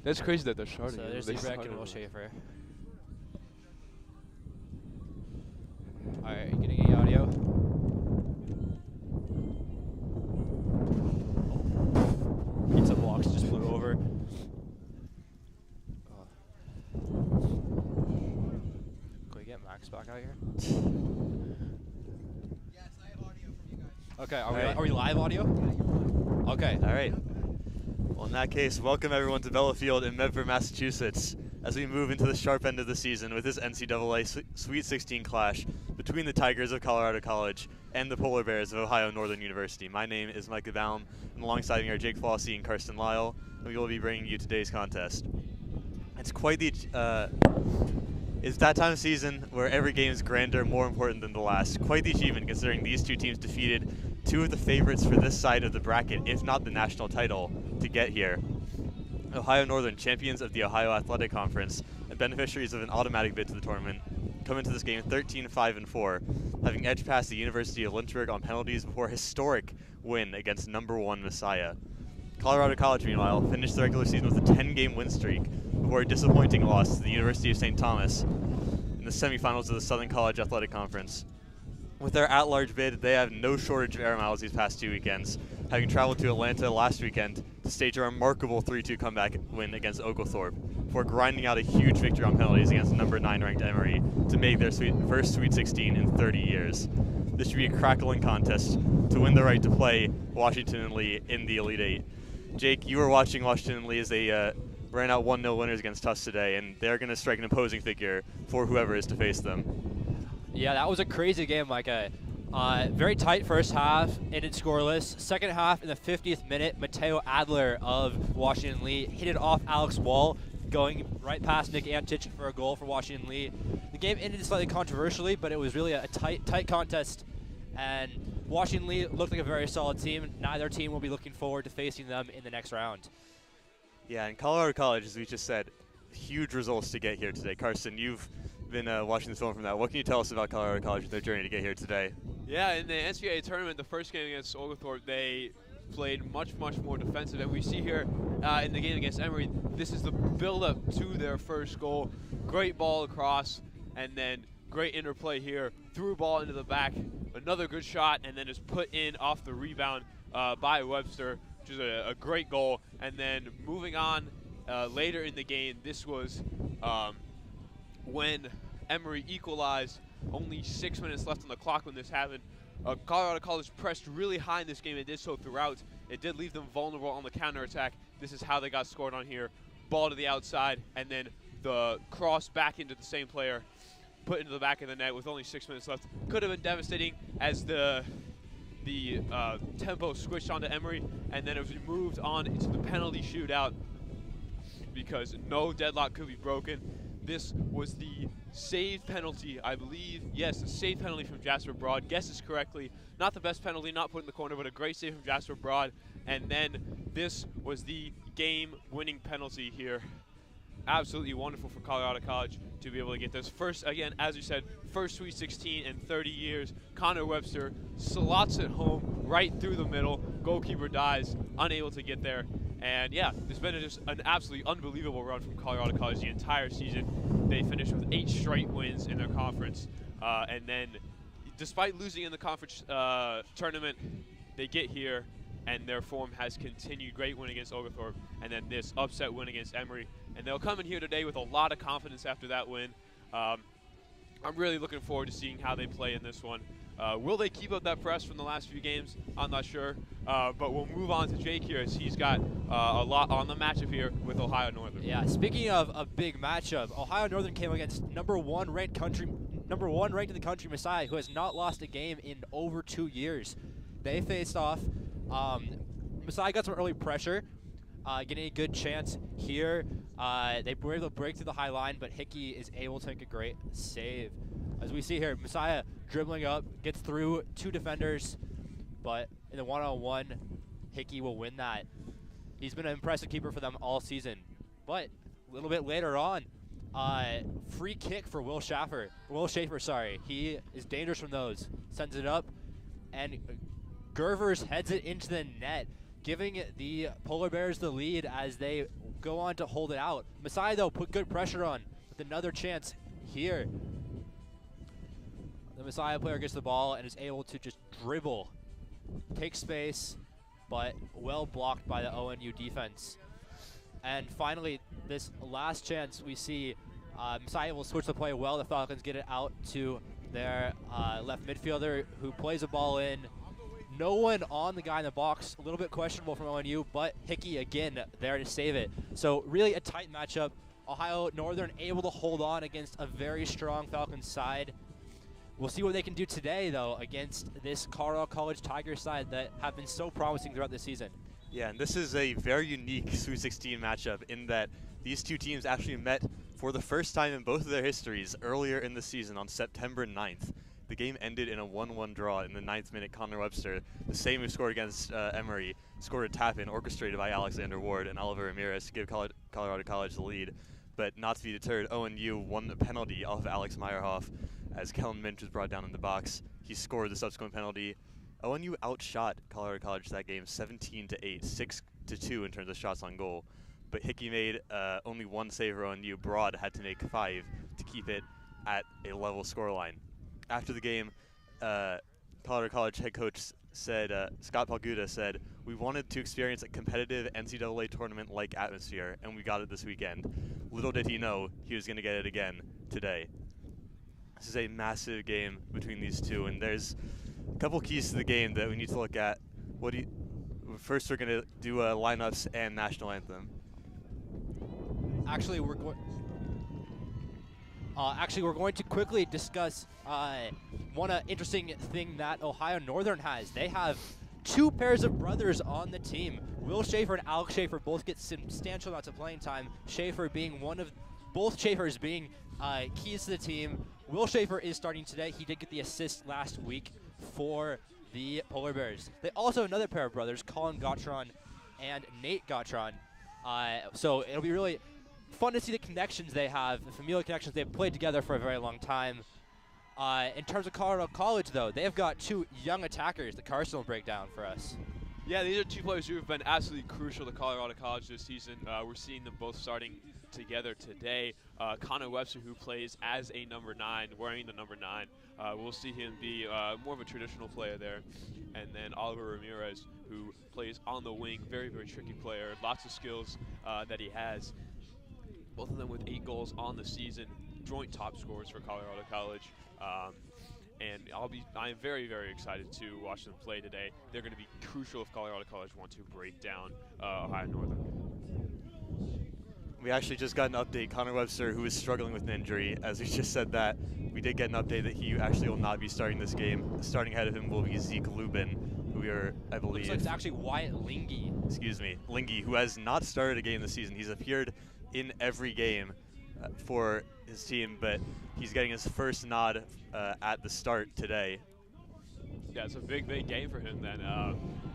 That's crazy that they're starting. So there's Zebrak and Will Schaefer. All right, you getting any audio? Pizza blocks just flew over. Can we get Max back out here? Yes, I have audio from you guys. Okay, Are we live audio? Okay. All right. Well, in that case, welcome everyone to Bella Field in Medford, Massachusetts, as we move into the sharp end of the season with this NCAA Sweet 16 clash between the Tigers of Colorado College and the Polar Bears of Ohio Northern University. My name is Micah Baum, and alongside me are Jake Flossie and Karsten Lyle, and we will be bringing you today's contest. It's quite the it's that time of season where every game is grander, more important than the last. Quite the achievement considering these two teams defeated two of the favorites for this side of the bracket, if not the national title, to get here. Ohio Northern, champions of the Ohio Athletic Conference and beneficiaries of an automatic bid to the tournament, come into this game 13-5-4, having edged past the University of Lynchburg on penalties before a historic win against #1 Messiah. Colorado College, meanwhile, finished the regular season with a 10-game win streak before a disappointing loss to the University of St. Thomas in the semifinals of the Southern College Athletic Conference. With their at-large bid, they have no shortage of air miles these past 2 weekends, having traveled to Atlanta last weekend to stage a remarkable 3-2 comeback win against Oglethorpe, before grinding out a huge victory on penalties against #9 ranked Emory to make their first Sweet 16 in 30 years. This should be a crackling contest to win the right to play Washington and Lee in the Elite Eight. Jake, you were watching Washington and Lee as they ran out 1-0 winners against Tufts today, and they're going to strike an opposing figure for whoever is to face them. Yeah, that was a crazy game, Micah. Very tight first half, ended scoreless. Second half, in the 50th minute, Mateo Adler of Washington Lee hit it off Alex Wall, going right past Nick Antich for a goal for Washington Lee. The game ended slightly controversially, but it was really a tight contest, and Washington Lee looked like a very solid team. Neither team will be looking forward to facing them in the next round. Yeah, and Colorado College, as we just said, huge results to get here today. Karsten, you've been watching the film from that. What can you tell us about Colorado College and their journey to get here today? Yeah, in the NCAA tournament, the first game against Oglethorpe, they played much more defensive. And we see here in the game against Emory, this is the build-up to their first goal. Great ball across, and then great interplay here. Threw a ball into the back, another good shot, and then is put in off the rebound by Webster, which is a great goal. And then moving on later in the game, this was when Emory equalized. Only 6 minutes left on the clock when this happened. Colorado College pressed really high in this game and did so throughout. It did leave them vulnerable on the counterattack. This is how they got scored on here. Ball to the outside, and then the cross back into the same player, put into the back of the net with only 6 minutes left. Could have been devastating as the tempo switched onto Emory, and then as we moved on into the penalty shootout, because no deadlock could be broken. This was the saved penalty, I believe. Yes, the saved penalty from Jasper Broad. Guesses correctly. Not the best penalty, not put in the corner, but a great save from Jasper Broad. And then this was the game-winning penalty here. Absolutely wonderful for Colorado College to be able to get this. First, again, as you said, first Sweet 16 in 30 years. Connor Webster slots it home right through the middle. Goalkeeper dies, unable to get there. And yeah, it's been just an absolutely unbelievable run from Colorado College the entire season. They finished with 8 straight wins in their conference. And then, despite losing in the conference tournament, they get here, and their form has continued. Great win against Oglethorpe, and then this upset win against Emory. And they'll come in here today with a lot of confidence after that win. I'm really looking forward to seeing how they play in this one. Will they keep up that press from the last few games? I'm not sure. But we'll move on to Jake here, as he's got a lot on the matchup here with Ohio Northern. Yeah, speaking of a big matchup, Ohio Northern came against number one ranked in the country, Messiah, who has not lost a game in over 2 years. They faced off. Messiah got some early pressure, getting a good chance here. They were able to break through the high line, but Hickey is able to make a great save. As we see here, Messiah dribbling up, gets through 2 defenders, but in the one-on-one, Hickey will win that. He's been an impressive keeper for them all season. But a little bit later on, free kick for Will Schaefer. He is dangerous from those. Sends it up, and Gervers heads it into the net, giving the Polar Bears the lead as they go on to hold it out. Messiah, though, put good pressure on with another chance here. The Messiah player gets the ball and is able to just dribble, take space, but well blocked by the ONU defense. And finally, this last chance we see, Messiah will switch the play well. The Falcons get it out to their left midfielder, who plays the ball in. No one on the guy in the box. A little bit questionable from ONU, but Hickey again there to save it. So really a tight matchup. Ohio Northern able to hold on against a very strong Falcons side. We'll see what they can do today, though, against this Colorado College Tigers side that have been so promising throughout the season. Yeah, and this is a very unique Sweet 16 matchup in that these two teams actually met for the first time in both of their histories earlier in the season on September 9th. The game ended in a 1-1 draw in the 9th minute. Connor Webster, the same who scored against Emory, scored a tap-in orchestrated by Alexander Ward and Oliver Ramirez to give Colorado College the lead. But not to be deterred, ONU won the penalty off of Alex Meyerhoff as Kellen Minch was brought down in the box. He scored the subsequent penalty. ONU outshot Colorado College that game 17-8, 6-2 in terms of shots on goal. But Hickey made only one save for ONU. Broad had to make 5 to keep it at a level scoreline. After the game, Colorado College head coach said, Scott Palguda said, "We wanted to experience a competitive NCAA tournament-like atmosphere, and we got it this weekend." Little did he know he was going to get it again today. This is a massive game between these two, and there's a couple keys to the game that we need to look at. First, we're going to do lineups and national anthem. Actually, we're going to quickly discuss one interesting thing that Ohio Northern has. They have 2 pairs of brothers on the team. Will Schaefer and Alex Schaefer both get substantial amounts of playing time. Schaefer being both Schaefers being keys to the team. Will Schaefer is starting today. He did get the assist last week for the Polar Bears. They also have another pair of brothers, Colin Gautron and Nate Gautron. So it'll be really fun to see the connections they have, the familial connections. They've played together for a very long time. In terms of Colorado College, though, they've got 2 young attackers. The Carson will break down for us. Yeah, these are 2 players who have been absolutely crucial to Colorado College this season. We're seeing them both starting together today. Connor Webster, who plays as a number 9, wearing the number 9. We'll see him be more of a traditional player there. And then Oliver Ramirez, who plays on the wing, very, very tricky player, lots of skills that he has. Both of them with 8 goals on the season, joint top scorers for Colorado College. And I am very, very excited to watch them play today. They're going to be crucial if Colorado College want to break down Ohio Northern. We actually just got an update. Connor Webster, who is struggling with an injury, as we just said that, we did get an update that he actually will not be starting this game. Starting ahead of him will be Zeke Lubin, who we are, I believe. Looks like it's actually Wyatt Lingy. Excuse me, Lingy, who has not started a game this season. He's appeared in every game for his team, but he's getting his first nod at the start today. Yeah, it's a big, big game for him then.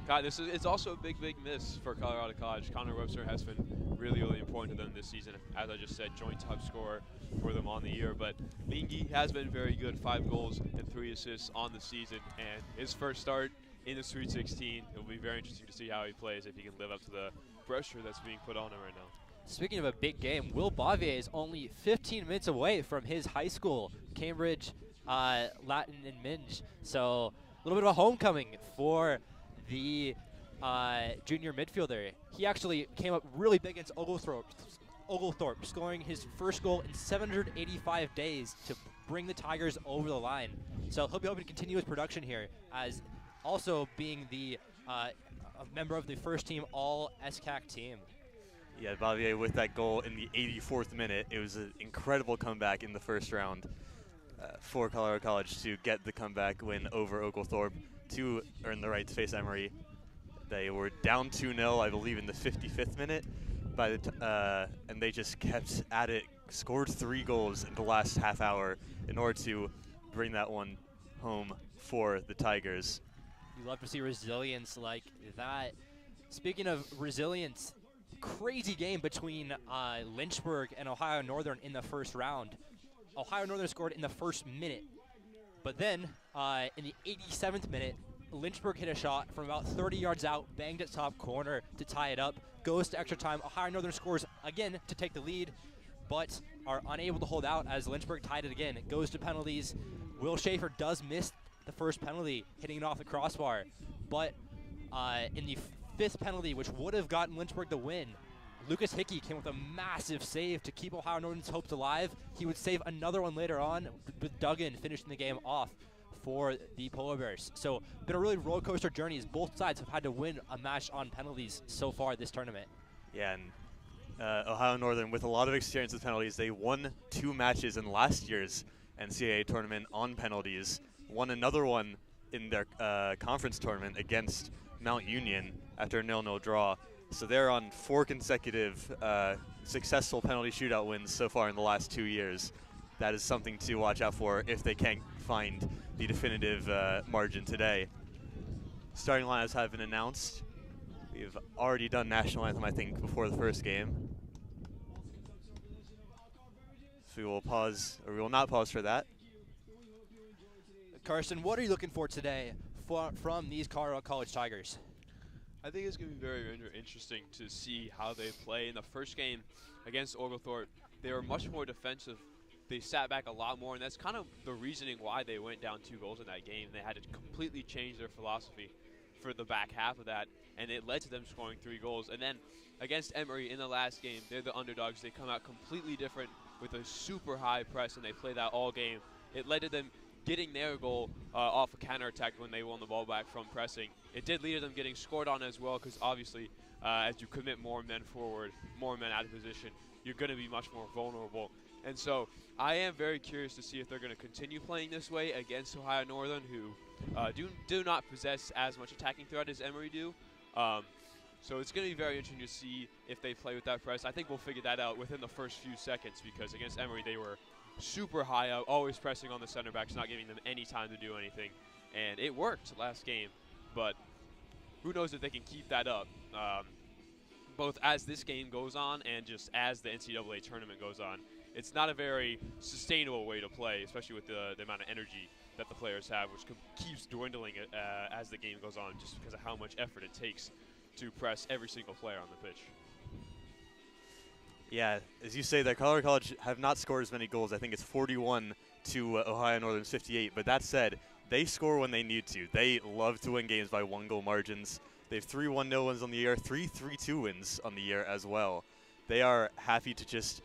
God, it's also a big, big miss for Colorado College. Connor Webster has been really, really important to them this season. As I just said, joint top scorer for them on the year. But Lingy has been very good, 5 goals and 3 assists on the season. And his first start in the Sweet 16, it will be very interesting to see how he plays, if he can live up to the pressure that's being put on him right now. Speaking of a big game, Will Bavier is only 15 minutes away from his high school, Cambridge Latin and Minge. So a little bit of a homecoming for the junior midfielder. He actually came up really big against Oglethorpe, scoring his first goal in 785 days to bring the Tigers over the line. So he'll be hoping to continue his production here, as also being the a member of the first team All-SCAC team. Yeah, Bavier with that goal in the 84th minute. It was an incredible comeback in the first round for Colorado College to get the comeback win over Oglethorpe to earn the right to face Emory. They were down 2-0, I believe, in the 55th minute, and they just kept at it, scored 3 goals in the last half hour in order to bring that one home for the Tigers. You love to see resilience like that. Speaking of resilience, crazy game between Lynchburg and Ohio Northern in the first round. Ohio Northern scored in the first minute, but then in the 87th minute, Lynchburg hit a shot from about 30 yards out, banged it top corner to tie it up, goes to extra time. Ohio Northern scores again to take the lead, but are unable to hold out as Lynchburg tied it again. It goes to penalties. Will Schaefer does miss the first penalty, hitting it off the crossbar, but in the fifth penalty, which would have gotten Lynchburg the win, Lucas Hickey came with a massive save to keep Ohio Northern's hopes alive. He would save another one later on, with Duggan finishing the game off for the Polar Bears. So been a really roller coaster journey as both sides have had to win a match on penalties so far this tournament. Yeah, and Ohio Northern, with a lot of experience with penalties, they won 2 matches in last year's NCAA tournament on penalties, won another one in their conference tournament against Mount Union after a 0-0 draw. So they're on 4 consecutive successful penalty shootout wins so far in the last 2 years. That is something to watch out for if they can't find the definitive margin today. Starting lineups have been announced. We've already done national anthem, I think, before the first game. So we will pause, or we will not pause for that. Carson, what are you looking for today from these Colorado College Tigers? I think it's going to be very interesting to see how they play. In the first game against Oglethorpe, they were much more defensive. They sat back a lot more, and that's kind of the reasoning why they went down 2 goals in that game. They had to completely change their philosophy for the back half of that, and it led to them scoring 3 goals. And then against Emory in the last game, they're the underdogs. They come out completely different with a super high press, and they play that all game. It led to them getting their goal off a counterattack when they won the ball back from pressing. It did lead to them getting scored on as well, because obviously as you commit more men forward, more men out of position, you're going to be much more vulnerable. And so I am very curious to see if they're going to continue playing this way against Ohio Northern, who do not possess as much attacking threat as Emory do. So it's going to be very interesting to see if they play with that press. I think we'll figure that out within the first few seconds, because against Emory they were super high up, always pressing on the center backs, not giving them any time to do anything. And it worked last game, but who knows if they can keep that up, both as this game goes on and just as the NCAA tournament goes on. It's not a very sustainable way to play, especially with the amount of energy that the players have, which keeps dwindling as the game goes on, just because of how much effort it takes to press every single player on the pitch. Yeah, as you say, that Colorado College have not scored as many goals. I think it's 41 to Ohio Northern's 58. But that said, they score when they need to. They love to win games by 1-goal margins. They have 3 1-0 wins on the year, 3 3-2 wins on the year as well. They are happy to just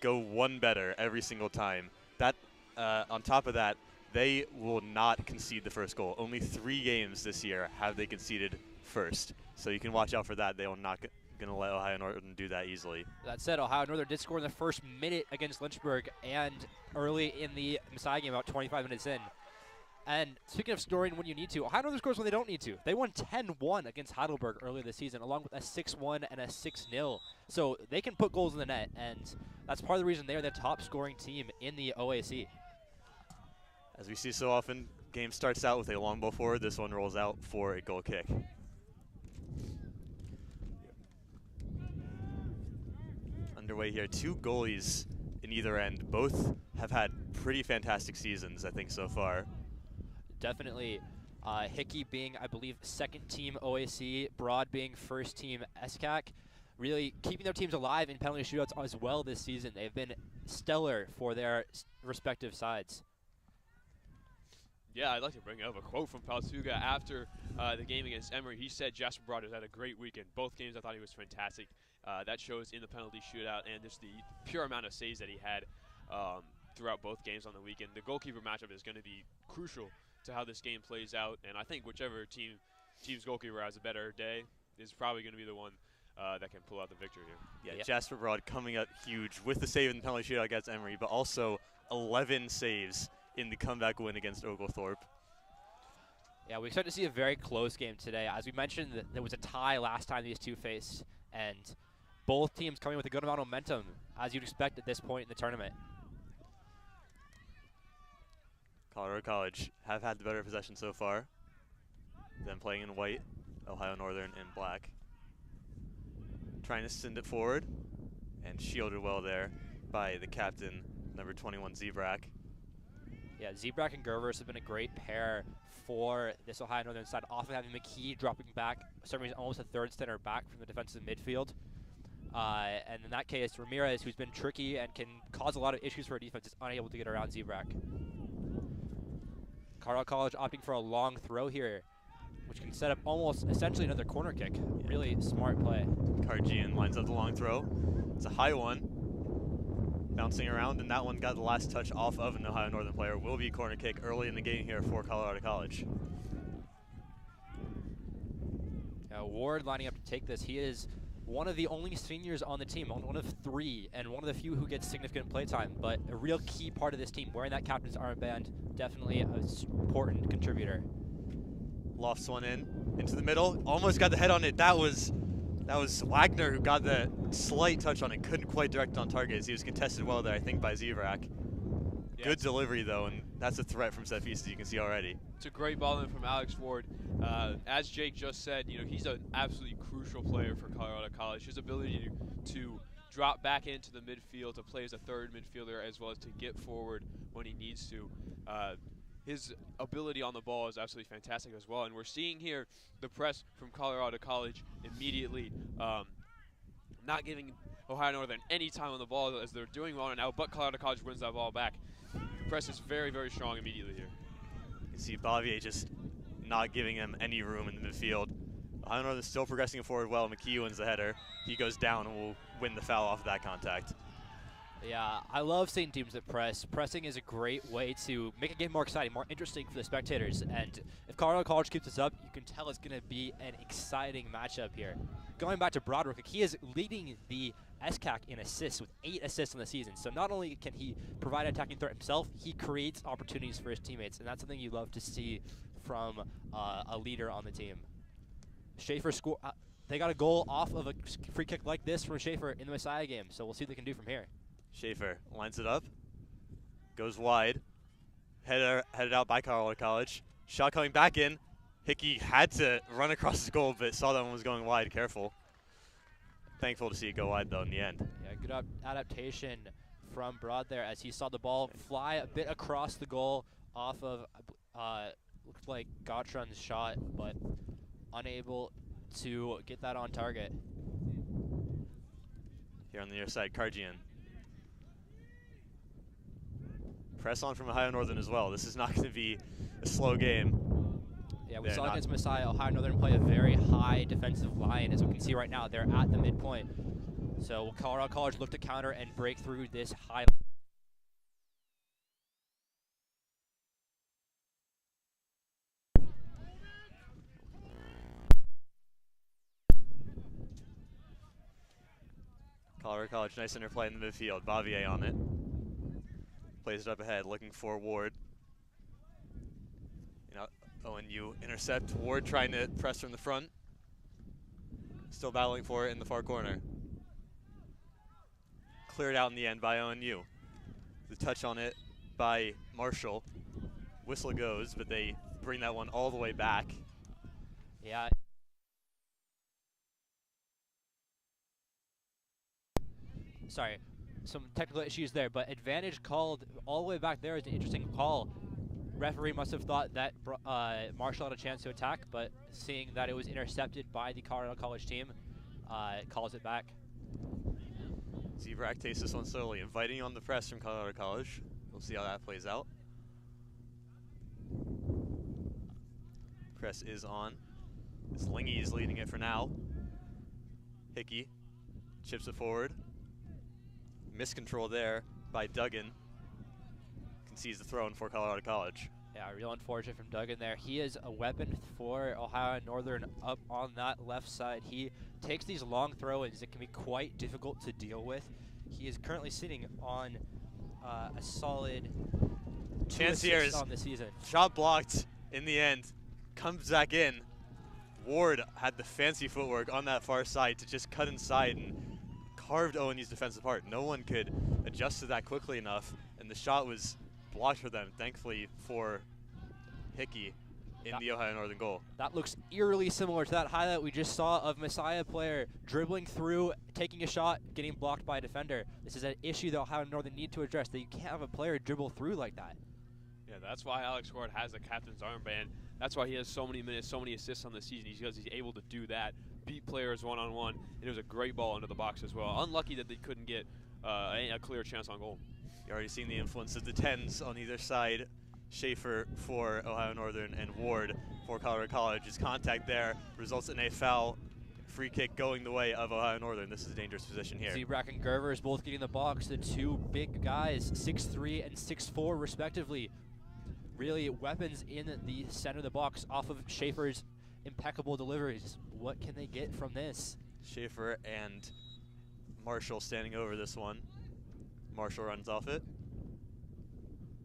go one better every single time. That, on top of that, they will not concede the first goal. Only 3 games this year have they conceded first. So you can watch out for that. They will not going to let Ohio Northern do that easily. That said, Ohio Northern did score in the first minute against Lynchburg and early in the Messiah game, about 25 minutes in. And speaking of scoring when you need to, Ohio Northern scores when they don't need to. They won 10-1 against Heidelberg earlier this season, along with a 6-1 and a 6-0. So they can put goals in the net, and that's part of the reason they're the top scoring team in the OAC. As we see so often, game starts out with a long ball forward. This one rolls out for a goal kick. Underway here, 2 goalies in either end. Both have had pretty fantastic seasons, I think, so far. Definitely. Hickey being, I believe, 2nd team OAC, Broad being 1st team SCAC. Really keeping their teams alive in penalty shootouts as well this season. They've been stellar for their respective sides. Yeah, I'd like to bring up a quote from Paltuga after the game against Emory. He said Jasper Broad has had a great weekend. Both games I thought he was fantastic. That shows in the penalty shootout and just the pure amount of saves that he had throughout both games on the weekend. The goalkeeper matchup is going to be crucial to how this game plays out, and I think whichever team's goalkeeper has a better day is probably going to be the one that can pull out the victory here. Yeah, Jasper Broad coming up huge with the save in the penalty shootout against Emory, but also 11 saves in the comeback win against Oglethorpe. Yeah, we expect to see a very close game today. As we mentioned, there was a tie last time these two faced, and both teams coming with a good amount of momentum, as you'd expect at this point in the tournament. Colorado College have had the better possession so far. Them playing in white, Ohio Northern in black. Trying to send it forward, and shielded well there by the captain, number 21, Zebrak. Yeah, Zebrak and Gervers have been a great pair for this Ohio Northern side, often having McKee dropping back, serving as almost a third center back from the defensive midfield. And in that case, Ramirez, who's been tricky and can cause a lot of issues for a defense, is unable to get around Zebrak. Colorado College opting for a long throw here, which can set up almost essentially another corner kick. Really smart play. Karjian lines up the long throw. It's a high one. Bouncing around, and that one got the last touch off of an Ohio Northern player. Will be a corner kick early in the game here for Colorado College. Ward lining up to take this. He is one of the only seniors on the team, one of 3, and one of the few who gets significant play time, but a real key part of this team. Wearing that captain's armband, definitely an important contributor. Lofts one into the middle, almost got the head on it. That was Wagner who got the slight touch on it, couldn't quite direct on target as he was contested well there, I think, by Zebrak. Yes. Good delivery though, and that's a threat from set piece, as you can see already. It's a great ball in from Alex Ward. As Jake just said, he's an absolutely crucial player for Colorado College. His ability to drop back into the midfield, to play as a third midfielder, as well as to get forward when he needs to. His ability on the ball is absolutely fantastic as well. And we're seeing here the press from Colorado College immediately not giving Ohio Northern any time on the ball as they're doing well right now, but Colorado College wins that ball back. The press is very, very strong immediately here. You see Bavier just not giving him any room in the midfield. Ohio Northern still progressing forward well. McKee wins the header. He goes down and will win the foul off of that contact. Yeah, I love seeing teams that press. Pressing is a great way to make a game more exciting, more interesting for the spectators. And if Colorado College keeps this up, you can tell it's going to be an exciting matchup here. Going back to Broderick, he is leading the SCAC in assists with 8 assists in the season. So not only can he provide an attacking threat himself, he creates opportunities for his teammates. And that's something you love to see from a leader on the team. Schaefer score. They got a goal off of a free kick like this from Schaefer in the Messiah game. So we'll see what they can do from here. Schaefer lines it up, goes wide, headed out by Colorado College. Shot coming back in. Hickey had to run across his goal, but saw that one was going wide. Careful. Thankful to see it go wide, though, in the end. Yeah, good adaptation from Broad there as he saw the ball fly a bit across the goal off of, looked like Gottschon's shot, but unable to get that on target. Here on the near side, Karjian. Press on from Ohio Northern as well. This is not going to be a slow game. Yeah, we saw against Messiah, Ohio Northern play a very high defensive line. As we can see right now, they're at the midpoint. So will Colorado College look to counter and break through this high. Colorado College, nice interplay in the midfield. Bavier on it. Plays it up ahead, looking for Ward. ONU intercept. Ward trying to press from the front. Still battling for it in the far corner. Cleared out in the end by ONU. The touch on it by Marshall. Whistle goes, but they bring that one all the way back. Yeah. Sorry, some technical issues there, but advantage called all the way back there is an interesting call. Referee must have thought that Marshall had a chance to attack, but seeing that it was intercepted by the Colorado College team, calls it back. Zebrak takes this one slowly, inviting on the press from Colorado College. We'll see how that plays out. Press is on. It's Lingy is leading it for now. Hickey chips it forward. Miscontrol there by Duggan. Concedes the throw in for Colorado College. Yeah, real unfortunate from Duggan there. He is a weapon for Ohio Northern up on that left side. He takes these long throw-ins that can be quite difficult to deal with. He is currently sitting on a solid 2 assists on the season. Shot blocked in the end. Comes back in. Ward had the fancy footwork on that far side to just cut inside and carved ONU's defense apart. No one could adjust to that quickly enough, and the shot was blocked for them, thankfully for Hickey in the Ohio Northern goal. That looks eerily similar to that highlight we just saw of Messiah player dribbling through, taking a shot, getting blocked by a defender. This is an issue that Ohio Northern need to address, that you can't have a player dribble through like that. Yeah, that's why Alex Ward has the captain's armband. That's why he has so many minutes, so many assists on the season. Because he's able to do that, beat players one-on-one. And it was a great ball into the box as well. Unlucky that they couldn't get a clear chance on goal. You're already seeing the influence of the 10s on either side. Schaefer for Ohio Northern and Ward for Colorado College. His contact there results in a foul. Free kick going the way of Ohio Northern. This is a dangerous position here. Zebrak and Gervers both getting the box. The two big guys, 6'3" and 6'4" respectively. Really weapons in the center of the box off of Schaefer's impeccable deliveries. What can they get from this? Schaefer and Marshall standing over this one. Marshall runs off it.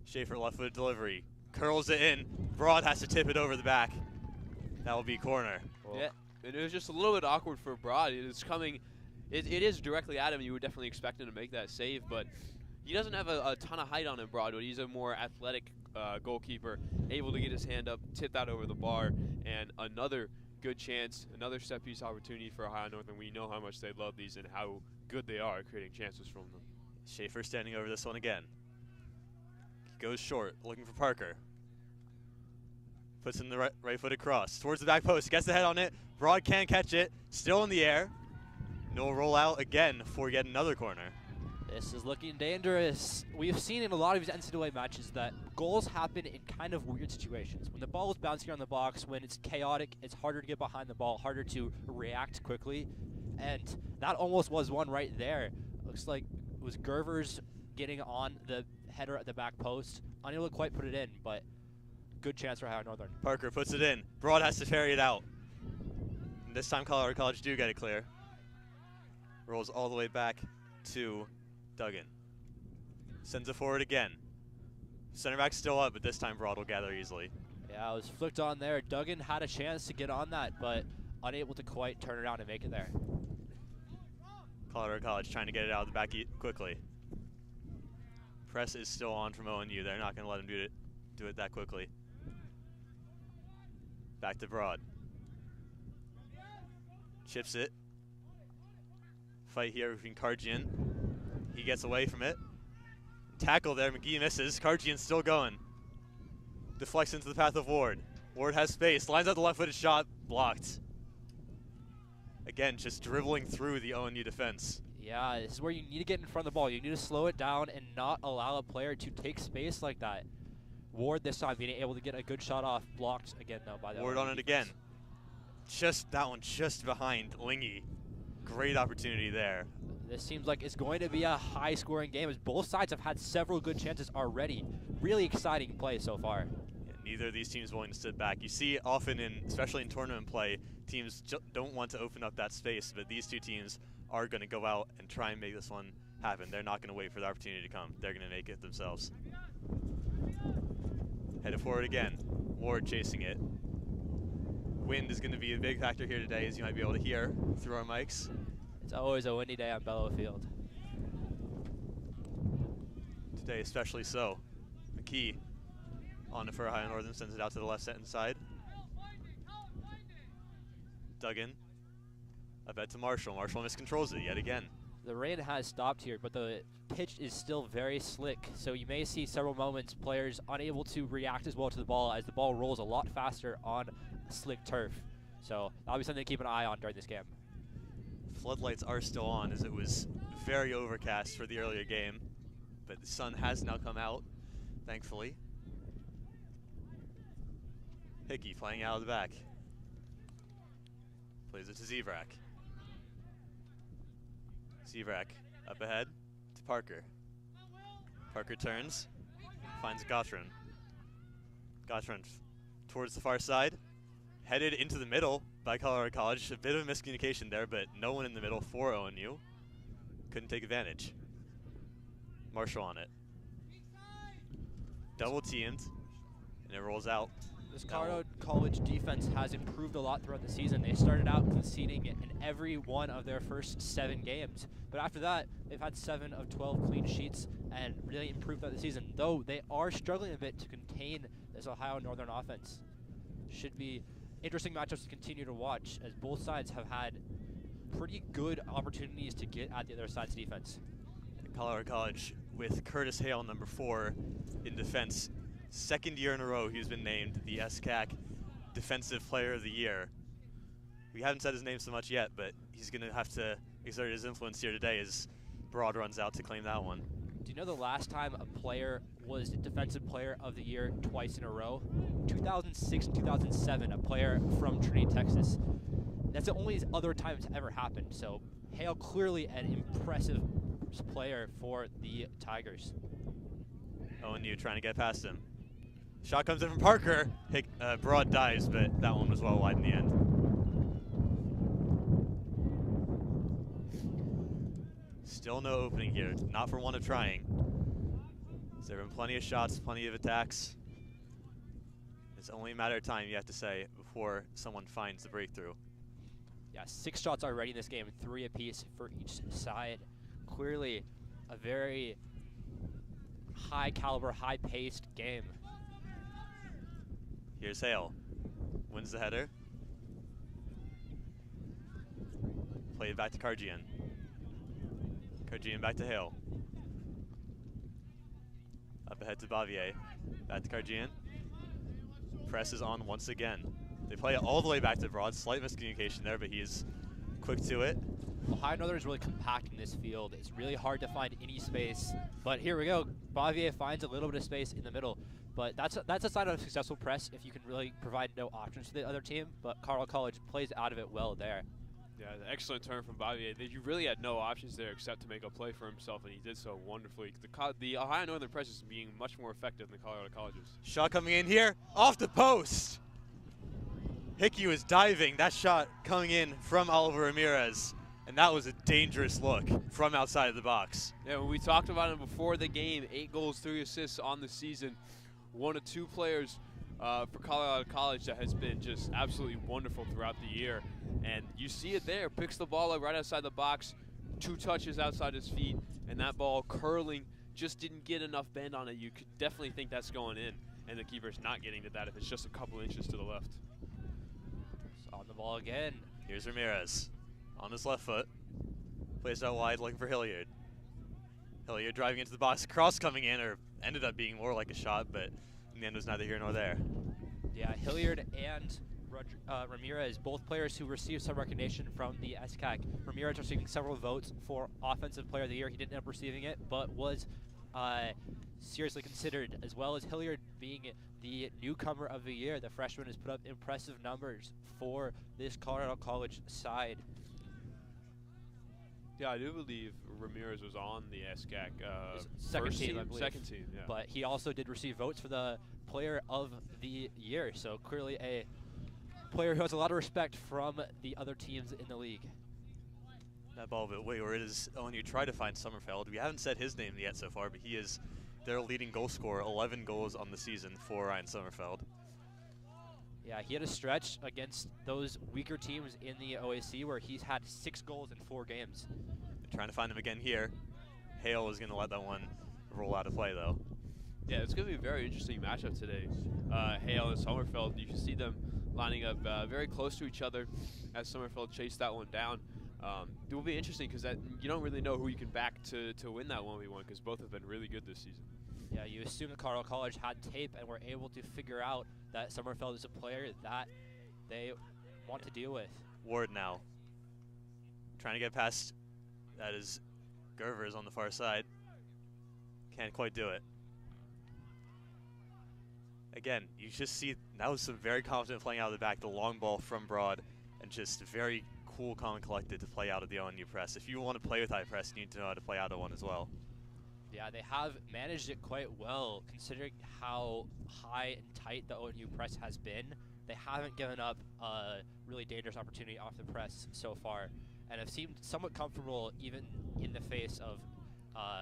Schaefer left-footed delivery. Curls it in. Broad has to tip it over the back. That will be corner. Yeah. And it was just a little bit awkward for Broad. It's coming, it is directly at him. You would definitely expect him to make that save, but he doesn't have a ton of height on him, Broad, but he's a more athletic goalkeeper, able to get his hand up, tip that over the bar, and another good chance, another set piece opportunity for Ohio Northern. We know how much they love these and how good they are at creating chances from them. Schaefer standing over this one again. He goes short, looking for Parker. Puts in the right-footed cross towards the back post, gets the head on it. Broad can't catch it, still in the air. No roll out again for yet another corner. This is looking dangerous. We've seen in a lot of these NCAA matches that goals happen in kind of weird situations. When the ball is bouncing around the box, when it's chaotic, it's harder to get behind the ball, harder to react quickly. And that almost was one right there. Looks like it was Gervers getting on the header at the back post. Unable to quite put it in, but good chance for Ohio Northern. Parker puts it in. Broad has to ferry it out. And this time Colorado College do get it clear. Rolls all the way back to Duggan. Sends it forward again. Center back still up, but this time Broad will gather easily. Yeah, it was flicked on there. Duggan had a chance to get on that, but unable to quite turn around and make it there. Colorado College trying to get it out of the back quickly. Press is still on from ONU. They're not going to let him do it that quickly. Back to Broad. Chips it. Fight here between Karjian. He gets away from it. Tackle there, McGee misses. Karjian's still going. Deflects into the path of Ward. Ward has space, lines out the left-footed shot, blocked. Again, just dribbling through the ONU defense. Yeah, this is where you need to get in front of the ball. You need to slow it down and not allow a player to take space like that. Ward this time being able to get a good shot off, blocked again though by the Ward ONU on it defense. again. Just that one just behind Lingy. Great opportunity there. This seems like it's going to be a high-scoring game as both sides have had several good chances already. Really exciting play so far. Yeah, neither of these teams willing to sit back. You see often, especially in tournament play, teams don't want to open up that space, but these two teams are going to go out and try and make this one happen. They're not going to wait for the opportunity to come. They're going to make it themselves. Headed forward again. Ward chasing it. Wind is going to be a big factor here today, as you might be able to hear through our mics. It's always a windy day on Bellow Field. Today especially so. McKee on it for Ohio Northern, sends it out to the left-hand side. Duggan. Up to Marshall. Marshall miscontrols it yet again. The rain has stopped here, but the pitch is still very slick, so you may see several moments players unable to react as well to the ball as the ball rolls a lot faster on slick turf. So that'll be something to keep an eye on during this game. Floodlights are still on as it was very overcast for the earlier game, but the sun has now come out, thankfully. Hickey playing out of the back. Plays it to Zebrak. Zebrak up ahead to Parker. Parker turns, finds Gottran. Gottran towards the far side, headed into the middle by Colorado College. A bit of a miscommunication there, but no one in the middle for ONU. Couldn't take advantage. Marshall on it. Double teamed, and it rolls out. This Colorado College defense has improved a lot throughout the season. They started out conceding in every one of their first 7 games. But after that, they've had 7 of 12 clean sheets and really improved throughout the season, though they are struggling a bit to contain this Ohio Northern offense. Should be interesting matchups to continue to watch as both sides have had pretty good opportunities to get at the other side's defense. Colorado College with Curtis Hale, number 4, in defense, second year in a row he's been named the SCAC Defensive Player of the Year. We haven't said his name so much yet, but he's going to have to exert his influence here today as Broad runs out to claim that one. Do you know the last time a player was Defensive Player of the Year twice in a row? 2006 and 2007, a player from Trinity, Texas. That's the only other time it's ever happened. So Hale clearly an impressive player for the Tigers. ONU trying to get past him. Shot comes in from Parker. Broad dives, but that one was well wide in the end. Still no opening here, not for one of trying. There have been plenty of shots, plenty of attacks. It's only a matter of time, you have to say, before someone finds the breakthrough. Yeah, 6 shots already in this game, 3 apiece for each side. Clearly a very high caliber, high paced game. Here's Hale. Wins the header. Play it back to Karjian. Karjian back to Hale. Up ahead to Bavier. Back to Karjian. Press is on once again. They play it all the way back to Broad. Slight miscommunication there, but he is quick to it. Ohio Northern is really compact in this field. It's really hard to find any space. But here we go. Bavier finds a little bit of space in the middle. But that's a sign of a successful press if you can really provide no options to the other team. But Carlisle College plays out of it well there. Yeah, excellent turn from Bavier. You really had no options there except to make a play for himself, and he did so wonderfully. The Ohio Northern press is being much more effective than Colorado College's. Shot coming in here, off the post. Hickey was diving. That shot coming in from Oliver Ramirez, and that was a dangerous look from outside of the box. Yeah, when we talked about him before the game, 8 goals, 3 assists on the season. One of 2 players for Colorado College that has been just absolutely wonderful throughout the year. And you see it there, picks the ball up right outside the box, 2 touches outside his feet, and that ball curling just didn't get enough bend on it. You could definitely think that's going in, and the keeper's not getting to that if it's just a couple inches to the left. It's on the ball again. Here's Ramirez on his left foot. Plays out wide looking for Hilliard. Hilliard driving into the box, cross coming in, or ended up being more like a shot, but in the end was neither here nor there. Yeah, Hilliard and Ramirez, both players who received some recognition from the SCAC. Ramirez receiving several votes for Offensive Player of the Year. He didn't end up receiving it, but was seriously considered, as well as Hilliard being the newcomer of the year. The freshman has put up impressive numbers for this Colorado College side. Yeah, I do believe Ramirez was on the SCAC second team, I believe. Second team, yeah. But he also did receive votes for the Player of the Year, so clearly a player who has a lot of respect from the other teams in the league. That ball, but wait, where it is ONU try to find Sommerfeld. We haven't said his name yet so far, but he is their leading goal scorer, 11 goals on the season for Ryan Sommerfeld. Yeah, he had a stretch against those weaker teams in the OAC where he's had 6 goals in 4 games. They're trying to find him again here. Hale is going to let that one roll out of play, though. Yeah, it's going to be a very interesting matchup today. Hale and Sommerfeld, you can see them lining up very close to each other as Sommerfeld chased that one down. It will be interesting because you don't really know who you can back to win that 1v1 because both have been really good this season. Yeah, you assume that Colorado College had tape and were able to figure out that Sommerfeld is a player that they want to deal with. Ward now. Trying to get past, that is Gervers on the far side. Can't quite do it. Again, you just see that was some very confident playing out of the back, the long ball from Broad, and just very cool, calm, and collected to play out of the ONU press. If you want to play with high press, you need to know how to play out of one as well. Yeah, they have managed it quite well, considering how high and tight the ONU press has been. They haven't given up a really dangerous opportunity off the press so far, and have seemed somewhat comfortable even in the face of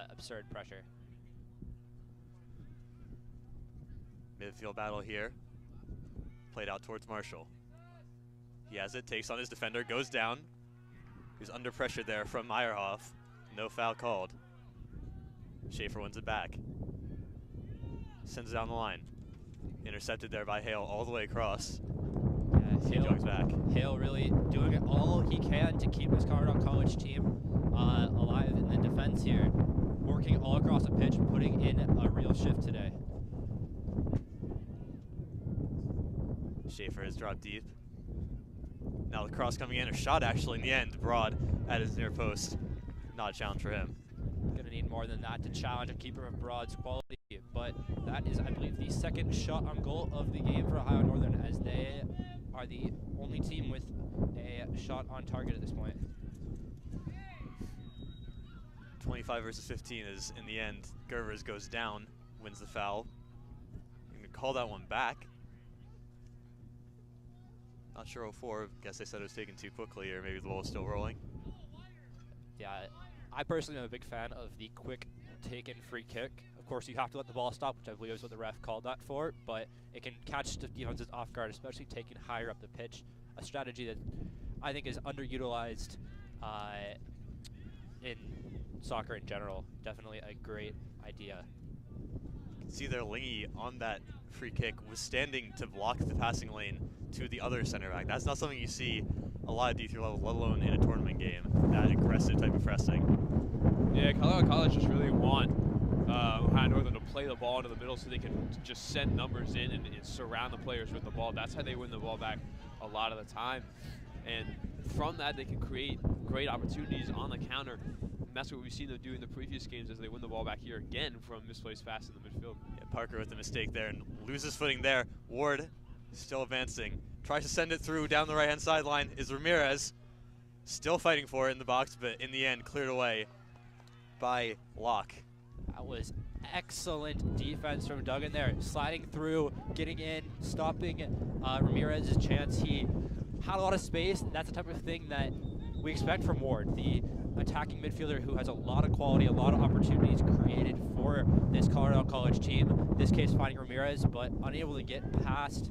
absurd pressure. Midfield battle here. Played out towards Marshall. He has it, takes on his defender, goes down. He's under pressure there from Meyerhoff. No foul called. Schaefer wins it back. Sends it down the line. Intercepted there by Hale all the way across. Yeah, He jogs back. Hale really doing it all he can to keep his Colorado College team alive in the defense here. Working all across the pitch, putting in a real shift today. Schaefer has dropped deep. Now the cross coming in, a shot actually in the end. Broad at his near post. Not a challenge for him. Gonna need more than that to challenge a keeper of Broad's quality, but that is, I believe, the second shot on goal of the game for Ohio Northern, as they are the only team with a shot on target at this point. 25 versus 15 is, in the end, Gervers goes down, wins the foul. I'm gonna call that one back. Not sure 04, guess they said it was taken too quickly, or maybe the ball was still rolling. Yeah, I personally am a big fan of the quick taken free kick. Of course, you have to let the ball stop, which I believe is what the ref called that for, but it can catch the defenses off guard, especially taken higher up the pitch. A strategy that I think is underutilized in soccer in general. Definitely a great idea. You can see there Lingy on that free kick was standing to block the passing lane to the other center back. That's not something you see a lot of D3 level, let alone in a tournament game, that aggressive type of pressing. Yeah, Colorado College just really want Ohio Northern to play the ball into the middle so they can just send numbers in and surround the players with the ball. That's how they win the ball back a lot of the time. And from that, they can create great opportunities on the counter. And that's what we've seen them do in the previous games as they win the ball back here again from misplaced pass in the midfield. Yeah, Parker with the mistake there and loses footing there. Ward still advancing. Tries to send it through down the right-hand sideline is Ramirez. Still fighting for it in the box, but in the end cleared away by Locke. That was excellent defense from Duggan there, sliding through, getting in, stopping Ramirez's chance. He had a lot of space. That's the type of thing that we expect from Ward, the attacking midfielder who has a lot of quality, a lot of opportunities created for this Colorado College team. In this case, finding Ramirez, but unable to get past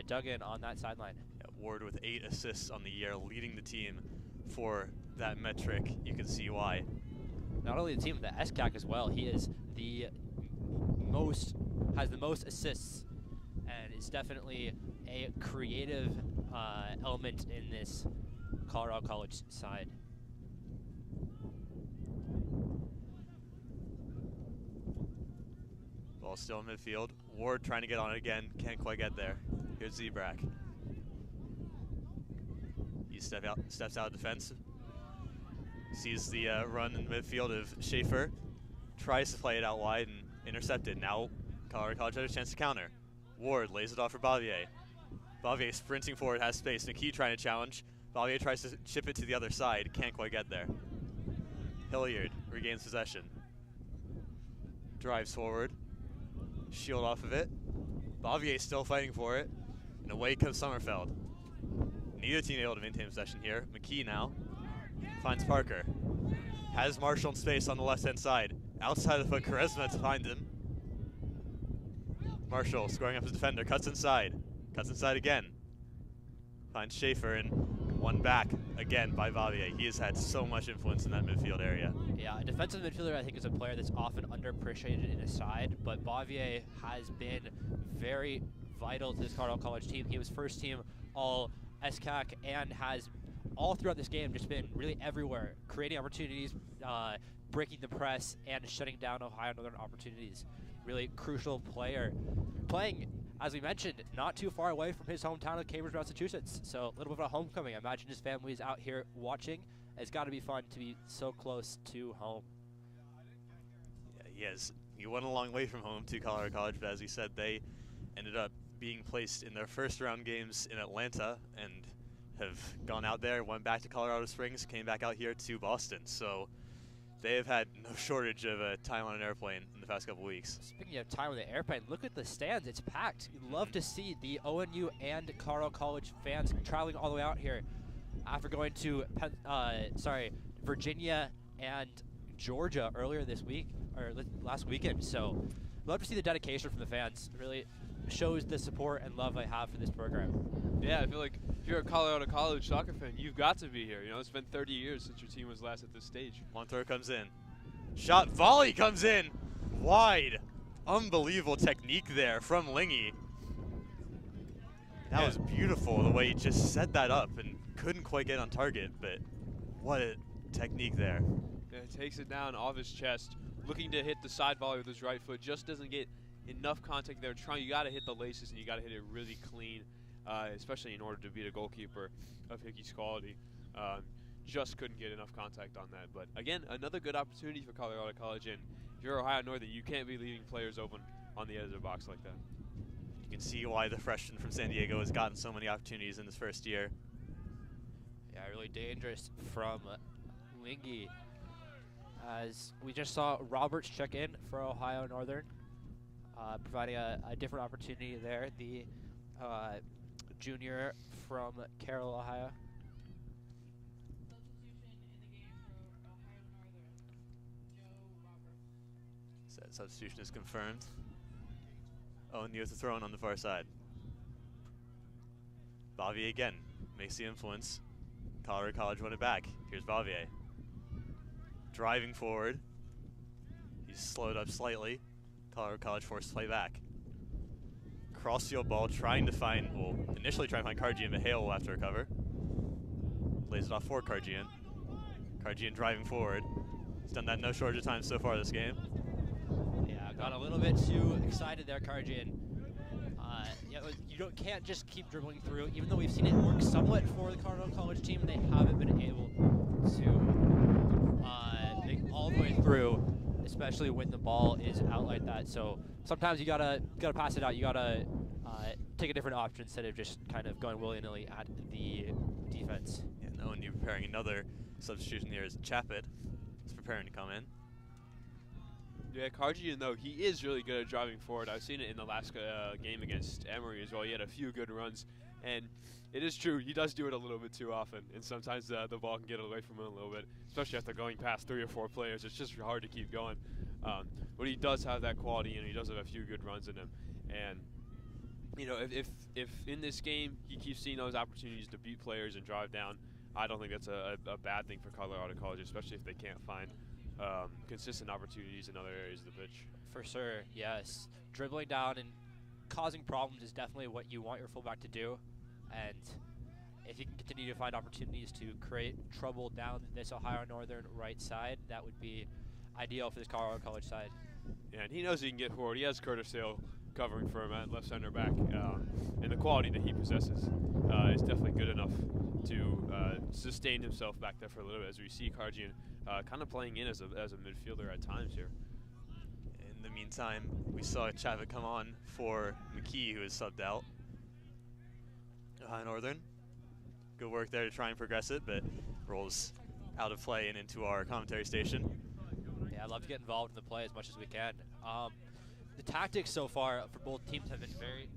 Duggan on that sideline. Yeah, Ward with 8 assists on the year, leading the team for that metric. You can see why. Not only the team, but the SCAC as well. He is has the most assists, and is definitely a creative element in this Colorado College side. Ball still in midfield. Ward trying to get on it again, can't quite get there. Here's Zebrak. He steps out of defense. Sees the run in the midfield of Schaefer. Tries to play it out wide and intercepted. Now Colorado College has a chance to counter. Ward lays it off for Bavier. Bavier sprinting forward, has space. McKee trying to challenge. Bavier tries to chip it to the other side, can't quite get there. Hilliard regains possession. Drives forward. Shield off of it. Bavier still fighting for it. And away comes Sommerfeld. Neither team able to maintain possession here. McKee now finds Parker. Has Marshall in space on the left-hand side. Outside of the foot, Charisma to find him. Marshall squaring up his defender, cuts inside. Cuts inside again. Finds Schaefer and one back again by Bavier. He has had so much influence in that midfield area. Yeah, a defensive midfielder I think is a player that's often underappreciated in his side, but Bavier has been very vital to this Colorado College team. He was first team all SCAC and has all throughout this game just been really everywhere, creating opportunities, breaking the press, and shutting down Ohio Northern opportunities. Really crucial player. Playing, as we mentioned, not too far away from his hometown of Cambridge, Massachusetts. So a little bit of a homecoming. I imagine his family is out here watching. It's got to be fun to be so close to home. Yeah, he has. He went a long way from home to Colorado College, but as he said, they ended up being placed in their first round games in Atlanta and have gone out there, went back to Colorado Springs, came back out here to Boston. So they have had no shortage of time on an airplane in the past couple weeks. Speaking of time on the airplane, look at the stands. It's packed. You'd love to see the ONU and Colorado College fans traveling all the way out here after going to Virginia and Georgia earlier this week, or last weekend. So love to see the dedication from the fans. It really shows the support and love I have for this program. Yeah, I feel like if you're a Colorado College soccer fan, you've got to be here. You know, it's been 30 years since your team was last at this stage. Long throw comes in. Shot volley comes in. Wide. Unbelievable technique there from Lingy. That was beautiful, the way he just set that up and couldn't quite get on target, but what a technique there. Yeah, takes it down off his chest, looking to hit the side volley with his right foot, just doesn't get enough contact there. You got to hit the laces and you got to hit it really clean. especially in order to beat a goalkeeper of Hickey's quality. Just couldn't get enough contact on that. But again, another good opportunity for Colorado College, and if you're Ohio Northern, you can't be leaving players open on the edge of the box like that. You can see why the freshman from San Diego has gotten so many opportunities in his first year. Yeah, really dangerous from Lingy. As we just saw Roberts check in for Ohio Northern, providing a different opportunity there. The junior from Carroll, Ohio. So that substitution is confirmed. Oh, Neo's the throw-in on the far side. Bavier again makes the influence. Colorado College won it back. Here's Bavier. Driving forward. He's slowed up slightly. Colorado College forced to play back. Cross field ball trying to find, well, initially trying to find Karjian, but Hale will have to recover. Lays it off for Karjian. Karjian driving forward. He's done that no shortage of times so far this game. Yeah, got a little bit too excited there, Karjian. Yeah, you can't just keep dribbling through. Even though we've seen it work somewhat for the Colorado College team, they haven't been able to make all the way through, especially when the ball is out like that. So sometimes you gotta pass it out. You gotta take a different option instead of just kind of going willy-nilly at the defense. Yeah, no, and you're preparing another substitution here as Chapit is preparing to come in. Yeah, Karjian, though, he is really good at driving forward. I've seen it in the last game against Emory as well. He had a few good runs, and it is true, he does do it a little bit too often, and sometimes the ball can get away from him a little bit, especially after going past 3 or 4 players. It's just hard to keep going. But he does have that quality, and he does have a few good runs in him. And, you know, if in this game he keeps seeing those opportunities to beat players and drive down, I don't think that's a bad thing for Colorado College, especially if they can't find consistent opportunities in other areas of the pitch. For sure, yes. Dribbling down and causing problems is definitely what you want your fullback to do. And if you can continue to find opportunities to create trouble down this Ohio Northern right side, that would be ideal for this Colorado College side. Yeah, and he knows he can get forward. He has Curtis Hale covering for him at left center back. And the quality that he possesses is definitely good enough to sustain himself back there for a little bit, as we see Karjian kind of playing in as a midfielder at times here. In the meantime, we saw Chavit come on for McKee, who is subbed out. Ohio Northern, good work there to try and progress it, but rolls out of play and into our commentary station. Yeah, I'd love to get involved in the play as much as we can. The tactics so far for both teams have been very,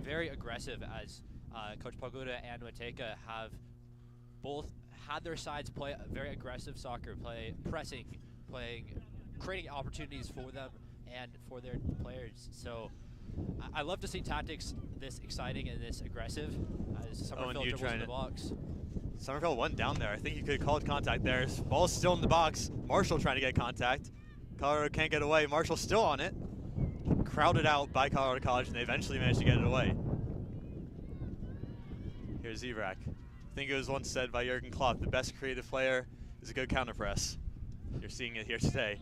very aggressive, as Coach Pagoda and Mateka have both had their sides play a very aggressive soccer, play pressing, creating opportunities for them and for their players. So I love to see tactics this exciting and this aggressive as Summerfield dribbles in the box. Summerfield went down there. I think you could have called contact there. Ball's still in the box. Marshall trying to get contact. Colorado can't get away. Marshall still on it. Crowded out by Colorado College, and they eventually managed to get it away. Here's Evrak. I think it was once said by Jurgen Klopp, the best creative player is a good counter press. You're seeing it here today.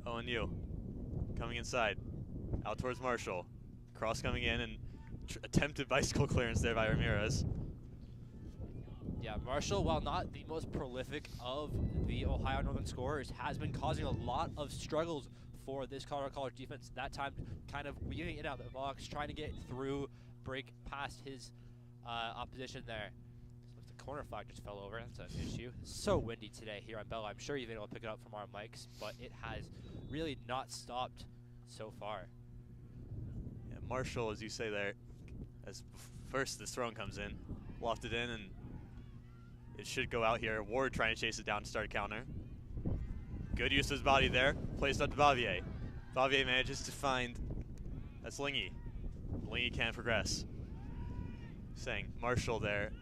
ONU coming inside, out towards Marshall. Cross coming in, and attempted bicycle clearance there by Ramirez. Yeah, Marshall, while not the most prolific of the Ohio Northern scorers, has been causing a lot of struggles for this Colorado College defense. That time kind of weaving in out of the box, trying to get through, break past his opposition there. So the corner flag just fell over. That's an issue. It's so windy today here on Bella. I'm sure you've been able to pick it up from our mics, but it has really not stopped so far. Yeah, Marshall, as you say there, as first this throw comes in, lofted in, and it should go out here. Ward trying to chase it down to start a counter. Good use of his body there. Placed up to Bavier. Bavier manages to find, that's Lingy. Lingy can't progress. Saying Marshall there,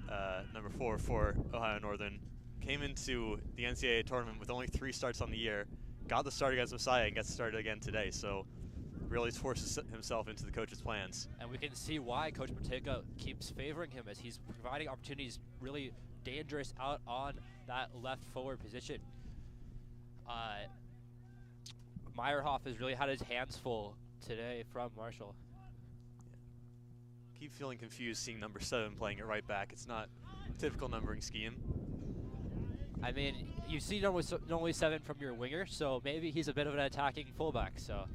number 4 for Ohio Northern, came into the NCAA tournament with only 3 starts on the year. Got the start against Messiah and gets started again today. So really forces himself into the coach's plans. And we can see why Coach Mateka keeps favoring him, as he's providing opportunities really dangerous out on that left forward position. Meyerhoff has really had his hands full today from Marshall. keep feeling confused seeing number 7 playing it right back. It's not a typical numbering scheme. I mean, you see normally 7 from your winger, so maybe he's a bit of an attacking fullback. So,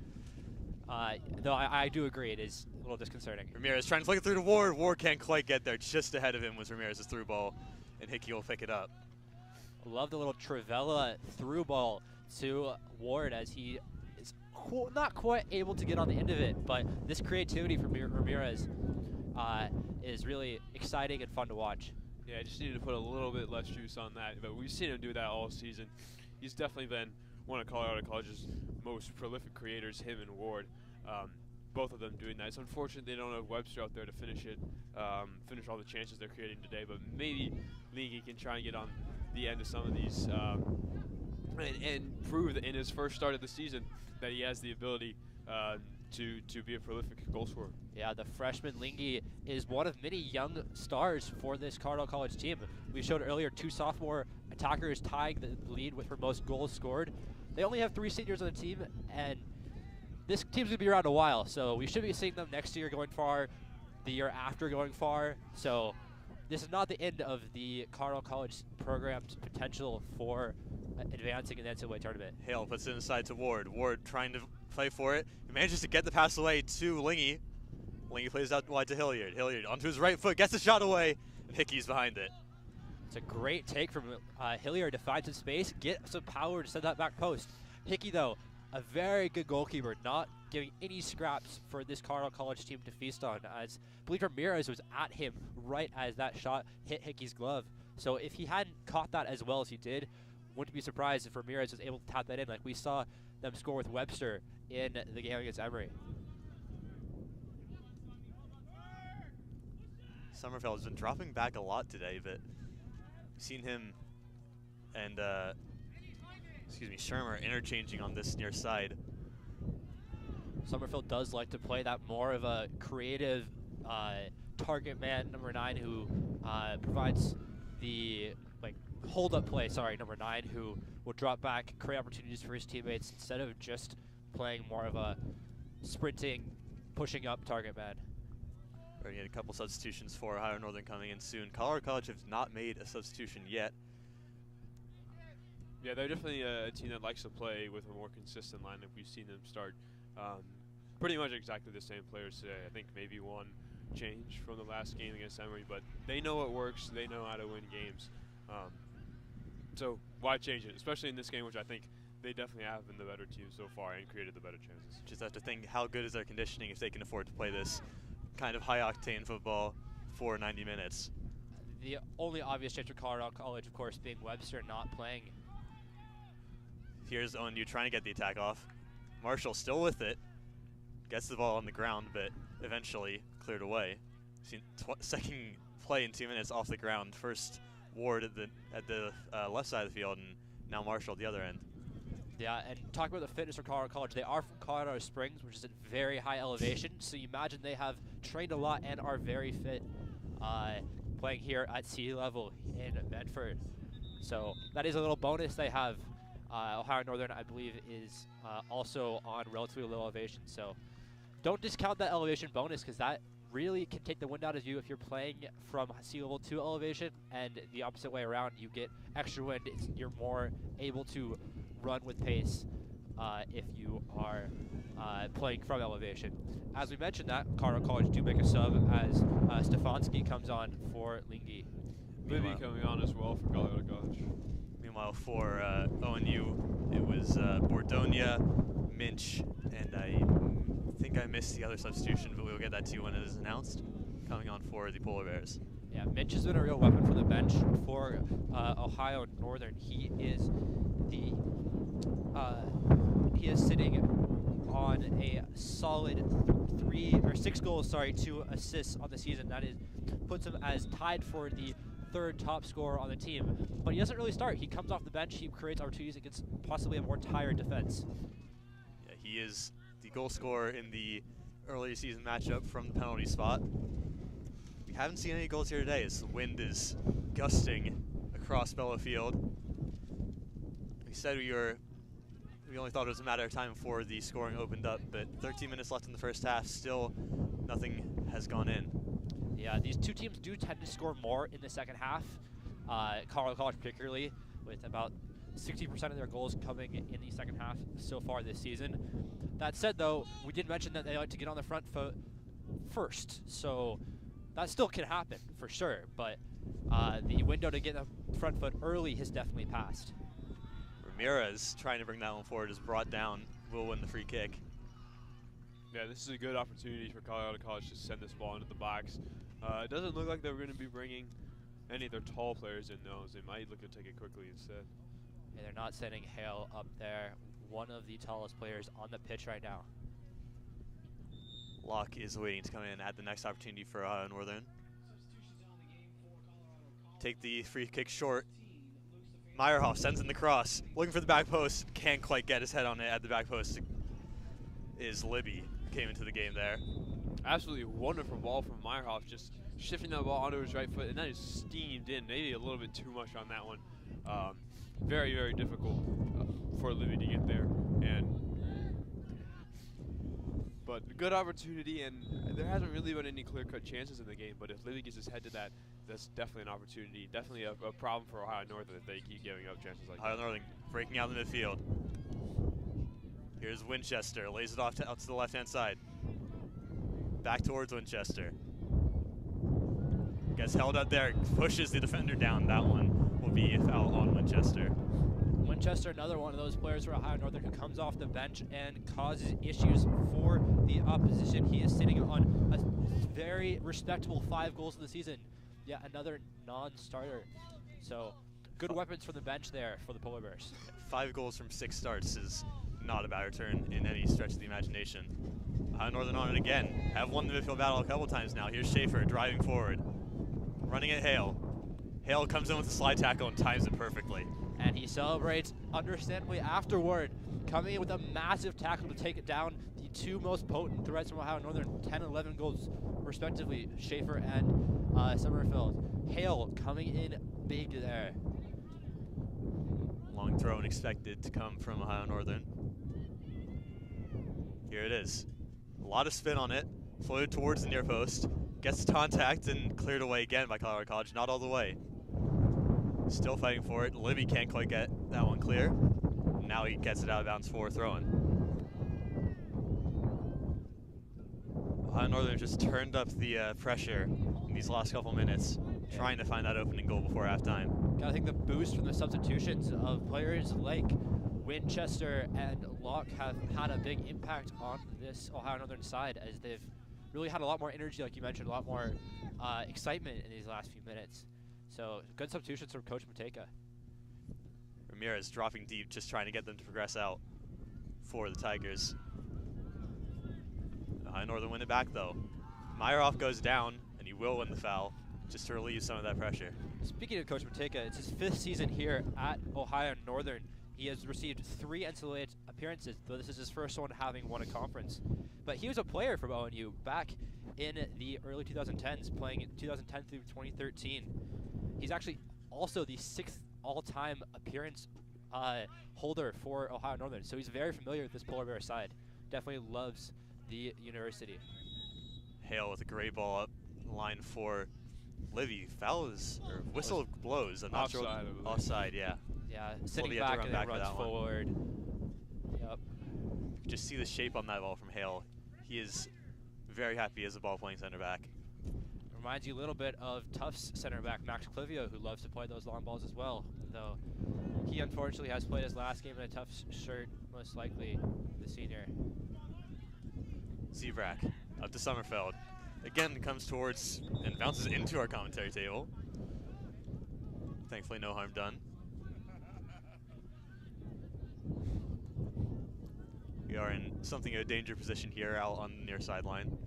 though I do agree, it is a little disconcerting. Ramirez trying to flick it through to Ward. Ward can't quite get there. Just ahead of him was Ramirez's through ball, and Hickey will pick it up. Love the little Travella through ball to Ward as he is not quite able to get on the end of it, but this creativity from Ramirez is really exciting and fun to watch. Yeah, I just needed to put a little bit less juice on that, but we've seen him do that all season. He's definitely been one of Colorado College's most prolific creators, him and Ward. Both of them doing that. It's unfortunate they don't have Webster out there to finish it, finish all the chances they're creating today, but maybe Lingy can try and get on the end of some of these and prove that in his first start of the season that he has the ability to be a prolific goal scorer. Yeah, the freshman Lingy is one of many young stars for this Colorado College team. We showed earlier 2 sophomore attackers tying the lead with for most goals scored. They only have 3 seniors on the team, and this team's going to be around a while, so we should be seeing them next year going far, the year after going far. So this is not the end of the Colorado College program's potential for advancing in the NCAA tournament. Hale puts it inside to Ward. Ward trying to play for it. He manages to get the pass away to Lingy. Lingy plays out wide to Hilliard. Hilliard onto his right foot, gets the shot away, and Hickey's behind it. It's a great take from Hilliard to find some space, get some power to send that back post. Hickey, though, a very good goalkeeper, not giving any scraps for this Colorado College team to feast on, as I believe Ramirez was at him right as that shot hit Hickey's glove. So if he hadn't caught that as well as he did, wouldn't be surprised if Ramirez was able to tap that in like we saw them score with Webster in the game against Emory. Sommerfeld has been dropping back a lot today, but we've seen him and Shermer interchanging on this near side. Sommerfeld does like to play that more of a creative target man, number 9, who provides the hold-up play, number 9, who will drop back, create opportunities for his teammates instead of just playing more of a sprinting, pushing up target man. We're going to get a couple substitutions for Ohio Northern coming in soon. Colorado College has not made a substitution yet. Yeah, they're definitely a team that likes to play with a more consistent lineup. We've seen them start pretty much exactly the same players today. I think maybe one change from the last game against Emory, but they know what works. They know how to win games. So why change it, especially in this game, which I think they definitely have been the better team so far and created the better chances. Just have to think how good is their conditioning if they can afford to play this kind of high-octane football for 90 minutes. The only obvious change for Colorado College, of course, being Webster not playing. Here's ONU trying to get the attack off. Marshall still with it. Gets the ball on the ground, but eventually cleared away. Seen second play in 2 minutes off the ground. First Ward at the left side of the field, and now Marshall at the other end. Yeah, and talk about the fitness for Colorado College. They are from Colorado Springs, which is at very high elevation, so you imagine they have trained a lot and are very fit playing here at sea level in Medford. So that is a little bonus they have. Ohio Northern, I believe, is also on relatively low elevation, so don't discount that elevation bonus, because that really can take the wind out of you if you're playing from sea level to elevation, and the opposite way around, you get extra wind. You're more able to run with pace if you are playing from elevation. As we mentioned, that Colorado College do make a sub as Stefanski comes on for Lingy. Libby coming on as well for Colorado College. Meanwhile, for ONU, it was Bordonia, Minch, and I think I missed the other substitution, but we'll get that to you when it is announced. Coming on for the Polar Bears. Yeah, Minch has been a real weapon for the bench for Ohio Northern. He is sitting on a solid 6 goals, 2 assists on the season. That puts him as tied for the 3rd top scorer on the team. But he doesn't really start. He comes off the bench, he creates opportunities against possibly a more tired defense. Yeah, he is the goal scorer in the early season matchup from the penalty spot. We haven't seen any goals here today as the wind is gusting across Bella Field. We said we only thought it was a matter of time before the scoring opened up, but 13 minutes left in the first half, still nothing has gone in. Yeah, these two teams do tend to score more in the second half. Colorado College particularly, with about 60% of their goals coming in the second half so far this season. That said, though, we did mention that they like to get on the front foot first, so that still can happen for sure, but the window to get the front foot early has definitely passed. Ramirez trying to bring that one forward is brought down, will win the free kick. Yeah, this is a good opportunity for Colorado College to send this ball into the box. It doesn't look like they're going to be bringing any of their tall players in those. They might look to take it quickly instead. Yeah, they're not sending Hale up there, one of the tallest players on the pitch right now. Locke is waiting to come in at the next opportunity for Ohio Northern. Take the free kick short. Meyerhoff sends in the cross, looking for the back post, can't quite get his head on it at the back post. Is Libby came into the game there. Absolutely wonderful ball from Meyerhoff, just shifting that ball onto his right foot, and that is steamed in. Maybe a little bit too much on that one. Very, very difficult for Libby to get there. But good opportunity, and there hasn't really been any clear-cut chances in the game, but if Libby gets his head to that, that's definitely an opportunity. Definitely a problem for Ohio Northern if they keep giving up chances like that. Ohio Northern breaking out the midfield. Here's Winchester, lays it off out to the left-hand side. Back towards Winchester. Gets held up there, pushes the defender down. That one will be a foul on Winchester. Winchester, another one of those players for Ohio Northern who comes off the bench and causes issues for the opposition. He is sitting on a very respectable 5 goals of the season. Yeah, another non-starter. So good weapons from the bench there for the Polar Bears. 5 goals from 6 starts is not a bad return in any stretch of the imagination. Ohio Northern on it again. Have won the midfield battle a couple times now. Here's Schaefer driving forward. Running at Hale. Hale comes in with a slide tackle and times it perfectly. And he celebrates, understandably, afterward, coming in with a massive tackle to take it down. The 2 most potent threats from Ohio Northern, 10 and 11 goals, respectively, Schaefer and Summerfield. Hale coming in big there. Long throw and expected to come from Ohio Northern. Here it is. A lot of spin on it. Floated towards the near post. Gets contact and cleared away again by Colorado College. Not all the way. Still fighting for it. Libby can't quite get that one clear. Now he gets it out of bounds for throwing. Ohio Northern just turned up the pressure in these last couple minutes, trying to find that opening goal before halftime. Gotta think the boost from the substitutions of players like Winchester and Locke have had a big impact on this Ohio Northern side, as they've really had a lot more energy, like you mentioned, a lot more excitement in these last few minutes. So good substitutions from Coach Mateka. Ramirez dropping deep, just trying to get them to progress out for the Tigers. Ohio Northern win it back though. Meyerhoff goes down, and he will win the foul, just to relieve some of that pressure. Speaking of Coach Mateka, it's his 5th season here at Ohio Northern. He has received 3 NCAA appearances, though this is his first one having won a conference. But he was a player from ONU back in the early 2010s, playing in 2010 through 2013. He's actually also the 6th all-time appearance holder for Ohio Northern, so he's very familiar with this Polar Bear side. Definitely loves the university. Hale with a great ball up line for Livy. Foul is, or whistle blows. I'm not sure. Offside, yeah. Yeah, sitting back and then runs forward. Yep. Just see the shape on that ball from Hale. He is very happy as a ball-playing center back. Reminds you a little bit of Tufts center back Max Clivio, who loves to play those long balls as well, though he unfortunately has played his last game in a Tufts shirt, most likely the senior. Zebrak up to Summerfeld. Again, comes towards and bounces into our commentary table. Thankfully, no harm done. We are in something of a danger position here out on the near sideline.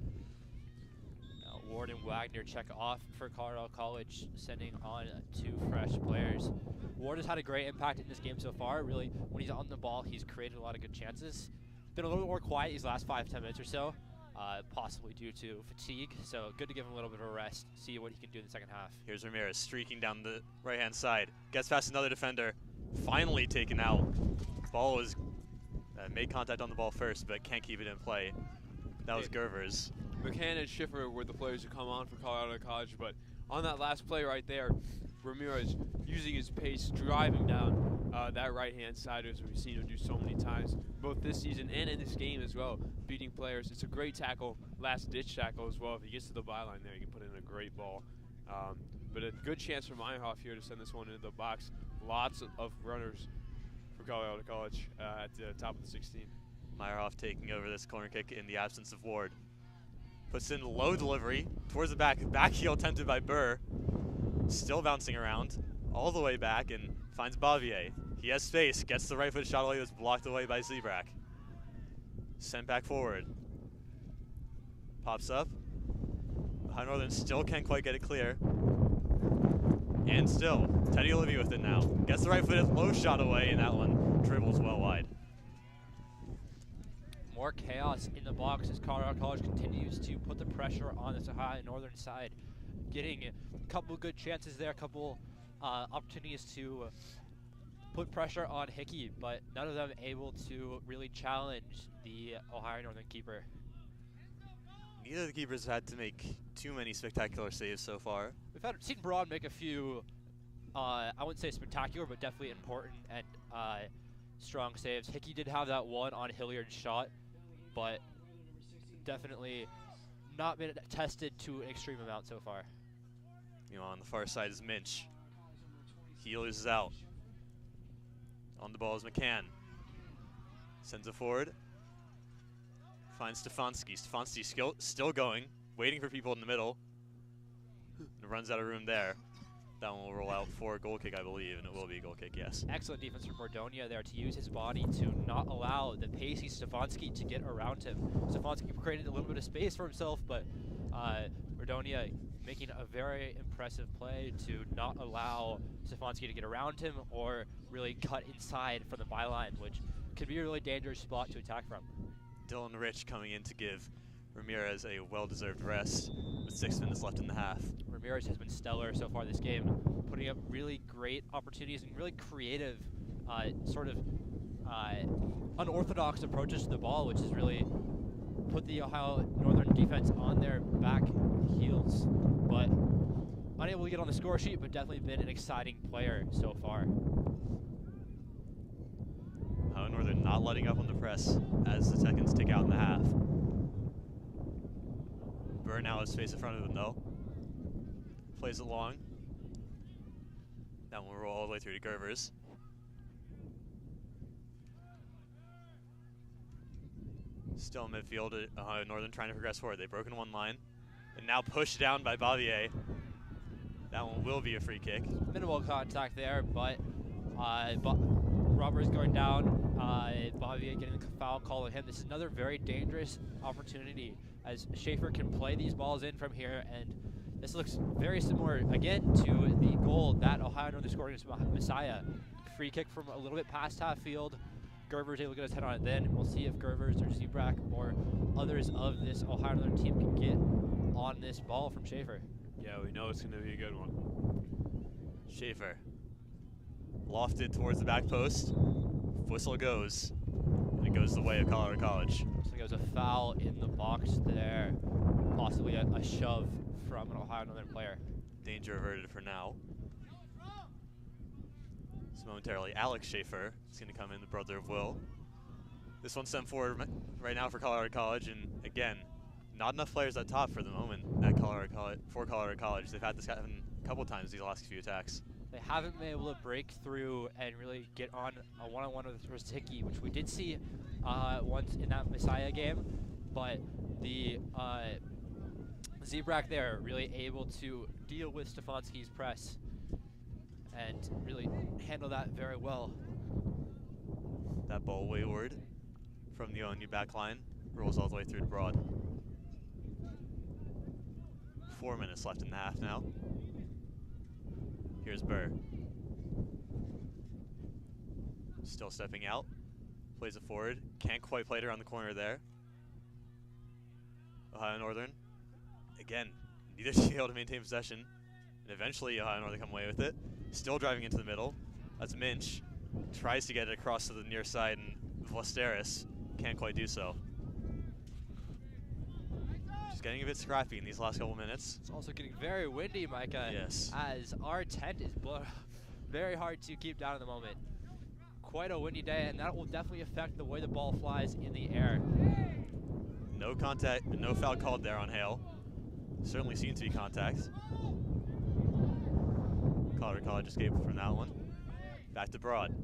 Ward and Wagner check off for Colorado College, sending on 2 fresh players. Ward has had a great impact in this game so far. Really, when he's on the ball, he's created a lot of good chances. Been a little bit more quiet these last 5-10 minutes or so, possibly due to fatigue. So good to give him a little bit of a rest, see what he can do in the second half. Here's Ramirez streaking down the right-hand side. Gets past another defender. Finally taken out. Ball was made contact on the ball first, but can't keep it in play. That was Gervers. McCann and Schiffer were the players who come on for Colorado College, but on that last play right there, Ramirez using his pace, driving down that right-hand side, as we've seen him do so many times, both this season and in this game as well, beating players. It's a great tackle, last-ditch tackle as well. If he gets to the byline there, he can put in a great ball. But a good chance for Meyerhoff here to send this one into the box. Lots of runners for Colorado College at the top of the 16. Meyerhoff taking over this corner kick in the absence of Ward. Puts in low delivery towards the back. Back heel attempted by Burr. Still bouncing around all the way back and finds Bavier. He has space, gets the right foot shot away, that's blocked away by Zebrak. Sent back forward. Pops up. High Northern still can't quite get it clear. And still, Teddy Olivia with it now. Gets the right foot, low shot away, and that one dribbles well wide. More chaos in the box as Colorado College continues to put the pressure on this Ohio Northern side. Getting a couple good chances there, a couple opportunities to put pressure on Hickey, but none of them able to really challenge the Ohio Northern keeper. Neither of the keepers had to make too many spectacular saves so far. We've seen Braun make a few, I wouldn't say spectacular, but definitely important and strong saves. Hickey did have that one on Hilliard's shot, but definitely not been tested to an extreme amount so far. You know, on the far side is Minch. He loses out. On the ball is McCann. Sends it forward. Finds Stefanski. Stefanski still going, waiting for people in the middle. And runs out of room there. That one will roll out for a goal kick, I believe, and it will be a goal kick, yes. Excellent defense from Bordonia there to use his body to not allow the pacey Stefanski to get around him. Stefanski created a little bit of space for himself, but Bordonia making a very impressive play to not allow Stefanski to get around him or really cut inside from the byline, which could be a really dangerous spot to attack from. Dylan Rich coming in to give Ramirez a well-deserved rest with 6 minutes left in the half. Ramirez has been stellar so far this game, putting up really great opportunities and really creative, sort of unorthodox approaches to the ball, which has really put the Ohio Northern defense on their back heels. But unable to get on the score sheet, but definitely been an exciting player so far. Ohio Northern not letting up on the press as the seconds tick out in the half. Burr now has space in front of him though. Plays it long. That one will roll all the way through to Gervers. Still in midfield, Ohio Northern trying to progress forward. They've broken one line and now pushed down by Bavier. That one will be a free kick. Minimal contact there, but Robert's going down. Bavier getting the foul call on him. This is another very dangerous opportunity as Schaefer can play these balls in from here, and this looks very similar again to the goal that Ohio Northern scored against Messiah. Free kick from a little bit past half field. Gerver's able to get his head on it then. We'll see if Gervers or Zebrak or others of this Ohio Northern team can get on this ball from Schaefer. Yeah, we know it's going to be a good one. Schaefer lofted towards the back post. Whistle goes, and it goes the way of Colorado College. Looks like it was a foul in the box there. Possibly a shove from an Ohio Northern player. Danger averted for now. So momentarily, Alex Schaefer is going to come in, the brother of Will. This one's sent forward right now for Colorado College, and again, not enough players at top for the moment at Colorado College. They've had this happen a couple times these last few attacks. They haven't been able to break through and really get on a one-on-one with Hickey, which we did see once in that Messiah game, but the Zebrak there really able to deal with Stefanski's press and really handle that very well. That ball wayward from the ONU back line rolls all the way through to Broad. 4 minutes left in the half now. Here's Burr. Still stepping out. Plays it forward. Can't quite play it around the corner there. Ohio Northern. Again, neither team able to maintain possession. And eventually Ohio Northern come away with it. Still driving into the middle. That's Minch. Tries to get it across to the near side, and Vlasteris can't quite do so. getting a bit scrappy in these last couple minutes. It's also getting very windy, Micah. Yes. As our tent is very hard to keep down at the moment. Quite a windy day, and that will definitely affect the way the ball flies in the air. No contact, no foul called there on Hale. Certainly seems to be contact. Colorado College escaped from that one. Back to Broad.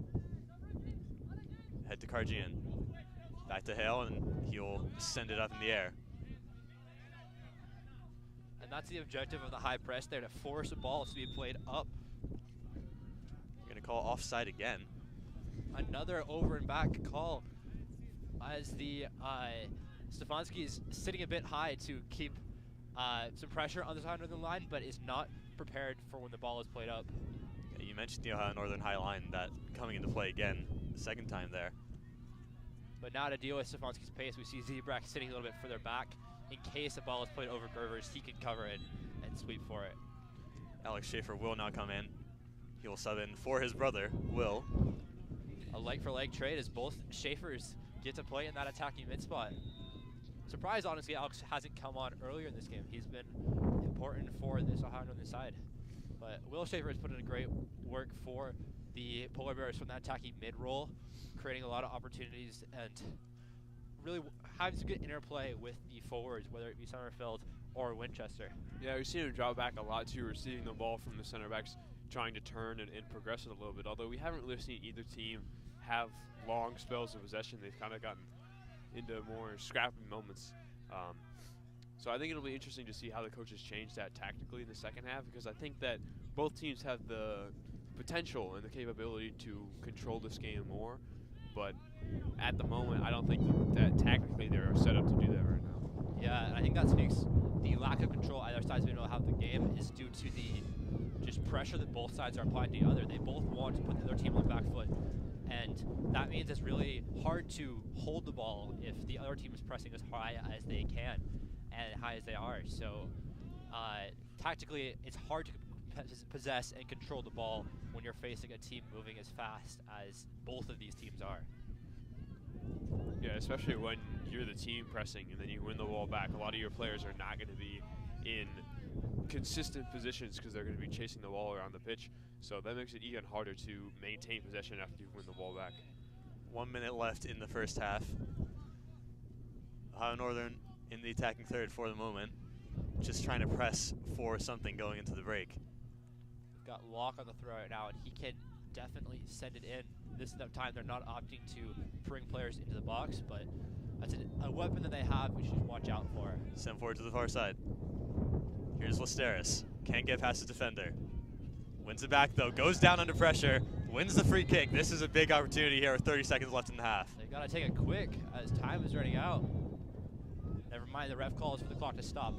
Head to Karjian. Back to Hale, and he'll send it up in the air. And that's the objective of the high press there, to force the ball to be played up. We're going to call offside again. Another over and back call as the Stefanski is sitting a bit high to keep some pressure on the Ohio Northern line, but is not prepared for when the ball is played up. Yeah, you mentioned the Ohio Northern high line, that coming into play again the second time there. But now to deal with Stefanski's pace, we see Zebrak sitting a little bit further back. In case the ball is played over Gervers, he can cover it and sweep for it. Alex Schaefer will now come in. He will sub in for his brother, Will. A like-for-like trade as both Schaefers get to play in that attacking mid-spot. Surprised, honestly, Alex hasn't come on earlier in this game. He's been important for this Ohio Northern side. But Will Schaefer has put in a great work for the Polar Bears from that attacking mid-roll, creating a lot of opportunities and really having some good interplay with the forwards, whether it be Summerfield or Winchester. Yeah, we've seen him drop back a lot too, receiving the ball from the center backs, trying to turn and progress it a little bit. Although we haven't really seen either team have long spells of possession. They've kind of gotten into more scrappy moments. So I think it'll be interesting to see how the coaches change that tactically in the second half, because I think that both teams have the potential and the capability to control this game more. But at the moment, I don't think that tactically they're set up to do that right now. Yeah, and I think that speaks the lack of control either side's been able to have the game is due to the just pressure that both sides are applying to the other. They both want to put their team on the back foot, and that means it's really hard to hold the ball if the other team is pressing as high as they can and high as they are. So tactically, it's hard to possess and control the ball when you're facing a team moving as fast as both of these teams are. Yeah, especially when you're the team pressing and then you win the ball back. A lot of your players are not going to be in consistent positions because they're going to be chasing the ball around the pitch. So that makes it even harder to maintain possession after you win the ball back. 1 minute left in the first half. Ohio Northern in the attacking third for the moment, just trying to press for something going into the break. We've got Locke on the throw right now, and he can definitely send it in. This time they're not opting to bring players into the box, but that's a weapon that they have we should watch out for. Sent forward to the far side. Here's Listeris. Can't get past his defender. Wins it back though, goes down under pressure, wins the free kick. This is a big opportunity here with 30 seconds left in the half. They've got to take it quick as time is running out. Never mind, the ref calls for the clock to stop.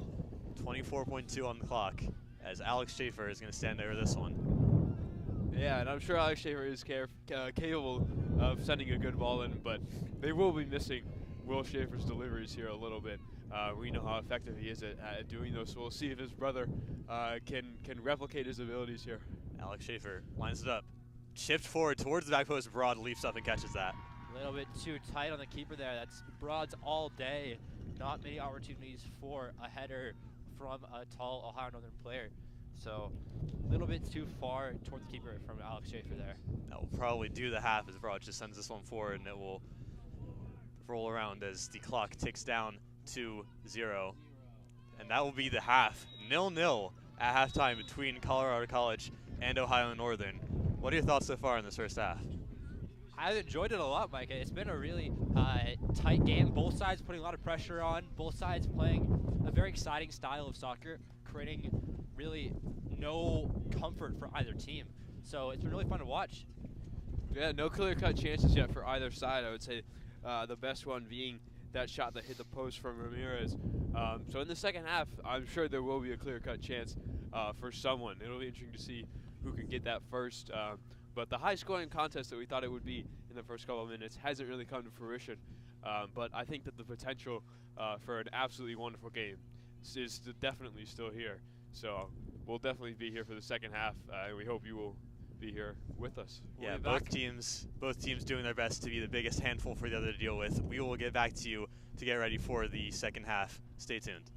24.2 on the clock as Alex Schaefer is going to stand over this one. Yeah, and I'm sure Alex Schaefer is capable of sending a good ball in, but they will be missing Will Schaefer's deliveries here a little bit. We know how effective he is at doing those, so we'll see if his brother can replicate his abilities here. Alex Schaefer lines it up. Chipped forward towards the back post. Broad leaps up and catches that. A little bit too tight on the keeper there. That's Broad's all day. Not many opportunities for a header from a tall Ohio Northern player. So a little bit too far toward the keeper from Alex Schaefer there. That will probably do the half as Broad just sends this one forward, and it will roll around as the clock ticks down to 0. And that will be the half. 0-0 at halftime between Colorado College and Ohio Northern. What are your thoughts so far in this first half? I've enjoyed it a lot, Micah. It's been a really tight game. Both sides putting a lot of pressure on. Both sides playing a very exciting style of soccer, creating really no comfort for either team. So it's been really fun to watch. Yeah, no clear-cut chances yet for either side. I would say the best one being that shot that hit the post from Ramirez. So in the second half, I'm sure there will be a clear-cut chance for someone. It'll be interesting to see who can get that first. But the high-scoring contest that we thought it would be in the first couple of minutes hasn't really come to fruition. But I think that the potential for an absolutely wonderful game is definitely still here. So we'll definitely be here for the second half, and we hope you will be here with us. Yeah, both teams doing their best to be the biggest handful for the other to deal with. We will get back to you to get ready for the second half. Stay tuned.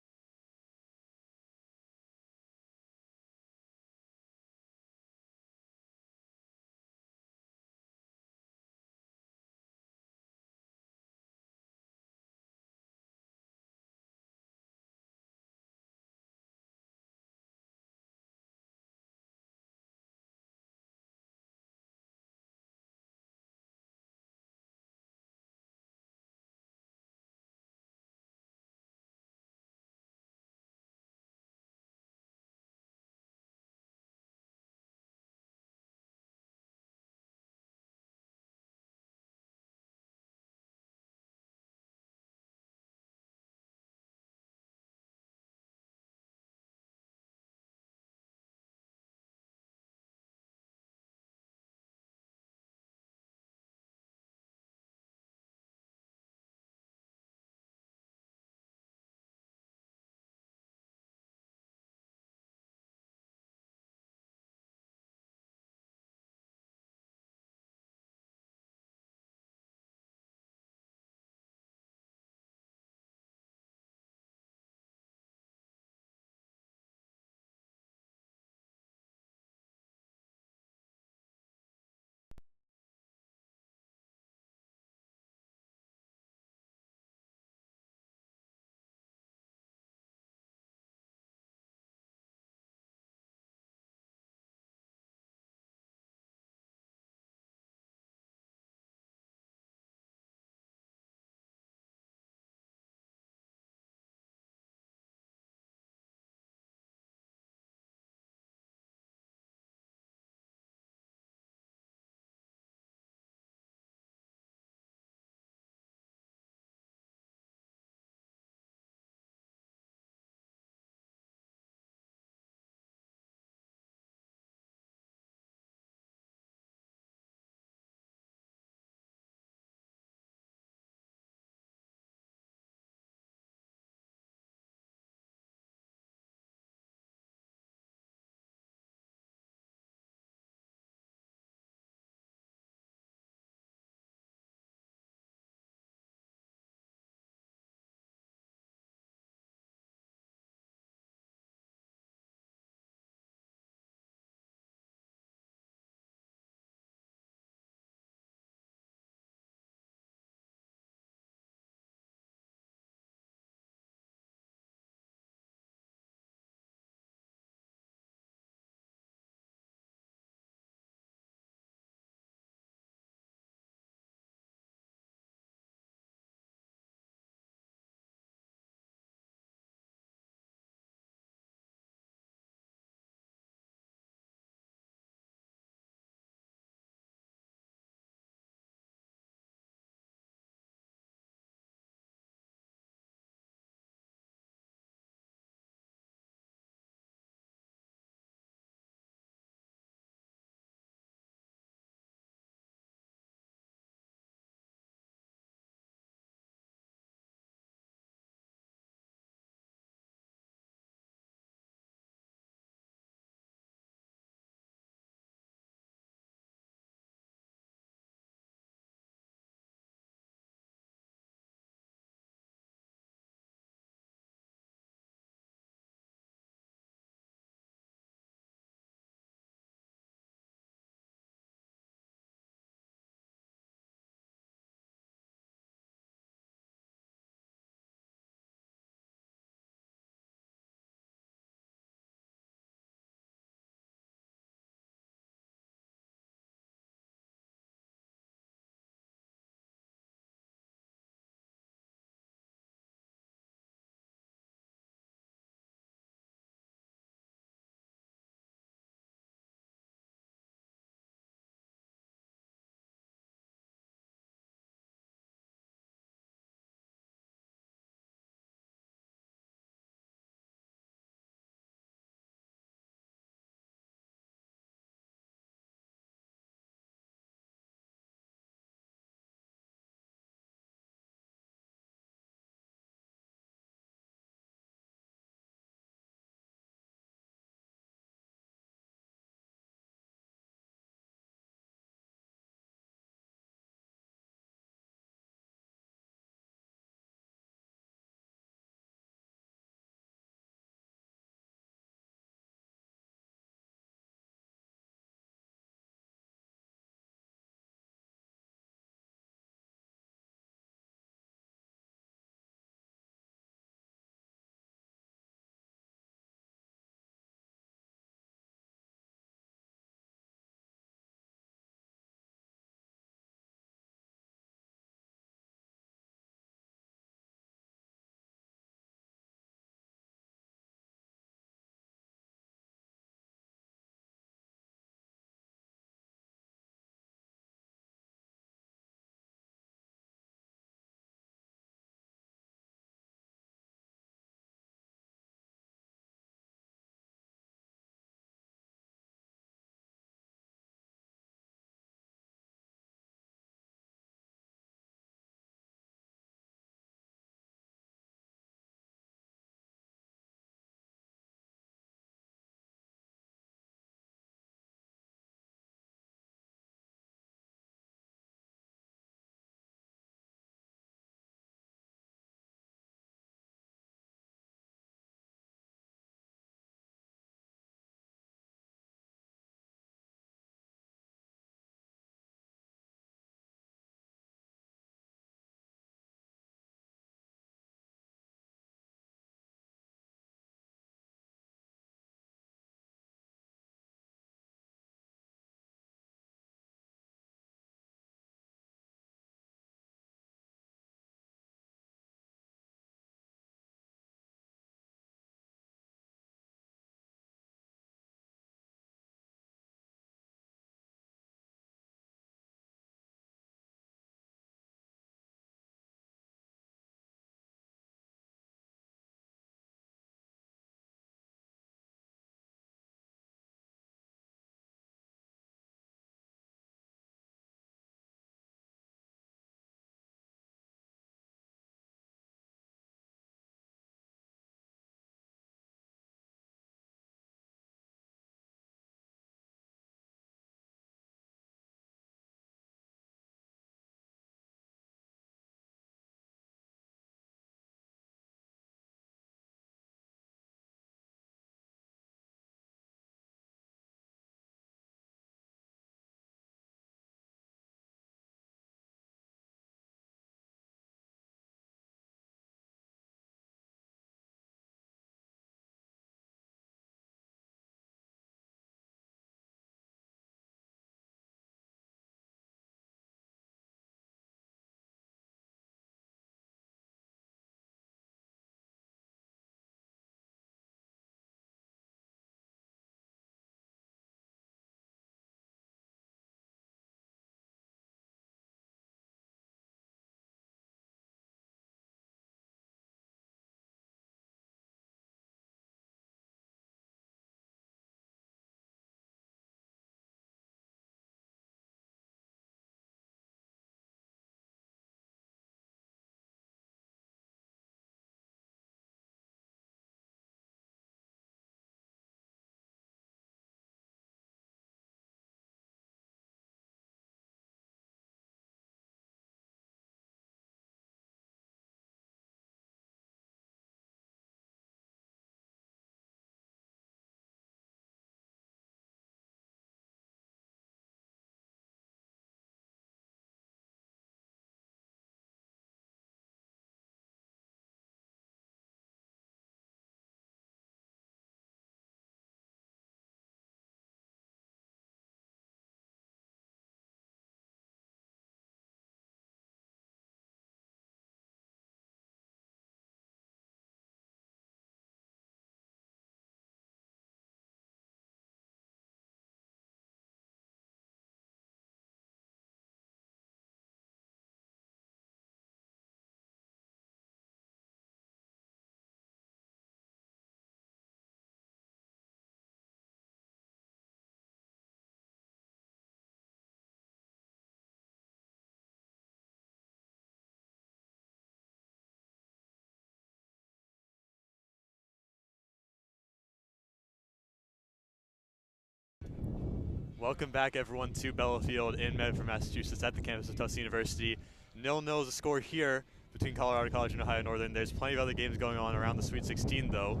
Welcome back, everyone, to Bella Field in Medford, Massachusetts, at the campus of Tufts University. 0-0 is the score here between Colorado College and Ohio Northern. There's plenty of other games going on around the Sweet 16, though,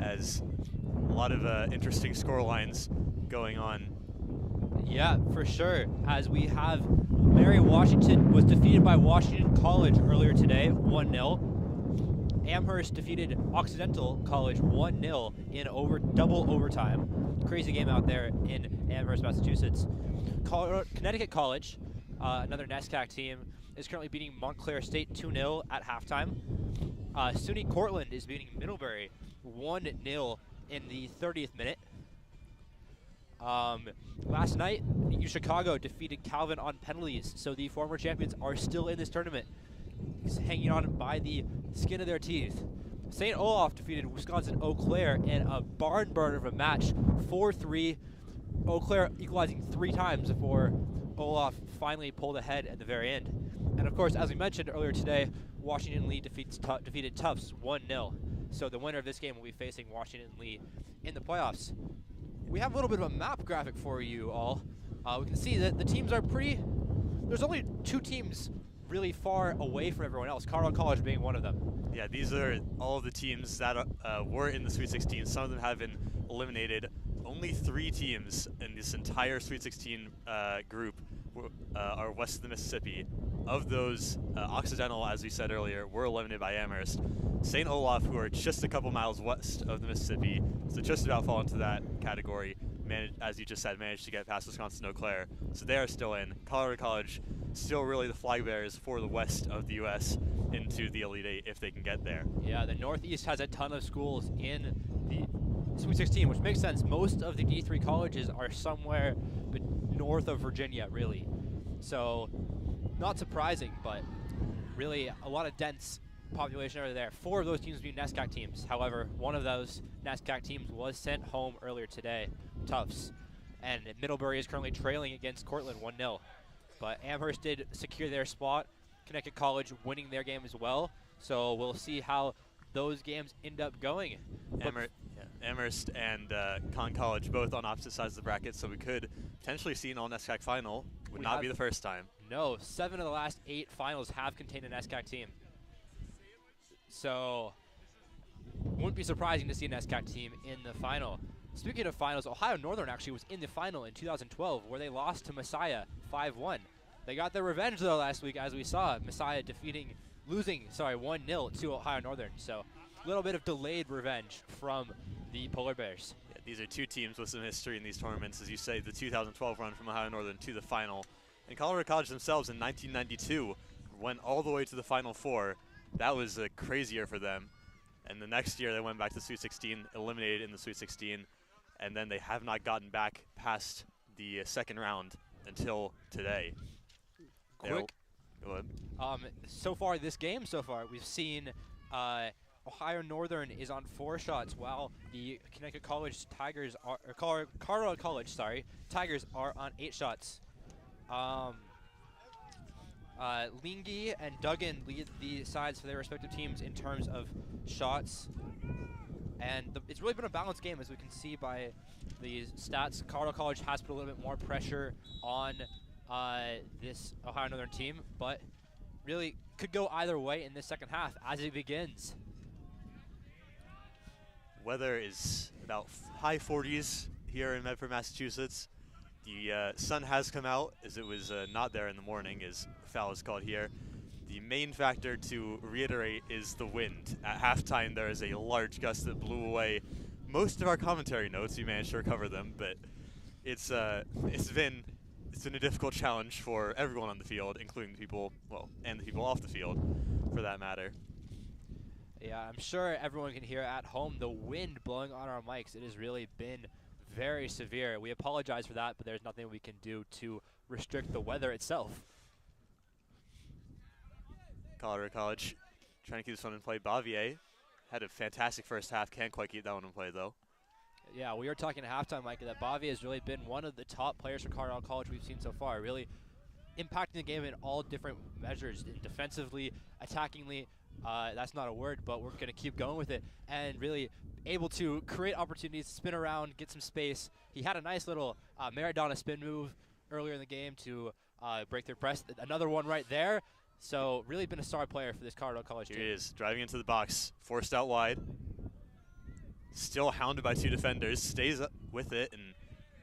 as a lot of interesting score lines going on. Yeah, for sure. As we have Mary Washington was defeated by Washington College earlier today, 1-0. Amherst defeated Occidental College 1-0 in double overtime. Crazy game out there in Amherst, Massachusetts. Connecticut College, another NESCAC team, is currently beating Montclair State 2-0 at halftime. SUNY Cortland is beating Middlebury 1-0 in the 30th minute. Last night, Chicago defeated Calvin on penalties, so the former champions are still in this tournament, hanging on by the skin of their teeth. St. Olaf defeated Wisconsin Eau Claire in a barn burner of a match, 4-3. Eau Claire equalizing 3 times before Olaf finally pulled ahead at the very end. And of course, as we mentioned earlier today, Washington Lee defeated Tufts 1-0. So the winner of this game will be facing Washington Lee in the playoffs. We have a little bit of a map graphic for you all. We can see that the teams are there's only 2 teams really far away from everyone else, Colorado College being one of them. Yeah, these are all of the teams that were in the Sweet 16. Some of them have been eliminated. Only 3 teams in this entire Sweet 16 group are west of the Mississippi. Of those, Occidental, as we said earlier, were eliminated by Amherst. St. Olaf, who are just a couple miles west of the Mississippi, so just about fall into that category, as you just said, managed to get past Wisconsin Eau Claire. So they are still in. Colorado College, still really the flag bearers for the west of the U.S. into the Elite Eight if they can get there. Yeah, the Northeast has a ton of schools in the Sweet 16, which makes sense. Most of the D3 colleges are somewhere north of Virginia, really. So, not surprising, but really a lot of dense population over there. 4 of those teams being NESCAC teams. However, one of those NESCAC teams was sent home earlier today, Tufts. And Middlebury is currently trailing against Cortland 1-0. But Amherst did secure their spot. Connecticut College winning their game as well. So we'll see how those games end up going. Amherst and Conn College both on opposite sides of the bracket, so we could potentially see an all-NESCAC final. Would not be the first time. No, 7 of the last 8 finals have contained a NESCAC team. So, wouldn't be surprising to see a NESCAC team in the final. Speaking of finals, Ohio Northern actually was in the final in 2012, where they lost to Messiah 5-1. They got their revenge, though, last week, as we saw. Messiah losing 1-0 to Ohio Northern. So, a little bit of delayed revenge from the Polar Bears. Yeah, these are 2 teams with some history in these tournaments. As you say, the 2012 run from Ohio Northern to the final. And Colorado College themselves in 1992 went all the way to the Final Four. That was a crazy year for them. And the next year they went back to the Sweet 16, eliminated in the Sweet 16, and then they have not gotten back past the second round until today. Quick. Go ahead. So far, we've seen Ohio Northern is on 4 shots, while the Connecticut College Tigers Colorado College, Tigers are on 8 shots. Lingy and Duggan lead the sides for their respective teams in terms of shots. And it's really been a balanced game, as we can see by the stats. Colorado College has put a little bit more pressure on this Ohio Northern team, but really could go either way in this second half as it begins. Weather is about high 40s here in Medford, Massachusetts. The sun has come out, as it was not there in the morning, as foul is called here. The main factor, to reiterate, is the wind. At halftime, there is a large gust that blew away most of our commentary notes. We managed to recover them, but it's been a difficult challenge for everyone on the field, including the people, and the people off the field, for that matter. Yeah, I'm sure everyone can hear at home the wind blowing on our mics. It has really been very severe. We apologize for that, but there's nothing we can do to restrict the weather itself. Colorado College trying to keep this one in play. Bavier had a fantastic first half. Can't quite keep that one in play, though. Yeah, we were talking at halftime, Mike, that Bavier has really been one of the top players for Colorado College we've seen so far, really impacting the game in all different measures, defensively, attackingly, That's not a word, but we're going to keep going with it. And really able to create opportunities, spin around, get some space. He had a nice little Maradona spin move earlier in the game to break their press. Another one right there. So really been a star player for this Colorado College team. Here he is, driving into the box, forced out wide. Still hounded by 2 defenders, stays up with it, and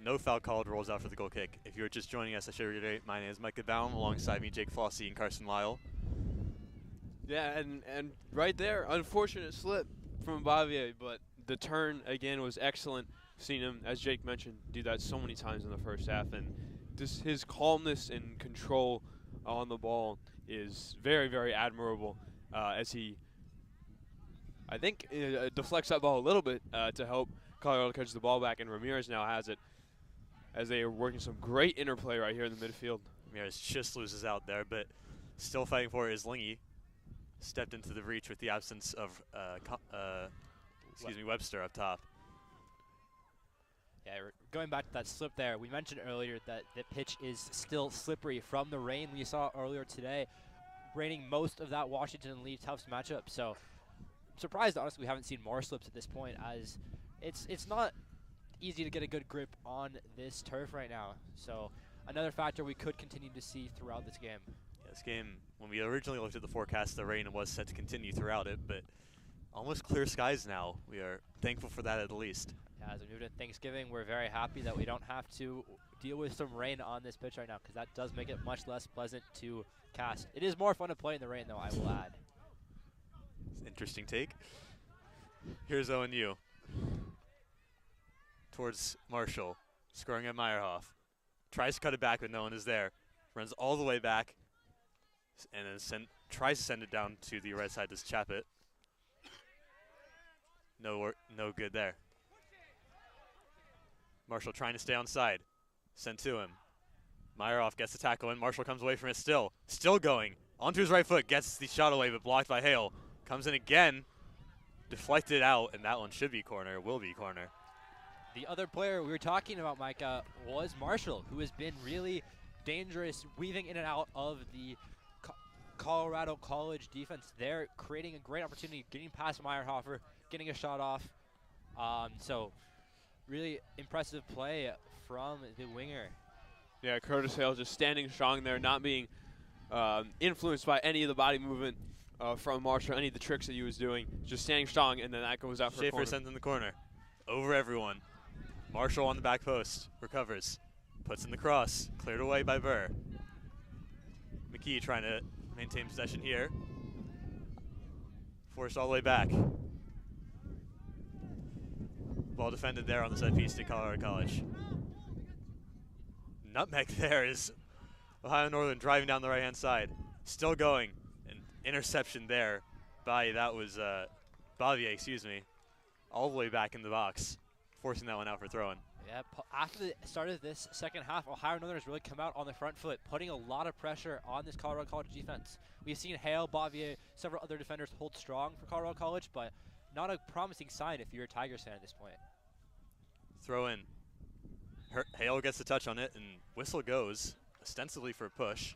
no foul called, rolls out for the goal kick. If you're just joining us, I should reiterate, my name is Micah Baum, alongside me Jake Flossie and Carson Lyle. Yeah, and right there, unfortunate slip from Bavier, but the turn, again, was excellent. Seen him, as Jake mentioned, do that so many times in the first half, and just his calmness and control on the ball is very, very admirable as he, I think, deflects that ball a little bit to help Colorado catch the ball back, and Ramirez now has it as they are working some great interplay right here in the midfield. Ramirez just loses out there, but still fighting for it is Lingy. Stepped into the reach with the absence of Webster up top. Yeah, going back to that slip there, we mentioned earlier that the pitch is still slippery from the rain we saw earlier today, raining most of that Washington and Lee Tufts matchup. So I'm surprised, honestly, we haven't seen more slips at this point, as it's not easy to get a good grip on this turf right now. So another factor we could continue to see throughout this game. Yeah, this game, when we originally looked at the forecast, the rain was set to continue throughout it, but almost clear skies now. We are thankful for that at least. Yeah, as we move to Thanksgiving, we're very happy that we don't have to deal with some rain on this pitch right now, because that does make it much less pleasant to cast. It is more fun to play in the rain, though, I will add. Interesting take. Here's ONU. Towards Marshall, scoring at Meyerhoff. Tries to cut it back, but no one is there. Runs all the way back, and then tries to send it down to the right side to chap it. No good there. Marshall trying to stay on side. Sent to him. Meyerhoff gets the tackle in. Marshall comes away from it still. Still going. Onto his right foot. Gets the shot away, but blocked by Hale. Comes in again. Deflected out, and that one should be corner. Will be corner. The other player we were talking about, Micah, was Marshall, who has been really dangerous, weaving in and out of the Colorado College defense there, creating a great opportunity, getting past Meyerhofer, getting a shot off. So really impressive play from the winger. Yeah, Curtis Hale just standing strong there, not being influenced by any of the body movement from Marshall, any of the tricks that he was doing. Just standing strong, and then that goes out for a corner. Schaefer sends in the corner. Over everyone. Marshall on the back post. Recovers. Puts in the cross. Cleared away by Burr. McKee trying to maintain possession here. Forced all the way back. Ball defended there on the set piece to Colorado College. Nutmeg there is Ohio Northern driving down the right-hand side. Still going. An interception there by, that was Bavier, excuse me. All the way back in the box. Forcing that one out for throwing. Yeah, after the start of this second half, Ohio Northern has really come out on the front foot, putting a lot of pressure on this Colorado College defense. We've seen Hale, Bavier, several other defenders hold strong for Colorado College, but not a promising sign if you're a Tigers fan at this point. Throw in. Hale gets the touch on it, and whistle goes, ostensibly for a push.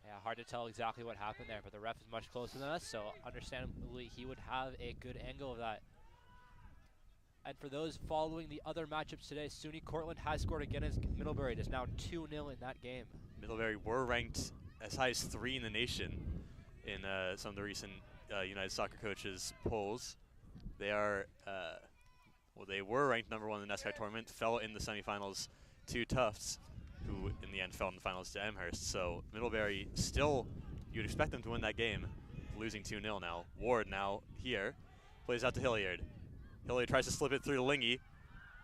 Yeah, hard to tell exactly what happened there, but the ref is much closer than us, so understandably he would have a good angle of that. And for those following the other matchups today, SUNY Cortland has scored against Middlebury. It is now 2-0 in that game. Middlebury were ranked as high as 3 in the nation in some of the recent United Soccer Coaches polls. They are, well, they were ranked #1 in the NESCAC tournament, fell in the semifinals to Tufts, who in the end fell in the finals to Amherst. So Middlebury still, you'd expect them to win that game, losing 2-0 now. Ward now here, plays out to Hilliard. Hilliard tries to slip it through to Lingy.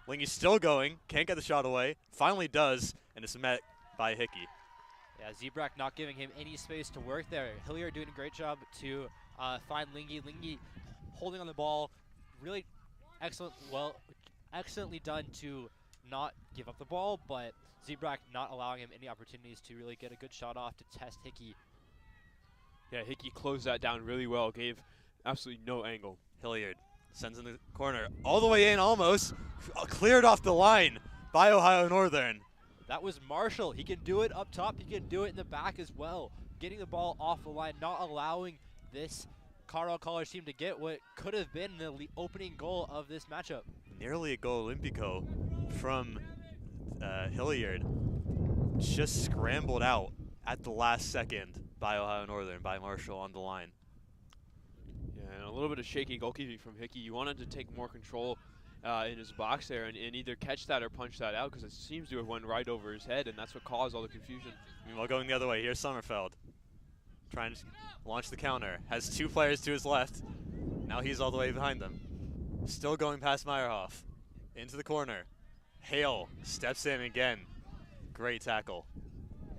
Lingy's still going, can't get the shot away, finally does, and it's met by Hickey. Yeah, Zebrak not giving him any space to work there. Hilliard doing a great job to find Lingy. Lingy holding on the ball, really excellently done to not give up the ball, but Zebrak not allowing him any opportunities to really get a good shot off to test Hickey. Yeah, Hickey closed that down really well, gave absolutely no angle. Hilliard sends in the corner, all the way in almost, cleared off the line by Ohio Northern. That was Marshall. He can do it up top, he can do it in the back as well. Getting the ball off the line, not allowing this Colorado College team to get what could have been the opening goal of this matchup. Nearly a goal Olympico from Hilliard. Just scrambled out at the last second by Ohio Northern, by Marshall on the line. Yeah, and a little bit of shaky goalkeeping from Hickey. You wanted to take more control in his box there and either catch that or punch that out, because it seems to have went right over his head, and that's what caused all the confusion. Meanwhile, going the other way, here's Sommerfeld. Trying to launch the counter. Has 2 players to his left. Now he's all the way behind them. Still going past Meyerhoff. Into the corner. Hale steps in again. Great tackle.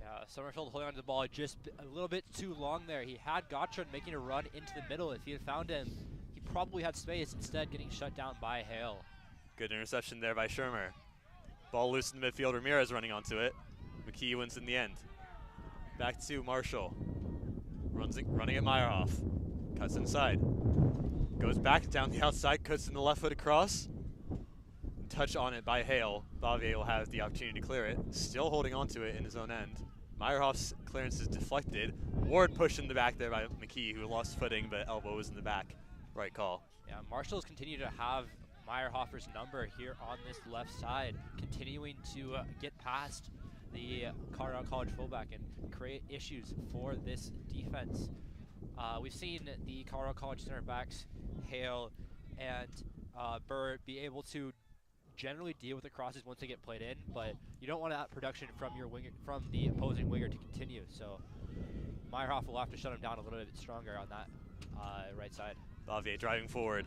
Yeah, Sommerfeld holding on to the ball just a little bit too long there. He had Gottschalk making a run into the middle. If he had found him, he probably had space, instead getting shut down by Hale. Good interception there by Shermer. Ball loose in the midfield. Ramirez running onto it. McKee wins in the end. Back to Marshall. Running at Meyerhoff. Cuts inside. Goes back down the outside. Cuts in the left foot across. Touch on it by Hale. Bavier will have the opportunity to clear it. Still holding onto it in his own end. Meyerhoff's clearance is deflected. Ward pushed in the back there by McKee, who lost footing, but elbow was in the back. Right call. Yeah, Marshall's continue to have Meyerhoffer's number here on this left side, continuing to get past the Colorado College fullback and create issues for this defense. We've seen the Colorado College center backs, Hale and Burr, be able to generally deal with the crosses once they get played in, but you don't want that production from your winger, from the opposing winger, to continue. So Meyerhoff will have to shut him down a little bit stronger on that right side. Bavier driving forward,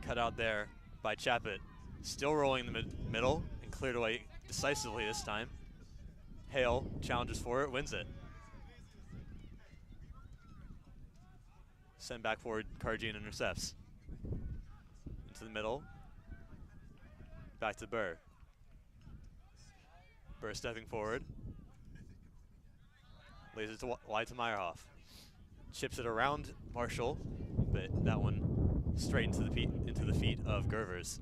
cut out there by Chaput. Still rolling in the middle and cleared away decisively this time. Hale challenges for it, wins it. Send back forward, Cargian intercepts. Into the middle. Back to Burr. Burr stepping forward. Lays it wide to Meyerhoff. Chips it around Marshall, but that one straight into the feet of Gervers.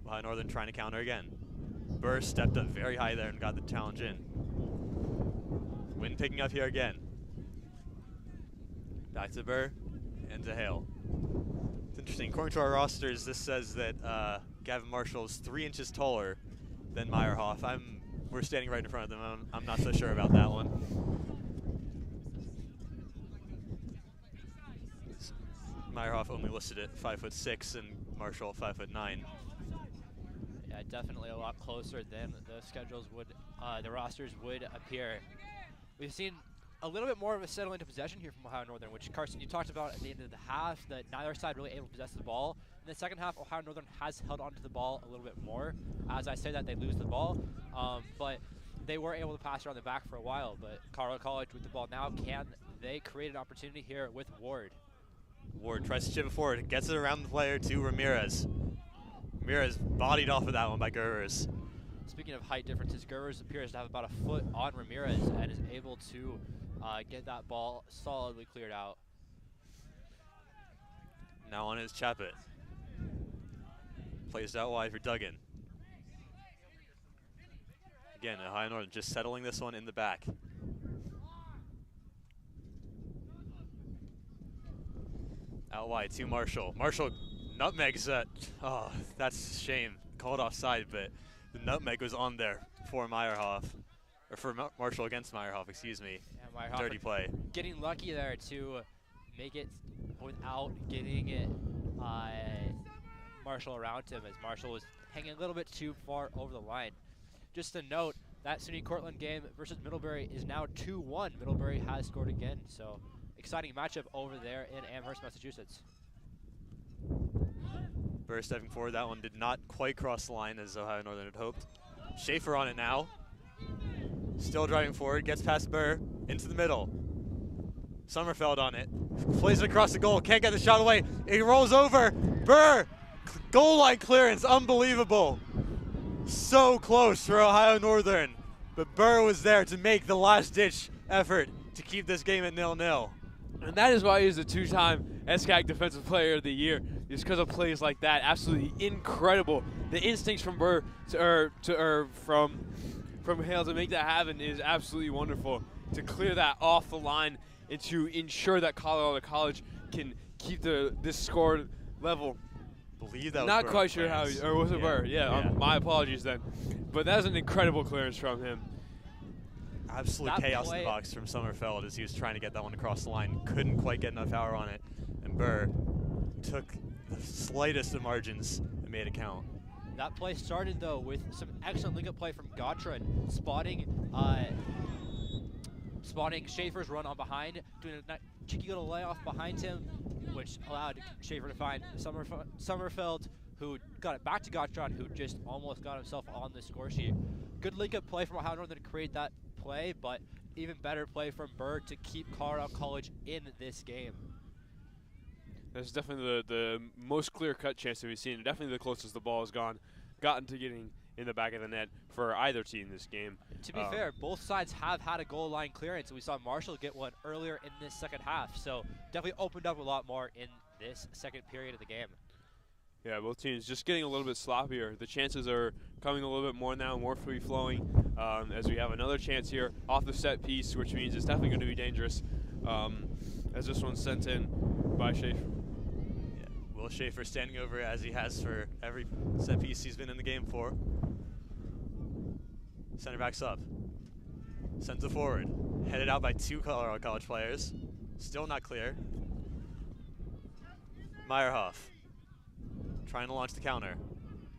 Ohio Northern trying to counter again. Burr stepped up very high there and got the challenge in. Wind picking up here again. Back to Burr and to Hale. It's interesting. According to our rosters, this says that Gavin Marshall is 3 inches taller than Meyerhoff. We're standing right in front of them. I'm not so sure about that one. Meyerhoff only listed at 5'6" and Marshall 5'9". Yeah, definitely a lot closer than the schedules would, the rosters would appear. We've seen a little bit more of a settle into possession here from Ohio Northern, which, Carson, you talked about at the end of the half, that neither side really able to possess the ball. In the second half, Ohio Northern has held onto the ball a little bit more. As I say that, they lose the ball, but they were able to pass around the back for a while. But Colorado College with the ball now, can they create an opportunity here with Ward? Ward tries to chip it forward, gets it around the player to Ramirez. Ramirez bodied off of that one by Gervers. Speaking of height differences, Gervers appears to have about a foot on Ramirez and is able to get that ball solidly cleared out. Now on is Chaput. Plays it out wide for Duggan. Again, Ohio Northern just settling this one in the back. Out wide to Marshall. Marshall nutmegs that. Oh, that's a shame. Called offside, but the nutmeg was on there for Meyerhoff. Or for Marshall against Meyerhoff, excuse me. Yeah, Meyerhoff dirty play. Getting lucky there to make it without getting it Marshall around him, as Marshall was hanging a little bit too far over the line. Just a note, that SUNY Cortland game versus Middlebury is now 2-1. Middlebury has scored again, so exciting matchup over there in Amherst, Massachusetts. Burr stepping forward. That one did not quite cross the line as Ohio Northern had hoped. Schaefer on it now. Still driving forward, gets past Burr, into the middle. Sommerfeld on it. Plays it across the goal, can't get the shot away. It rolls over. Burr! Goal line clearance, unbelievable. So close for Ohio Northern. But Burr was there to make the last ditch effort to keep this game at 0-0. And that is why he's a 2-time SCAC Defensive Player of the Year, is because of plays like that. Absolutely incredible. The instincts from Burr from Hale to make that happen is absolutely wonderful. To clear that off the line and to ensure that Colorado College can keep this score level. Believe that was Not Burr quite sure how, clearance. or was it Burr? Yeah, Yeah. my apologies then. But that was an incredible clearance from him. Absolute That chaos in play- the box from Sommerfeld as he was trying to get that one across the line. Couldn't quite get enough power on it. And Burr took the slightest of margins and made it count. That play started though with some excellent link-up play from Gottran, spotting Schaefer's run on behind, doing a cheeky little layoff behind him, which allowed Schaefer to find Sommerfeld, who got it back to Gottran, who just almost got himself on the score sheet. Good link-up play from Ohio Northern to create that play, but even better play from Bird to keep Colorado College in this game. That's definitely the most clear-cut chance that we've seen. Definitely the closest the ball has gotten to getting in the back of the net for either team this game. To be fair, both sides have had a goal line clearance, and we saw Marshall get one earlier in this second half, so definitely opened up a lot more in this second period of the game. Yeah, both teams just getting a little bit sloppier. The chances are coming a little bit more now, more free-flowing, as we have another chance here off the set piece, which means it's definitely going to be dangerous, as this one's sent in by Schaefer. Yeah, Will Schaefer standing over as he has for every set piece he's been in the game for. Center backs up. Sends it forward. Headed out by two Colorado College players. Still not clear. Meyerhoff trying to launch the counter.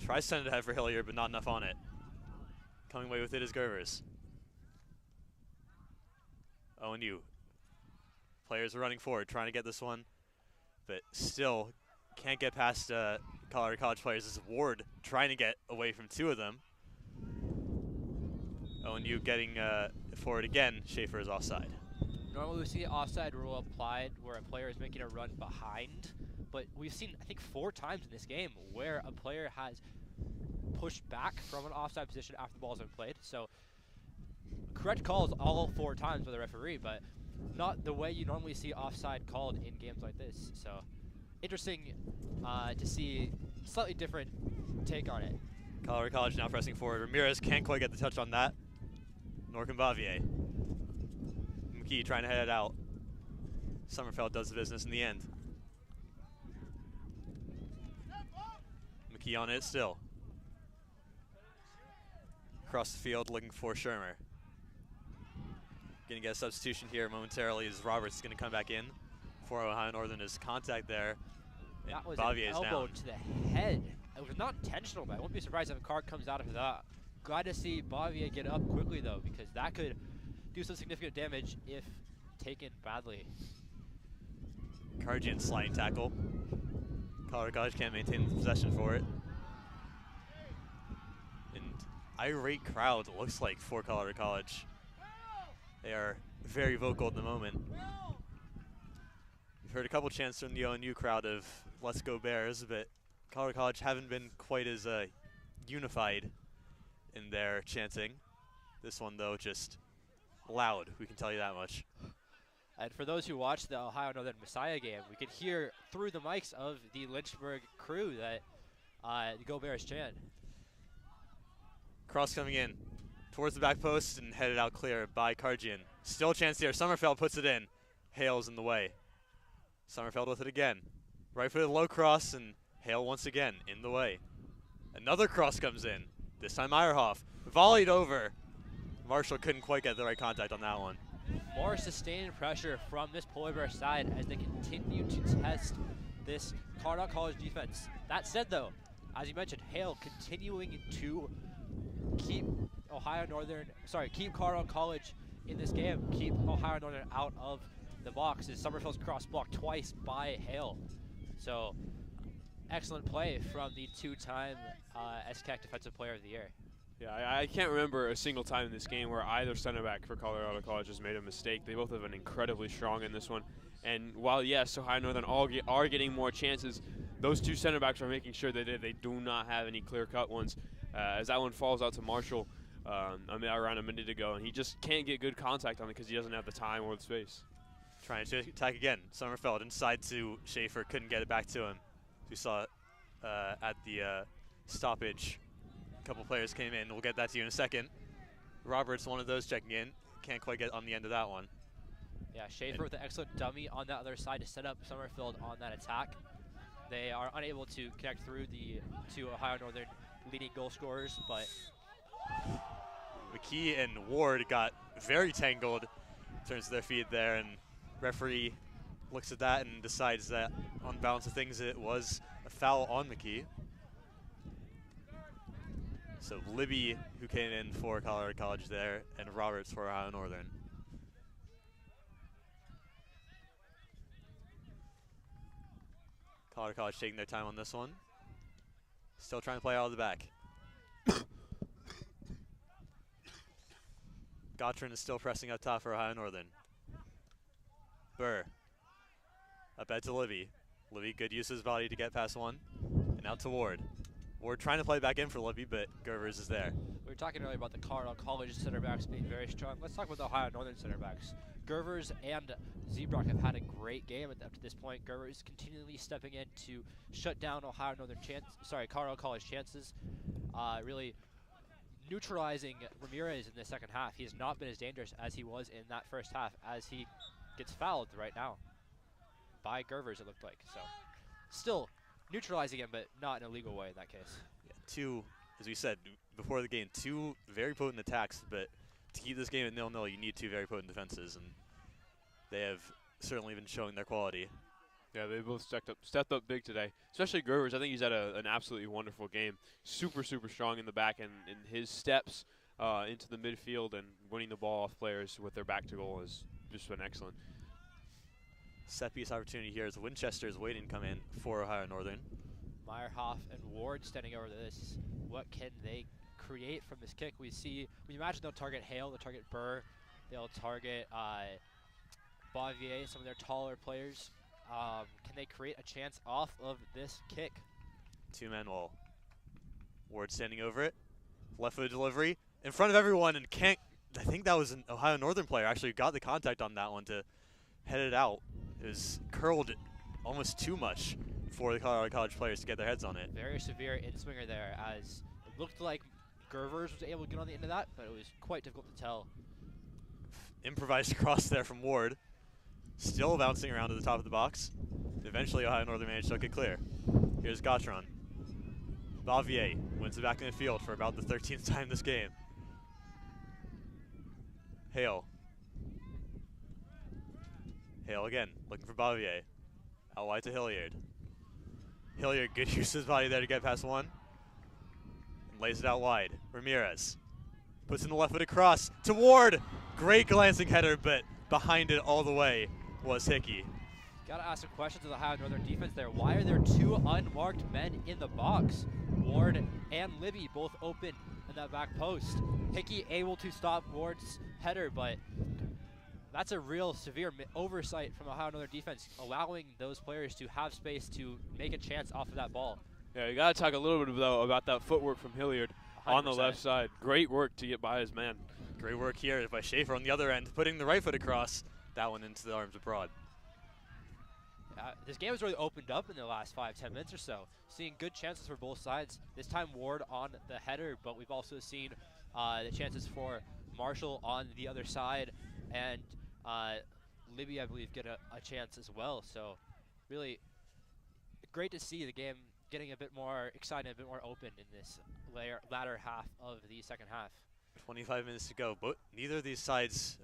Tries to send it ahead for Hilliard, but not enough on it. Coming away with it is Gervers. ONU. Players are running forward, trying to get this one, but still can't get past Colorado College players. This is Ward trying to get away from two of them. ONU getting forward again. Schaefer is offside. Normally we see the offside rule applied where a player is making a run behind, but we've seen, I think, 4 times in this game where a player has pushed back from an offside position after the ball's been played. So correct calls all 4 times by the referee, but not the way you normally see offside called in games like this. So interesting to see slightly different take on it. Colorado College now pressing forward. Ramirez can't quite get the touch on that. Nor can Bavier. McKee trying to head it out. Sommerfeld does the business in the end. McKee on it still. Across the field looking for Shermer. Gonna get a substitution here momentarily as Roberts is gonna come back in for Ohio Northern. His contact there. That was Bavier's an elbow down. to the head. It was not intentional, but I wouldn't be surprised if a card comes out of that. Glad to see Bavier get up quickly, though, because that could do some significant damage if taken badly. Karjian sliding tackle. Colorado College can't maintain the possession for it. And irate crowd, it looks like, for Colorado College. They are very vocal at the moment. We've heard a couple chants from the ONU crowd of "Let's go Bears," but Colorado College haven't been quite as unified in their chanting. This one, though, just loud, we can tell you that much. And for those who watched the Ohio Northern Messiah game, we could hear through the mics of the Lynchburg crew that the Go Bears chant. Cross coming in towards the back post and headed out clear by Karjian. Still a chance here. Sommerfeld puts it in. Hale's in the way. Sommerfeld with it again. Right footed low cross, and Hale once again in the way. Another cross comes in. This time Meyerhoff volleyed over. Marshall couldn't quite get the right contact on that one. More sustained pressure from this Polar Bear side as they continue to test this Colorado College defense. That said, though, as you mentioned, Hale continuing to keep keep Colorado College in this game, keep Ohio Northern out of the box as Sommerfeld's cross blocked twice by Hale. So excellent play from the 2-time SCAC Defensive Player of the Year. Yeah, I can't remember a single time in this game where either center back for Colorado College has made a mistake. They both have been incredibly strong in this one. And while, yes, Ohio Northern are getting more chances, those 2 center backs are making sure that they do not have any clear-cut ones. As that one falls out to Marshall around a minute ago, and he just can't get good contact on it because he doesn't have the time or the space. Trying to attack again. Sommerfeld inside to Schaefer. Couldn't get it back to him. We saw it at the stoppage. A couple players came in. We'll get that to you in a second. Roberts, one of those checking in. Can't quite get on the end of that one. Yeah, Schaefer with an excellent dummy on that other side to set up Summerfield on that attack. They are unable to connect through the two Ohio Northern leading goal scorers, but McKee and Ward got very tangled in terms of their feet there, and referee looks at that and decides that on balance of things it was a foul on McKee. So Libby, who came in for Colorado College there, and Roberts for Ohio Northern. Colorado College taking their time on this one. Still trying to play out of the back. Gottrin is still pressing up top for Ohio Northern. Burr. Up ahead to Libby. Libby, good use of his body to get past one. And out to Ward. Ward trying to play back in for Libby, but Gervers is there. We were talking earlier about the Colorado College center backs being very strong. Let's talk about the Ohio Northern center backs. Gervers and Zebrock have had a great game up to this point. Gervers continually stepping in to shut down Colorado College chances, really neutralizing Ramirez in the second half. He has not been as dangerous as he was in that first half, as he gets fouled right now by Gervers, it looked like. So still neutralizing him, but not in a legal way in that case. Yeah, two, as we said before the game, two very potent attacks, but to keep this game at 0-0, you need two very potent defenses, and they have certainly been showing their quality. Yeah, they both stepped up big today, especially Gervers. I think he's had an absolutely wonderful game. Super, super strong in the back, and his steps into the midfield and winning the ball off players with their back to goal has just been excellent. Set piece opportunity here as Winchester is waiting to come in for Ohio Northern. Meyerhoff and Ward standing over this. What can they create from this kick? We imagine they'll target Hale, they'll target Burr, they'll target Bavier, some of their taller players. Can they create a chance off of this kick? Two-man wall. Ward standing over it. Left-footed delivery in front of everyone, and can't. I think that was an Ohio Northern player actually got the contact on that one to head it out. It was curled almost too much for the Colorado College players to get their heads on it. Very severe in-swinger there, as it looked like Gervers was able to get on the end of that, but it was quite difficult to tell. Improvised cross there from Ward. Still bouncing around to the top of the box. Eventually, Ohio Northern managed to hook it clear. Here's Gautron. Bavier wins it back in the field for about the 13th time this game. Hale. Hale again, looking for Bavier. Out wide to Hilliard. Hilliard, good use of his body there to get past one. And lays it out wide. Ramirez puts in the left-footed cross to Ward. Great glancing header, but behind it all the way was Hickey. Gotta ask some questions of the Ohio Northern defense there. Why are there two unmarked men in the box? Ward and Libby both open in that back post. Hickey able to stop Ward's header, but that's a real severe oversight from Ohio Northern defense, allowing those players to have space to make a chance off of that ball. Yeah, you got to talk a little bit, though, about that footwork from Hilliard 100%. On the left side. Great work to get by his man. Great work here by Schaefer on the other end, putting the right foot across. That one into the arms of Broad. This game has really opened up in the last 5-10 minutes or so. Seeing good chances for both sides. This time Ward on the header, but we've also seen the chances for Marshall on the other side, and Libby, I believe, get a chance as well. So really great to see the game getting a bit more exciting, a bit more open in this latter half of the second half. 25 minutes to go. Both of these sides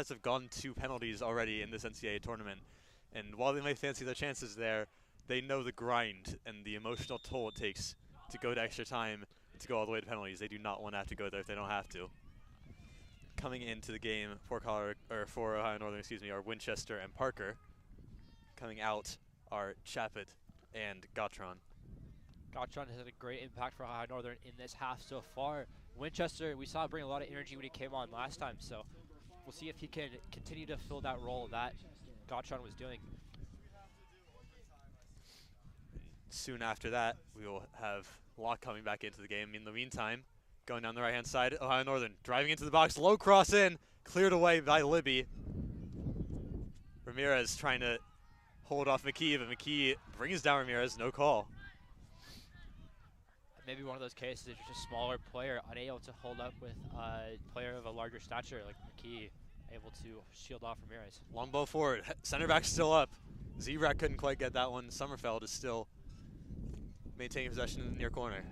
have gone to penalties already in this NCAA tournament. And while they may fancy their chances there, they know the grind and the emotional toll it takes to go to extra time, to go all the way to penalties. They do not want to have to go there if they don't have to. Coming into the game for Ohio Northern, are Winchester and Parker. Coming out are Chaput and Gautron. Gautron has had a great impact for Ohio Northern in this half so far. Winchester, we saw bring a lot of energy when he came on last time, so we'll see if he can continue to fill that role that Gautron was doing. Soon after that, we will have Locke coming back into the game. In the meantime, going down the right-hand side, Ohio Northern driving into the box, low cross in, cleared away by Libby. Ramirez trying to hold off McKee, but McKee brings down Ramirez, no call. Maybe one of those cases is just a smaller player unable to hold up with a player of a larger stature like McKee. able to shield off Ramirez. Long ball forward. Center back still up. Zebrak couldn't quite get that one. Sommerfeld is still maintaining possession in the near corner.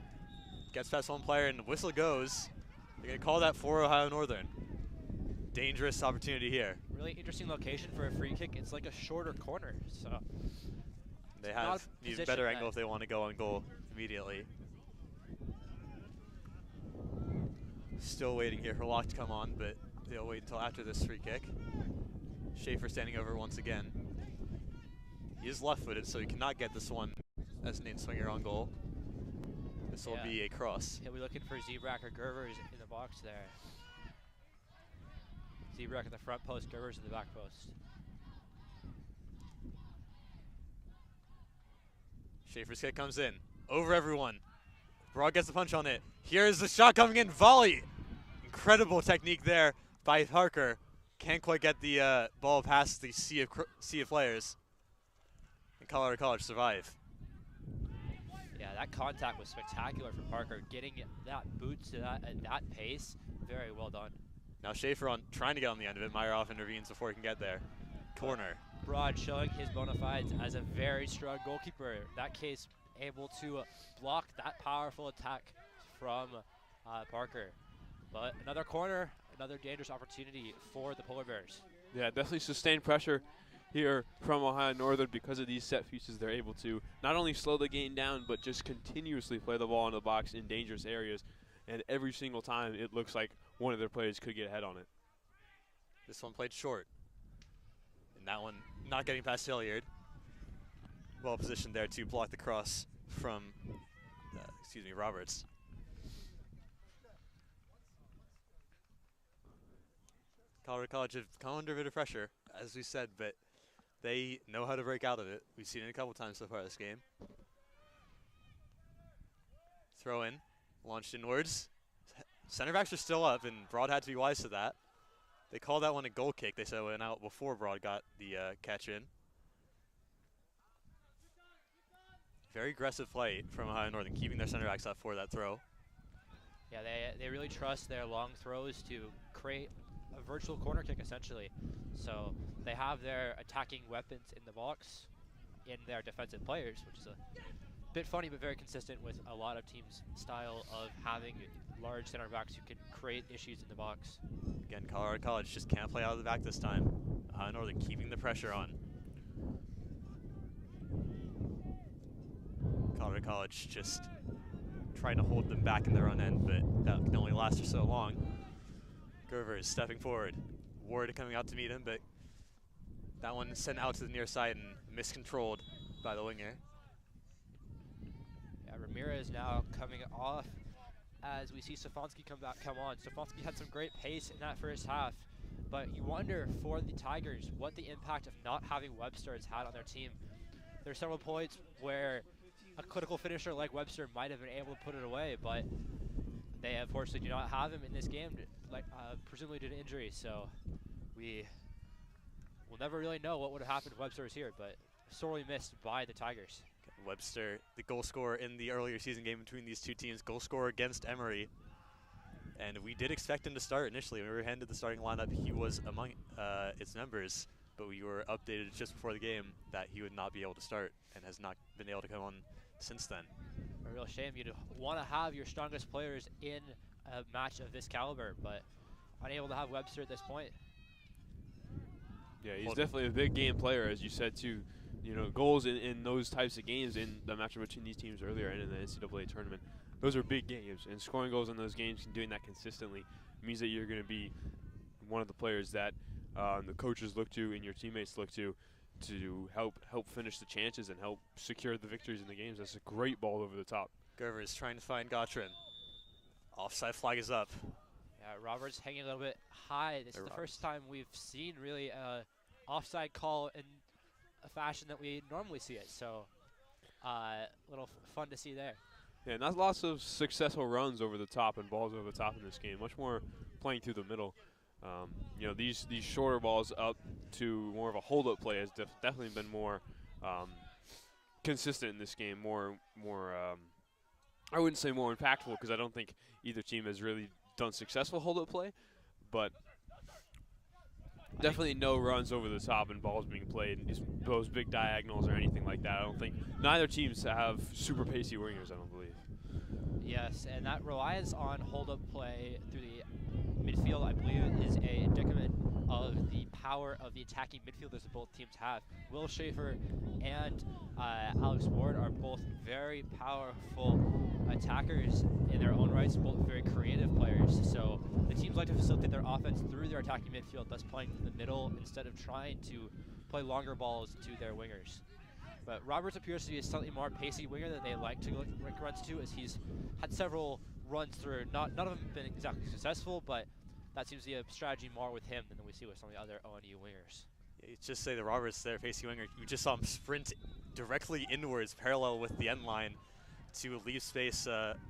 Gets past one player and the whistle goes. They're going to call that for Ohio Northern. Dangerous opportunity here. Really interesting location for a free kick. It's like a shorter corner, so they have need a better angle if they want to go on goal immediately. Still waiting here for Locke to come on, but they'll wait until after this free kick. Schaefer standing over once again. He is left-footed, so he cannot get this one as an in-swinger on goal. This will be a cross. He'll be looking for Zebrak or Gervers in the box there. Zebrak at the front post, Gervers at the back post. Schaefer's kick comes in. Over everyone. Broad gets the punch on it. Here's the shot coming in. Volley. Incredible technique there by Parker. Can't quite get the ball past the sea of players. And Colorado College survive. Yeah, that contact was spectacular from Parker. Getting that boot to that at that pace, very well done. Now Schaefer trying to get on the end of it. Meyerhoff intervenes before he can get there. Corner. Broad showing his bona fides as a very strong goalkeeper. That case able to block that powerful attack from Parker. But another corner, another dangerous opportunity for the Polar Bears. Yeah, definitely sustained pressure here from Ohio Northern. Because of these set pieces, they're able to not only slow the game down, but just continuously play the ball into the box in dangerous areas. And every single time, it looks like one of their players could get ahead on it. This one played short. And that one not getting past Hilliard. Well positioned there to block the cross from, Roberts. Colorado College have come under a bit of pressure, as we said, but they know how to break out of it. We've seen it a couple times so far this game. Throw in, launched inwards. Center backs are still up, and Broad had to be wise to that. They called that one a goal kick. They said it went out before Broad got the catch in. Very aggressive play from Ohio Northern, keeping their center backs up for that throw. Yeah, they really trust their long throws to create a virtual corner kick, essentially. So they have their attacking weapons in the box in their defensive players, which is a bit funny but very consistent with a lot of teams' style of having large center backs who can create issues in the box. Again, Colorado College just can't play out of the back this time. Ohio Northern keeping the pressure on. Colorado College just trying to hold them back in their own end, but that can only last for so long. Gerver is stepping forward. Ward coming out to meet him, but that one sent out to the near side and miscontrolled by the winger. Yeah, Ramirez now coming off as we see Stefanski come on. Stefanski had some great pace in that first half, but you wonder for the Tigers what the impact of not having Webster has had on their team. There are several points where a clinical finisher like Webster might have been able to put it away, but they unfortunately do not have him in this game, presumably due to injury. So we will never really know what would have happened if Webster was here, but sorely missed by the Tigers. Webster, the goal scorer in the earlier season game between these two teams, goal scorer against Emory. And we did expect him to start initially. When we were handed the starting lineup, he was among its members, but we were updated just before the game that he would not be able to start and has not been able to come on since then. A real shame. You'd want to have your strongest players in a match of this caliber, but unable to have Webster at this point. Yeah, he's definitely a big game player, as you said, too. You know, goals in those types of games, in the matchup between these teams earlier and in the NCAA tournament, those are big games. And scoring goals in those games and doing that consistently means that you're going to be one of the players that the coaches look to and your teammates look to help finish the chances and help secure the victories in the games. That's a great ball over the top. Gerver is trying to find Gautran. Offside flag is up. Yeah, Roberts hanging a little bit high. This is the first time we've seen really offside call in a fashion that we normally see it. So a little fun to see there. Yeah, not lots of successful runs over the top and balls over the top in this game. Much more playing through the middle. You know, these shorter balls up to more of a hold-up play has definitely been more consistent in this game. More I wouldn't say more impactful, because I don't think either team has really done successful hold-up play, but Definitely no runs over the top and balls being played, those big diagonals or anything like that. I don't think neither teams have super pacey wingers, I don't believe. Yes, and that reliance on hold-up play through the midfield, I believe, is a indicament of the power of the attacking midfielders that both teams have. Will Schaefer and Alex Ward are both very powerful attackers in their own rights, both very creative players. So the teams like to facilitate their offense through their attacking midfield, thus playing in the middle instead of trying to play longer balls to their wingers. But Roberts appears to be a slightly more pacey winger that they like to runs to, as he's had several runs through. None of them have been exactly successful, but that seems to be a strategy more with him than we see with some of the other ONU wingers. Yeah, you just say the Roberts there, pacey winger. You just saw him sprint directly inwards, parallel with the end line, to leave space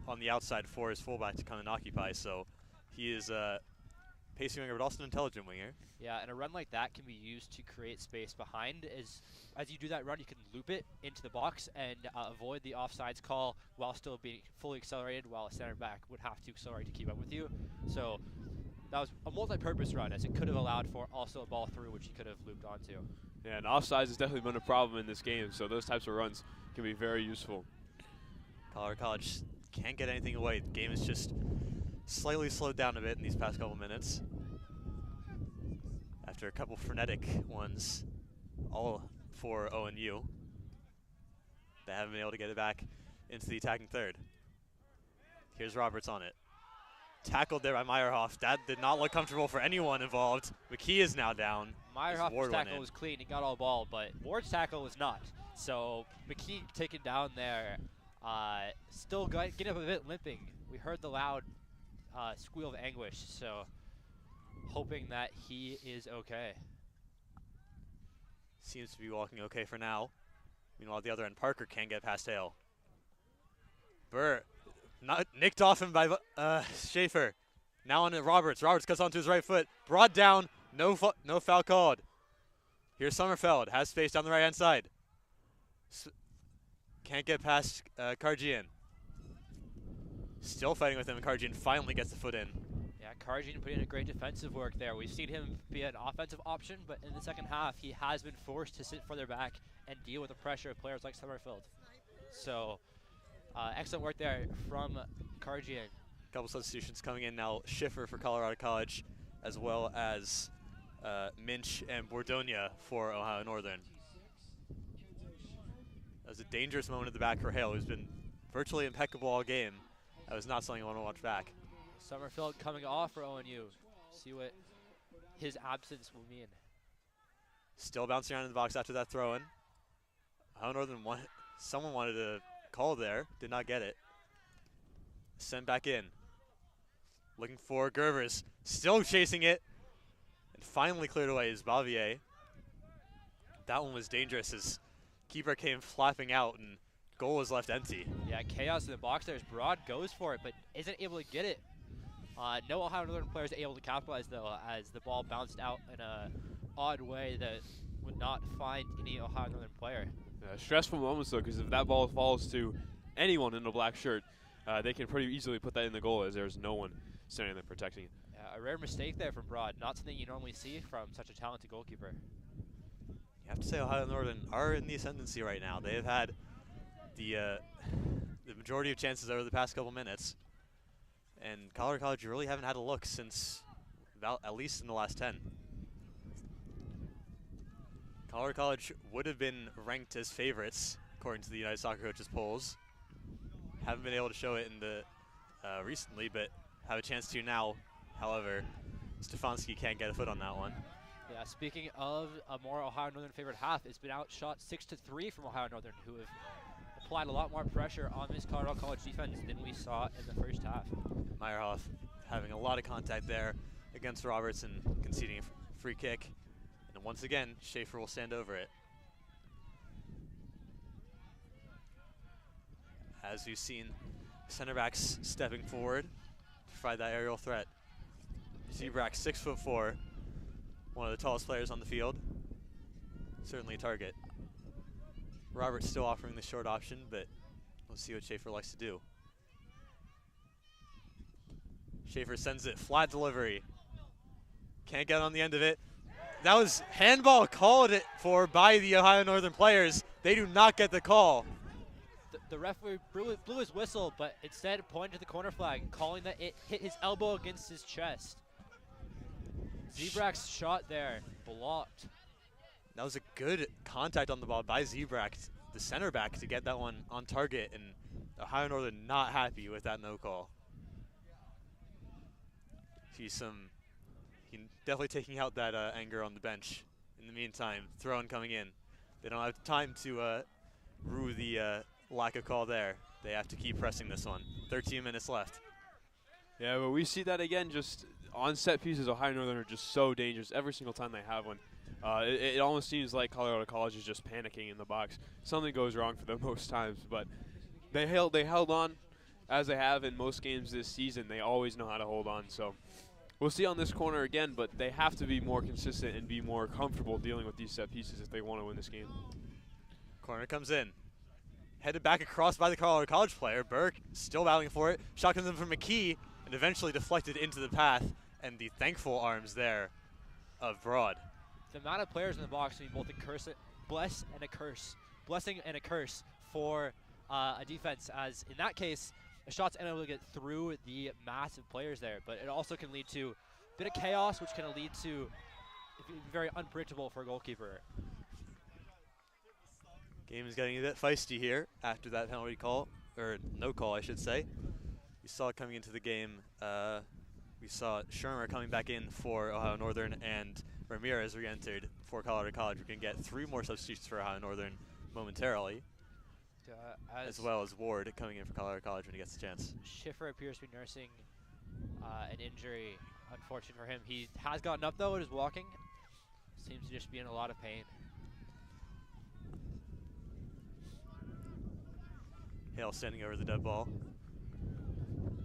on the outside for his fullback to come and occupy. So he is a pacey winger, but also an intelligent winger. Yeah, and a run like that can be used to create space behind. As you do that run, you can loop it into the box and avoid the offsides call while still being fully accelerated, while a center back would have to accelerate to keep up with you. So that was a multi-purpose run, as it could have allowed for also a ball through, which he could have looped onto. Yeah, and offsides has definitely been a problem in this game, so those types of runs can be very useful. Colorado College can't get anything away. The game is just slightly slowed down a bit in these past couple minutes. After a couple frenetic ones, all for ONU, they haven't been able to get it back into the attacking third. Here's Roberts on it. Tackled there by Meyerhoff. That did not look comfortable for anyone involved. McKee is now down. Meyerhoff's tackle was clean. He got all ball, but Ward's tackle was not. So McKee taken down there. Still getting up a bit limping. We heard the loud squeal of anguish, so hoping that he is okay. Seems to be walking okay for now. Meanwhile, at the other end, Parker can't get past Hale. Burr, not nicked off him by Schaefer. Now on to Roberts. Roberts cuts onto his right foot. Brought down. No foul called. Here's Sommerfeld. Has space down the right-hand side. Can't get past Karjian. Still fighting with him, and Karjian finally gets the foot in. Yeah, Karjian put in a great defensive work there. We've seen him be an offensive option, but in the second half, he has been forced to sit further back and deal with the pressure of players like Sommerfeld. So, excellent work there from Karjian. Couple substitutions coming in now. Schiffer for Colorado College, as well as Minch and Bordonia for Ohio Northern. That was a dangerous moment at the back for Hale, who's been virtually impeccable all game. That was not something I want to watch back. Sommerfeld coming off for ONU. See what his absence will mean. Still bouncing around in the box after that throw-in. Ohio Northern someone wanted to call there, did not get it. Sent back in. Looking for Gervers, still chasing it, and finally cleared away is Bavier. That one was dangerous as keeper came flapping out and goal was left empty. Yeah, chaos in the box there as Broad goes for it, but isn't able to get it. No Ohio Northern players able to capitalize, though, as the ball bounced out in an odd way that would not find any Ohio Northern player. Stressful moments, though, because if that ball falls to anyone in a black shirt, they can pretty easily put that in the goal, as there's no one standing there protecting it. A rare mistake there from Broad, not something you normally see from such a talented goalkeeper. You have to say Ohio Northern are in the ascendancy right now. They have had the majority of chances over the past couple minutes. And Colorado College really haven't had a look since about at least in the last 10. Colorado College would have been ranked as favorites according to the United Soccer Coaches polls. Haven't been able to show it in the recently, but have a chance to now. However, Stefanski can't get a foot on that one. Yeah, speaking of a more Ohio Northern favorite half, it's been outshot 6-3 from Ohio Northern, who have applied a lot more pressure on this Colorado College defense than we saw in the first half. Meyerhoff having a lot of contact there against Roberts and conceding a free kick. And once again, Schaefer will stand over it. As we've seen center backs stepping forward to provide that aerial threat. Zebrak, 6'4", one of the tallest players on the field. Certainly a target. Roberts still offering the short option, but we'll see what Schaefer likes to do. Schaefer sends it, flat delivery. Can't get on the end of it. that was handball called it for by the Ohio Northern players. They do not get the call. The referee blew his whistle, but instead pointed to the corner flag, calling that it hit his elbow against his chest. Zebrak's shot there, blocked. That was a good contact on the ball by Zebrak, the center back, to get that one on target, and Ohio Northern not happy with that no call. He definitely taking out that anger on the bench. In the meantime, Throne coming in. They don't have time to rue the lack of call there. They have to keep pressing this one. 13 minutes left. Yeah, but we see that again just on set pieces. Ohio Northern are just so dangerous every single time they have one. It almost seems like Colorado College is just panicking in the box. Something goes wrong for them most times, but they held on as they have in most games this season. They always know how to hold on. So we'll see on this corner again, but they have to be more consistent and be more comfortable dealing with these set pieces if they want to win this game. Corner comes in. Headed back across by the Colorado College player. Burke still battling for it. Shot comes in from McKee and eventually deflected into the path, and the thankful arms there of Broad. The amount of players in the box mean both blessing and a curse for a defense, as in that case, a shot's unable to get through the massive players there, but it also can lead to a bit of chaos, which can lead to very unpredictable for a goalkeeper. Game is getting a bit feisty here after that penalty call, or no call, I should say. We saw coming into the game, we saw Shermer coming back in for Ohio Northern, and Ramirez re-entered for Colorado College. We can get 3 more substitutions for Ohio Northern momentarily, as well as Ward coming in for Colorado College when he gets a chance. Schiffer appears to be nursing an injury. Unfortunate for him. He has gotten up though and is walking. Seems to just be in a lot of pain. Hale standing over the dead ball.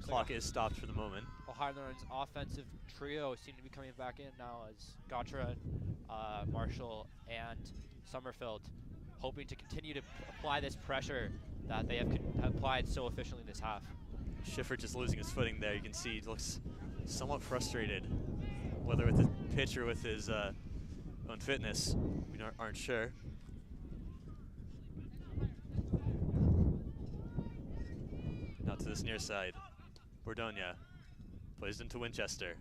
Clock is stopped for the moment. Ohio Northern's offensive trio seem to be coming back in now as Gatra, Marshall, and Summerfield, hoping to continue to apply this pressure that they have applied so efficiently this half. Schiffer just losing his footing there. You can see he looks somewhat frustrated, whether with the pitch or with his own fitness. We aren't sure. Now to this near side. Bordonia plays into Winchester.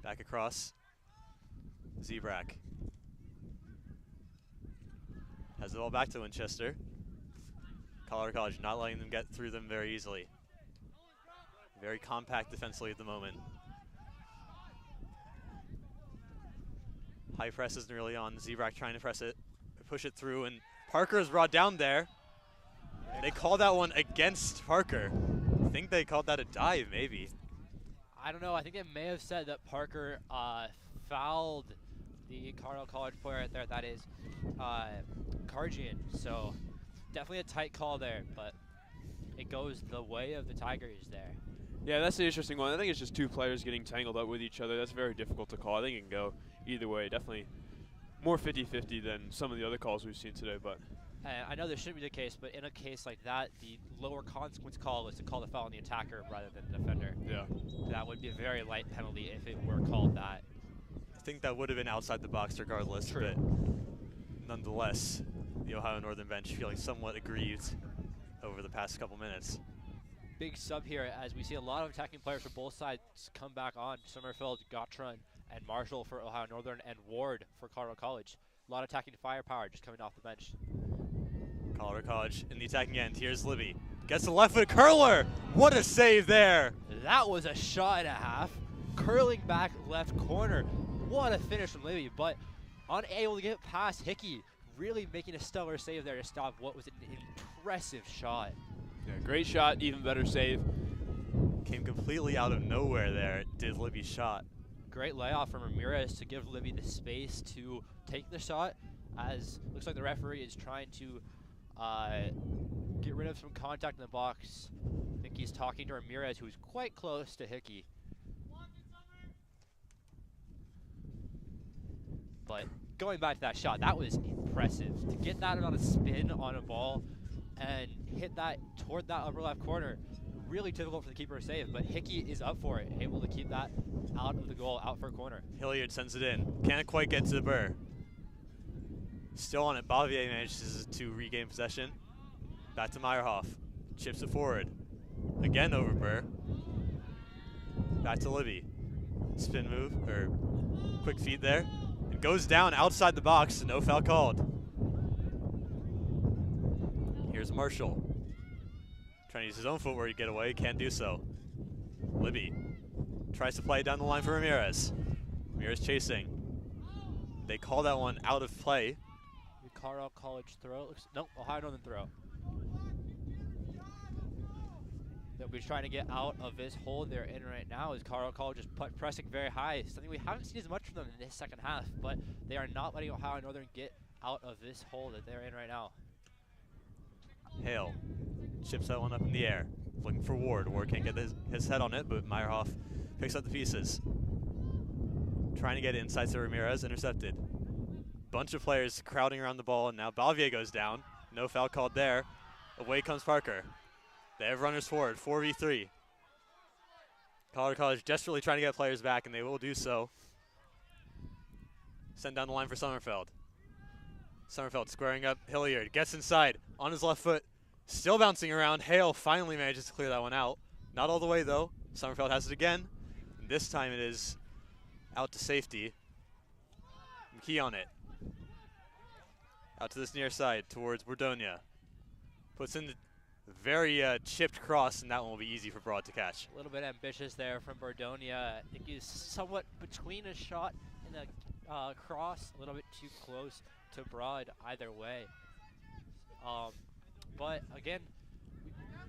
Back across. Zebrak has the ball back to Winchester. Colorado College not letting them get through them very easily. Very compact defensively at the moment. High press isn't really on. Zebrak trying to push it through, and Parker is brought down there. They called that one against Parker. I think they called that a dive, maybe. I don't know. I think they may have said that Parker fouled the Colorado College player right there. That is Karjian. So definitely a tight call there, but it goes the way of the Tigers there. Yeah, that's the interesting one. I think it's just 2 players getting tangled up with each other. That's very difficult to call. I think it can go either way. Definitely more 50-50 than some of the other calls we've seen today, but I know this shouldn't be the case, but in a case like that, the lower consequence call is to call the foul on the attacker rather than the defender. Yeah. That would be a very light penalty if it were called that. I think that would have been outside the box regardless, True. but nonetheless, the Ohio Northern bench feeling somewhat aggrieved over the past couple minutes. Big sub here as we see a lot of attacking players for both sides come back on. Summerfield, Gautran, and Marshall for Ohio Northern, and Ward for Colorado College. A lot of attacking firepower just coming off the bench. Colorado College in the attacking end. Here's Libby. Gets the left foot curler. What a save there. That was a shot and a half. Curling back left corner. What a finish from Libby, but unable to get past Hickey. Really making a stellar save there to stop what was an impressive shot. yeah, great shot, even better save. Came completely out of nowhere there, did Libby's shot. Great layoff from Ramirez to give Libby the space to take the shot, as looks like the referee is trying to get rid of some contact in the box. I think he's talking to Ramirez, who's quite close to Hickey. But going back to that shot, that was impressive. To get that on a spin on a ball and hit that toward that upper left corner, really difficult for the keeper to save, but Hickey is up for it, able to keep that out of the goal, out for a corner. Hilliard sends it in. Can't quite get to the Burr. Still on it. Bavier manages to regain possession. Back to Meyerhoff. Chips it forward. Again over Burr. Back to Libby. Spin move, or quick feed there. And goes down outside the box. No foul called. Here's Marshall. Trying to use his own footwork to get away. Can't do so. Libby tries to play it down the line for Ramirez. Ramirez chasing. They call that one out of play. Colorado College throw. Nope, Ohio Northern throw. That we're trying to get out of this hole they're in right now is Colorado College is pressing very high. Something we haven't seen as much from them in this second half, but they are not letting Ohio Northern get out of this hole that they're in right now. Hale chips that one up in the air. Looking for Ward. Ward can't get his head on it, but Meyerhoff picks up the pieces. Trying to get it inside to Ramirez, intercepted. Bunch of players crowding around the ball, and now Bavier goes down. No foul called there. Away comes Parker. They have runners forward, 4v3. Colorado College desperately trying to get players back, and they will do so. Send down the line for Sommerfeld. Sommerfeld squaring up Hilliard, gets inside, on his left foot, still bouncing around. Hale finally manages to clear that one out. Not all the way though. Sommerfeld has it again. And this time it is out to safety. McKee on it. Out to this near side towards Bordonia. Puts in the very chipped cross, and that one will be easy for Broad to catch. A little bit ambitious there from Bordonia. I think he's somewhat between a shot and a cross, a little bit too close to Broad either way. But again,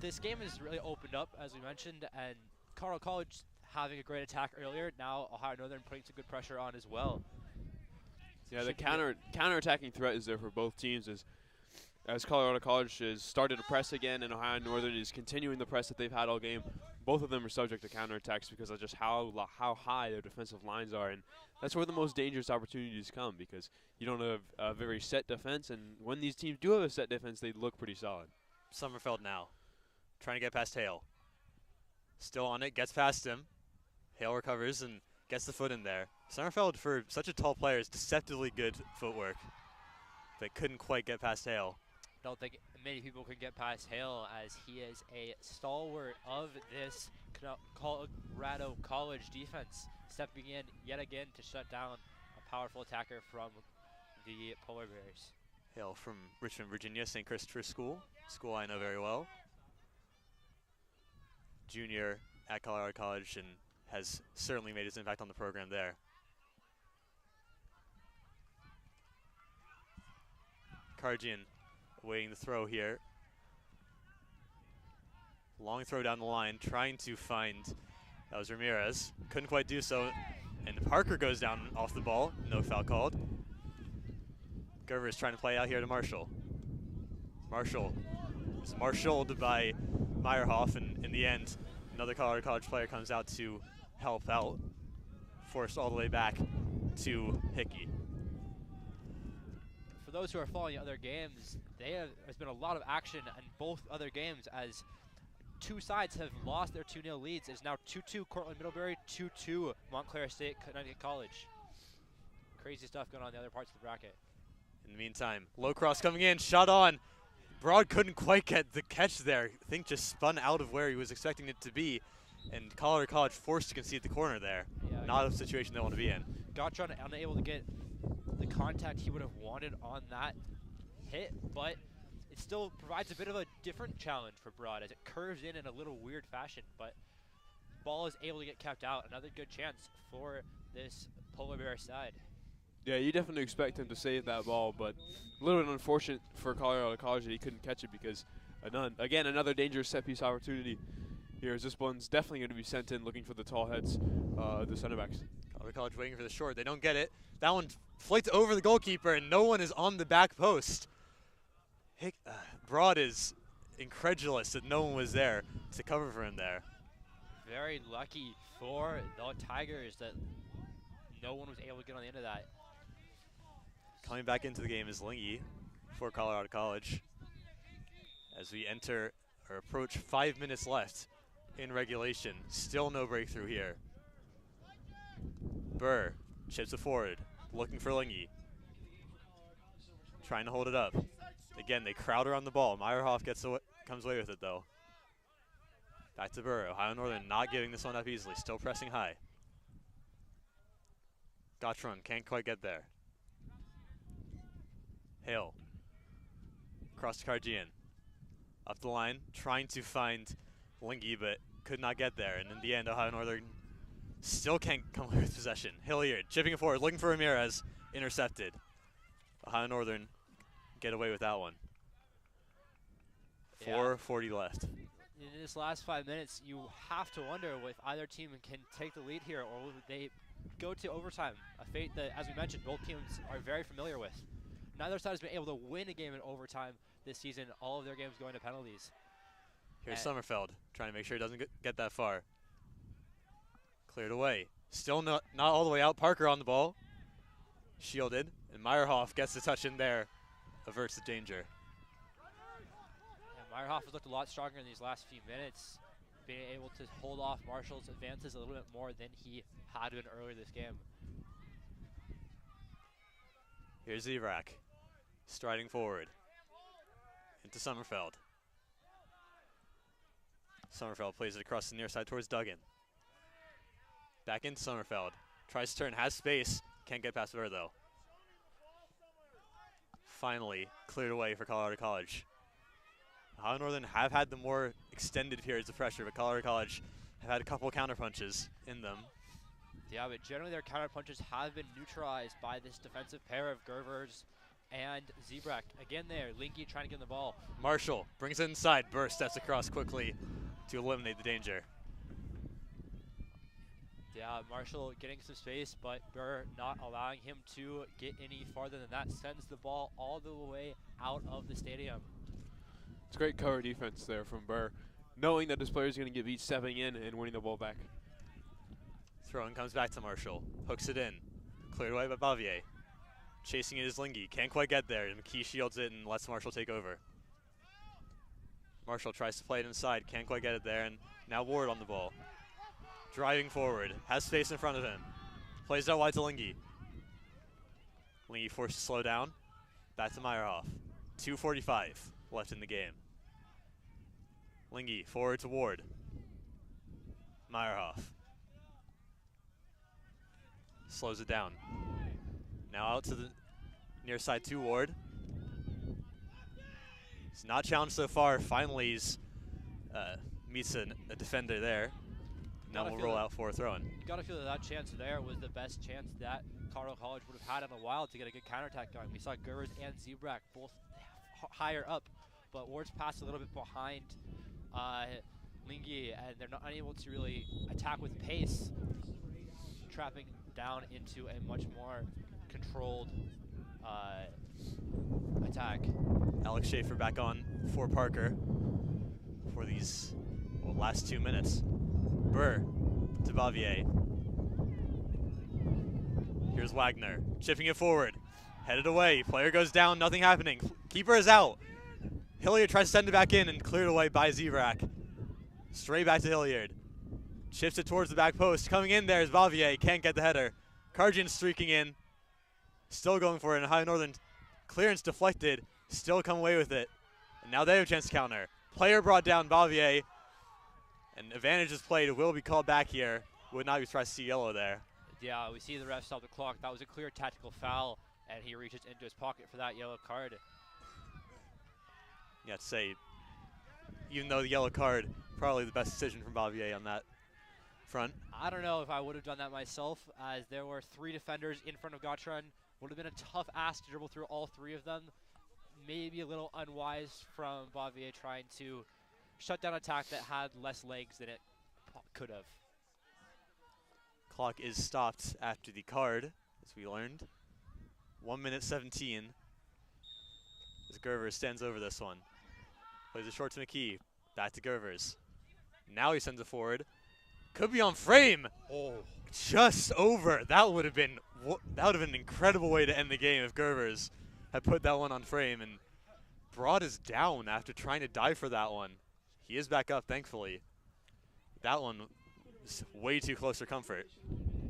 this game has really opened up, as we mentioned, and Colorado College having a great attack earlier. Now Ohio Northern putting some good pressure on as well. Yeah, the counter-attacking threat is there for both teams as Colorado College has started to press again, and Ohio Northern is continuing the press that they've had all game. Both of them are subject to counterattacks because of just how high their defensive lines are, and that's where the most dangerous opportunities come because you don't have a very set defense, and when these teams do have a set defense, they look pretty solid. Sommerfeld now, trying to get past Hale. Still on it, gets past him. Hale recovers and gets the foot in there. Sommerfeld, for such a tall player, is deceptively good footwork, but couldn't quite get past Hale. I don't think many people can get past Hale as he is a stalwart of this Colorado College defense, stepping in yet again to shut down a powerful attacker from the Polar Bears. Hale from Richmond, Virginia, St. Christopher's School I know very well. Junior at Colorado College and has certainly made his impact on the program there. Karjian awaiting the throw here. Long throw down the line, trying to find, that was Ramirez. Couldn't quite do so, and Parker goes down off the ball. No foul called. Gerver is trying to play out here to Marshall. Marshall is marshaled by Meyerhoff, and in the end, another Colorado College player comes out to help out. Forced all the way back to Hickey. For those who are following other games, there's been a lot of action in both other games as two sides have lost their 2-0 leads. It's now 2-2 Cortland Middlebury, 2-2 Montclair State Connecticut College. Crazy stuff going on in the other parts of the bracket. In the meantime, low cross coming in, shot on. Broad couldn't quite get the catch there. I think just spun out of where he was expecting it to be. And Colorado College forced to concede the corner there. Yeah, not a situation they want to be in. Gottron unable to get the contact he would have wanted on that hit, but it still provides a bit of a different challenge for Broad as it curves in a little weird fashion, but ball is able to get kept out. Another good chance for this Polar Bear side. Yeah, you definitely expect him to save that ball, but a little bit unfortunate for Colorado College that he couldn't catch it because, again, another dangerous set-piece opportunity here as this one's definitely going to be sent in looking for the tall heads, the center backs. Colorado College waiting for the short. They don't get it. That one flicked over the goalkeeper, and no one is on the back post. Broad is incredulous that no one was there to cover for him there. Very lucky for the Tigers that no one was able to get on the end of that. Coming back into the game is Lingy for Colorado College. As we enter or approach 5 minutes left in regulation. Still no breakthrough here. Burr chips it forward, looking for Lingy. Trying to hold it up. Again, they crowd around the ball. Meyerhoff comes away with it, though. Back to Burr. Ohio Northern not giving this one up easily. Still pressing high. Gottron can't quite get there. Hale. Across to Karjian. Up the line, trying to find Lingy, but could not get there. And in the end, Ohio Northern still can't come away with possession. Hilliard chipping it forward, looking for Ramirez. Intercepted. Ohio Northern get away with that one. 4:40 left. In this last 5 minutes, you have to wonder if either team can take the lead here, or will they go to overtime, a fate that, as we mentioned, both teams are very familiar with. Neither side has been able to win a game in overtime this season, all of their games going to penalties. Here's Sommerfeld, trying to make sure he doesn't get that far. Cleared away. Still not all the way out. Parker on the ball. Shielded, and Meyerhoff gets the touch in there, averts the danger. Yeah, Meyerhoff has looked a lot stronger in these last few minutes, being able to hold off Marshall's advances a little bit more than he had been earlier this game. Here's Zivrak, striding forward into Sommerfeld. Sommerfeld plays it across the near side towards Duggan. Back into Sommerfeld. Tries to turn, has space. Can't get past her, though. Finally cleared away for Colorado College. Ohio Northern have had the more extended periods of pressure, but Colorado College have had a couple of counter punches in them. Yeah, but generally their counter punches have been neutralized by this defensive pair of Gervers and Zebrak. Again there, Linky trying to get in the ball. Marshall brings it inside. Burr steps across quickly to eliminate the danger. Yeah, Marshall getting some space, but Burr not allowing him to get any farther than that. Sends the ball all the way out of the stadium. It's great cover defense there from Burr, knowing that his player is going to get beat, stepping in and winning the ball back. Throw-in comes back to Marshall. Hooks it in. Cleared away by Bavier. Chasing it is Lingy. Can't quite get there. And McKee shields it and lets Marshall take over. Marshall tries to play it inside. Can't quite get it there. And now Ward on the ball. Driving forward. Has space in front of him. Plays out wide to Lingy. Lingy forced to slow down. Back to Meyerhoff. 2:45 left in the game. Lingy forward to Ward. Meyerhoff. Slows it down. Now out to the near side to Ward. He's not challenged so far. Finally, he's meets a defender there. Now we'll roll out for a throw-in. You gotta feel that that chance there was the best chance that Colorado College would have had in a while to get a good counterattack going. We saw Gervers and Zebrak both higher up, but Ward's passed a little bit behind Lingy, and they're not unable to really attack with pace, trapping down into a much more controlled attack. Alex Schaefer back on for Parker for these last 2 minutes. Burr to Bavier. Here's Wagner, chipping it forward. Headed away, player goes down, nothing happening. Keeper is out. Hilliard tries to send it back in and cleared away by Zivrak. Straight back to Hilliard. Chips it towards the back post. Coming in there is Bavier, can't get the header. Karjian streaking in. Still going for it, and Ohio Northern clearance deflected. Still come away with it. And now they have a chance to counter. Player brought down Bavier. And advantage is played. It will be called back here. Would not be surprised to see yellow there. Yeah, we see the ref stop the clock. That was a clear tactical foul, and he reaches into his pocket for that yellow card. You have to say, even though the yellow card, probably the best decision from Bavier on that front. I don't know if I would have done that myself, as there were 3 defenders in front of Gottron. Would have been a tough ask to dribble through all 3 of them. Maybe a little unwise from Bavier trying to shut down attack that had less legs than it could have. Clock is stopped after the card, as we learned. 1:17. As Gervers stands over this one. Plays it short to McKee. Back to Gervers. Now he sends it forward. Could be on frame. Oh, just over. That would have been an incredible way to end the game if Gervers had put that one on frame and brought us down after trying to dive for that one. He is back up, thankfully. That one is way too close for comfort.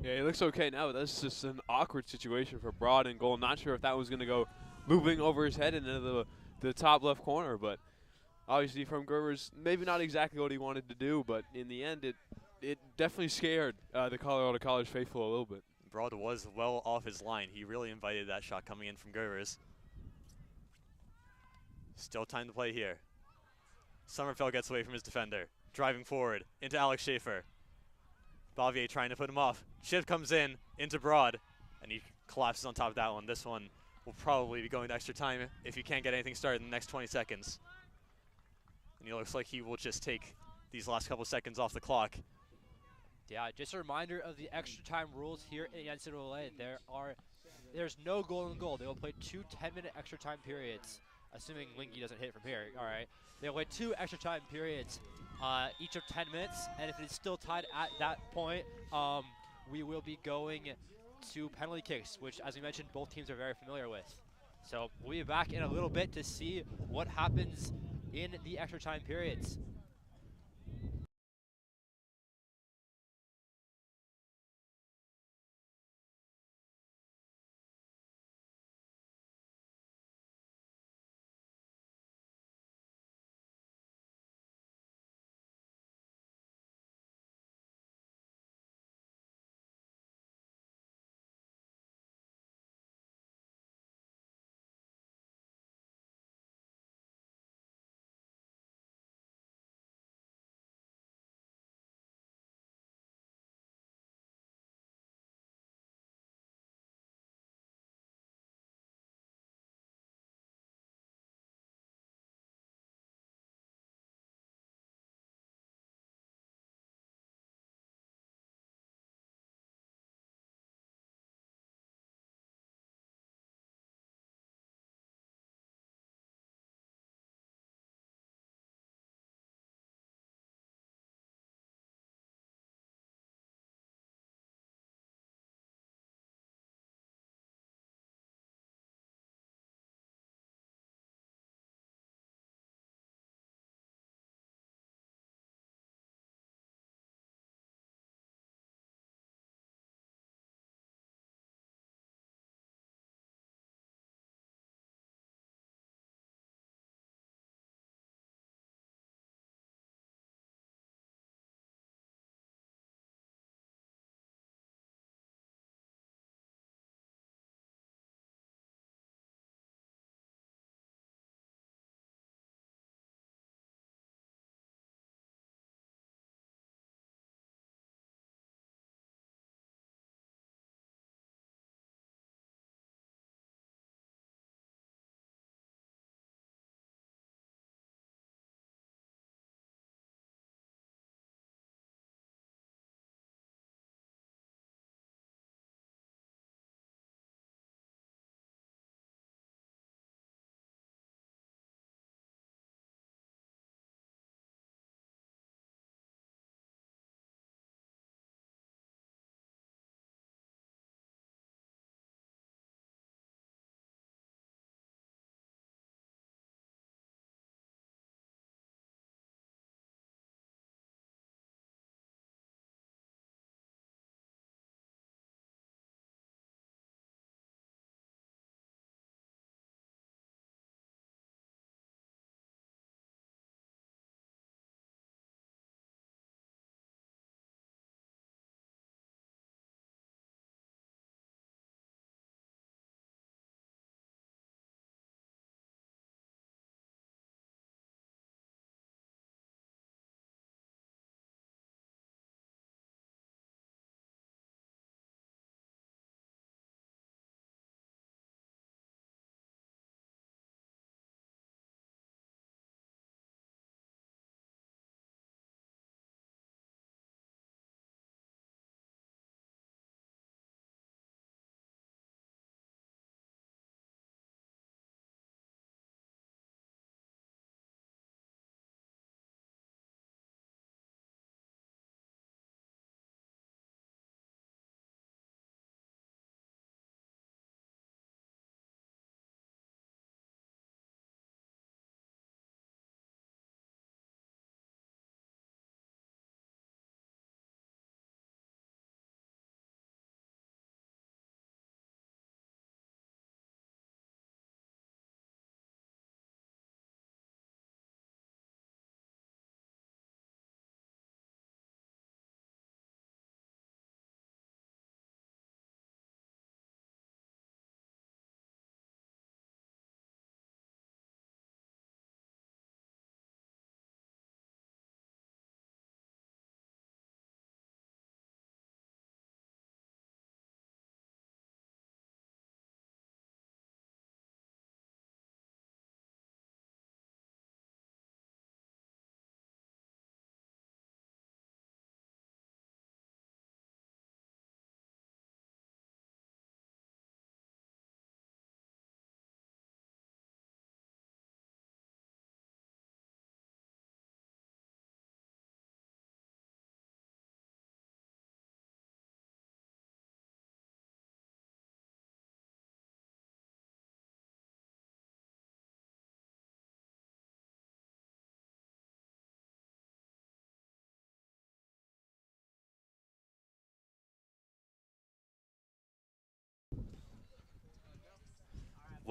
Yeah, he looks okay now, but that's just an awkward situation for Broad and goal. Not sure if that was going to go looping over his head into the top left corner, but obviously from Gerber's, maybe not exactly what he wanted to do, but in the end, it definitely scared the Colorado College faithful a little bit. Broad was well off his line. He really invited that shot coming in from Gerber's. Still time to play here. Sommerfeld gets away from his defender. Driving forward into Alex Schaefer. Bavier trying to put him off. Chip comes in into Broad, and he collapses on top of that one. This one will probably be going to extra time if he can't get anything started in the next 20 seconds. And it looks like he will just take these last couple seconds off the clock. Yeah, just a reminder of the extra time rules here in the NCAA. There's no golden goal. They will play 2 10-minute extra time periods, assuming Linky doesn't hit from here. All right, they'll play 2 extra time periods, each of 10 minutes. And if it's still tied at that point, we will be going to penalty kicks, which, as we mentioned, both teams are very familiar with. So we'll be back in a little bit to see what happens in the extra time periods.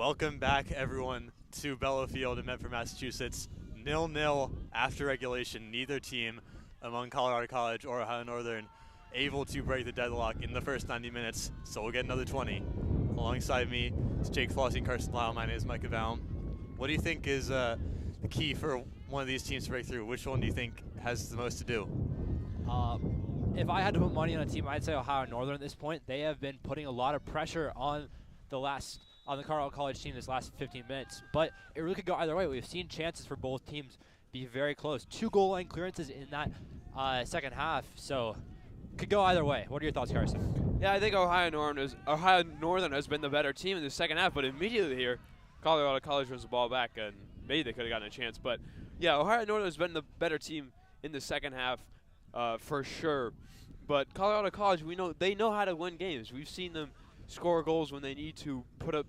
Welcome back, everyone, to Bellow Field in Medford, Massachusetts. 0-0 after regulation. Neither team among Colorado College or Ohio Northern able to break the deadlock in the first 90 minutes, so we'll get another 20. Alongside me is Jake Flossie and Carson Lyle. My name is Micah Baum. What do you think is the key for one of these teams to break through? Which one do you think has the most to do? If I had to put money on a team, I'd say Ohio Northern at this point. They have been putting a lot of pressure on the Colorado College team this last 15 minutes, but it really could go either way. We've seen chances for both teams be very close. 2 goal line clearances in that second half, so could go either way. What are your thoughts, Carson? Yeah, I think Ohio Northern has been the better team in the second half, but immediately here, Colorado College runs the ball back, and maybe they could have gotten a chance. But yeah, Ohio Northern has been the better team in the second half for sure. But Colorado College, they know how to win games. We've seen them score goals when they need to, put up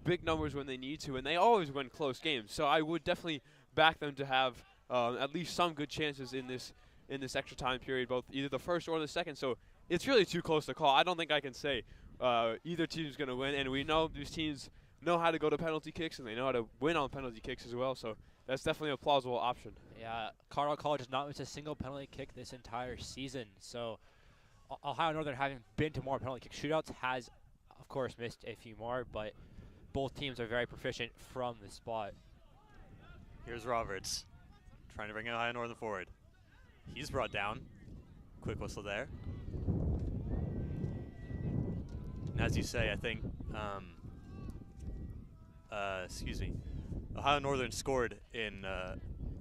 big numbers when they need to, and they always win close games. So I would definitely back them to have at least some good chances in this extra time period, both either the first or the second. So it's really too close to call. I don't think I can say either team is going to win, and we know these teams know how to go to penalty kicks, and they know how to win on penalty kicks as well. So that's definitely a plausible option. Yeah, Colorado College has not missed a single penalty kick this entire season. So Ohio Northern, having been to more penalty kick shootouts, has, of course, missed a few more, but both teams are very proficient from the spot. Here's Roberts trying to bring Ohio Northern forward. He's brought down. Quick whistle there. And as you say, I think, Ohio Northern scored in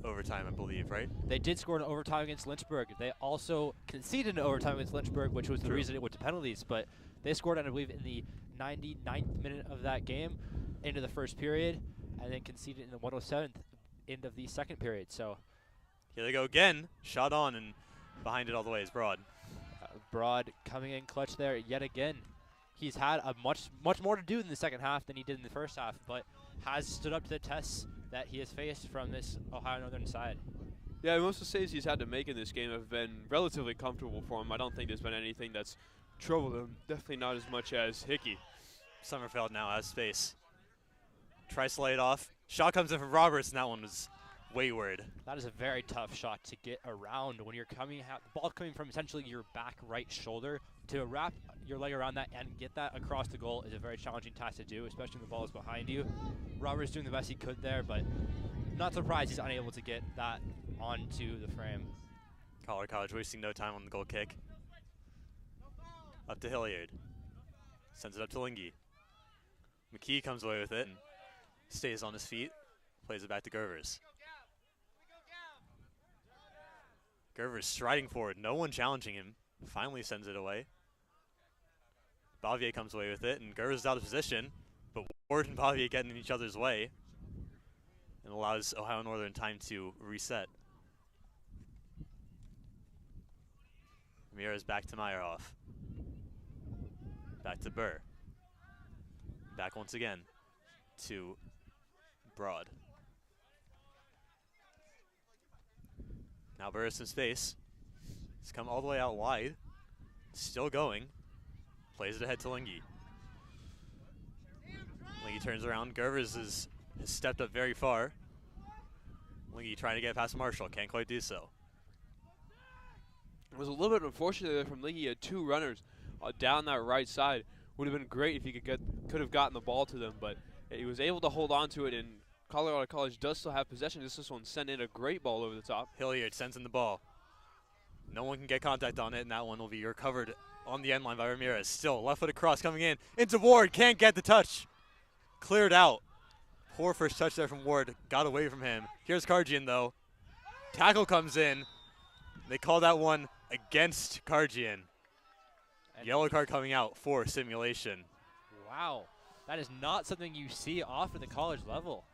overtime, I believe, right? They did score in overtime against Lynchburg. They also conceded in overtime against Lynchburg, which was the reason it went to penalties. But they scored, I believe, in the 99th minute of that game into the first period, and then conceded in the 107th end of the second period. So here they go again. Shot on, and behind it all the way is Broad. Broad coming in clutch there yet again. He's had a much more to do in the second half than he did in the first half, but has stood up to the tests that he has faced from this Ohio Northern side. Yeah, most of the saves he's had to make in this game have been relatively comfortable for him. I don't think there's been anything that's troubled him. Definitely not as much as Hickey. Sommerfeld now has space. Tries to lay it off. Shot comes in from Roberts, and that one was wayward. That is a very tough shot to get around when you're the ball coming from essentially your back right shoulder. To wrap your leg around that and get that across the goal is a very challenging task to do, especially when the ball is behind you. Roberts doing the best he could there, but not surprised he's unable to get that onto the frame. Colorado College wasting no time on the goal kick. Up to Hilliard. Sends it up to Lingy. McKee comes away with it and stays on his feet. Plays it back to Gervers. Gervers striding forward. No one challenging him. Finally sends it away. Bavier comes away with it, and Gervers is out of position. But Ward and Bavier get in each other's way and allows Ohio Northern time to reset. Ramirez back to Meyerhoff. Back to Burr. Back once again to Broad. Now Burr has some space. He's come all the way out wide. Still going. Plays it ahead to Lingy. Lingy turns around. Gervers has stepped up very far. Lingy trying to get past Marshall. Can't quite do so. It was a little bit unfortunate there from Lingy. He had 2 runners down that right side. Would have been great if he could have gotten the ball to them, but he was able to hold on to it, and Colorado College does still have possession. This one sent in a great ball over the top. Hilliard sends in the ball. No one can get contact on it, and that one will be recovered on the end line by Ramirez. Still, left-footed cross coming in. Into Ward, can't get the touch. Cleared out. Poor first touch there from Ward. Got away from him. Here's Karjian, though. Tackle comes in. They call that one against Karjian. Yellow card coming out for simulation. Wow. That is not something you see often at the college level.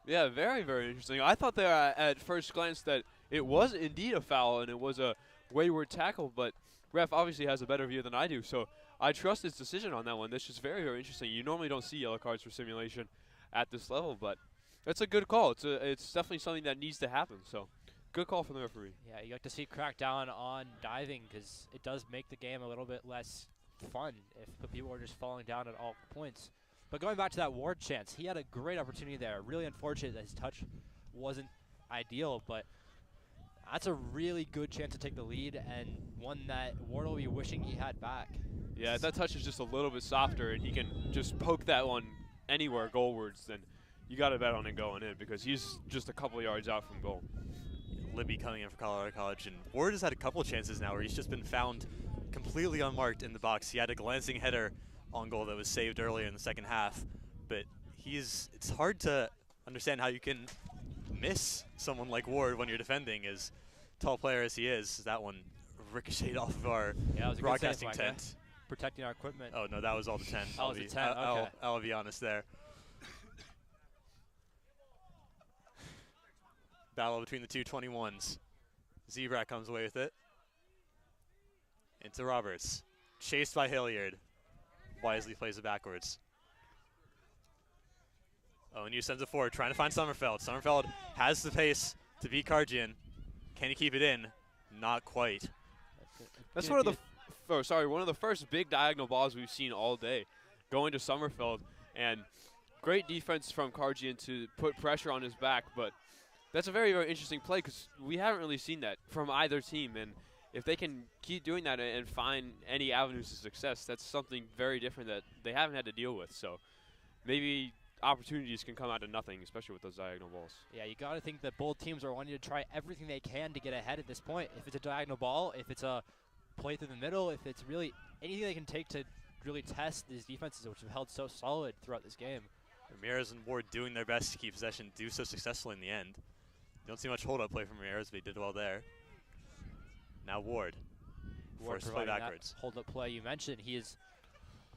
Yeah, very, very interesting. I thought there at first glance that it was indeed a foul and it was a wayward tackle, but ref obviously has a better view than I do, so I trust his decision on that one. That's just very, very interesting. You normally don't see yellow cards for simulation at this level, but that's a good call. It's definitely something that needs to happen, so good call from the referee. Yeah, you like to see crack down on diving because it does make the game a little bit less fun if people are just falling down at all points. But going back to that Ward chance, he had a great opportunity there. Really unfortunate that his touch wasn't ideal, but that's a really good chance to take the lead, and one that Ward will be wishing he had back. Yeah, if that touch is just a little bit softer and he can just poke that one anywhere goalwards, then you got to bet on it going in because he's just a couple yards out from goal. Libby coming in for Colorado College, and Ward has had a couple of chances now where he's just been found completely unmarked in the box. He had a glancing header on goal that was saved earlier in the second half, but it's hard to understand how you can miss someone like Ward when you're defending, as tall player as he is. That one ricocheted off of our broadcasting tent. Protecting our equipment. Oh, no, that was all the 10. Oh, the 10, okay. I'll be honest there. Battle between the two 21s. Zebrak comes away with it. Into Roberts. Chased by Hilliard. Wisely plays it backwards. ONU sends it forward, trying to find Sommerfeld. Sommerfeld has the pace to beat Karjian. Can he keep it in? Not quite. That's one of the first big diagonal balls we've seen all day, going to Sommerfeld, and great defense from Karjian to put pressure on his back. But that's a very, very interesting play because we haven't really seen that from either team, and if they can keep doing that and find any avenues of success, that's something very different that they haven't had to deal with. So maybe opportunities can come out of nothing, especially with those diagonal balls. Yeah, you got to think that both teams are wanting to try everything they can to get ahead at this point. If it's a diagonal ball, if it's a play through the middle, if it's really anything they can take to really test these defenses, which have held so solid throughout this game. Ramirez and Ward doing their best to keep possession, do so successfully in the end. You don't see much hold-up play from Ramirez, but he did well there. Now Ward forced play backwards. Hold-up play you mentioned. He is,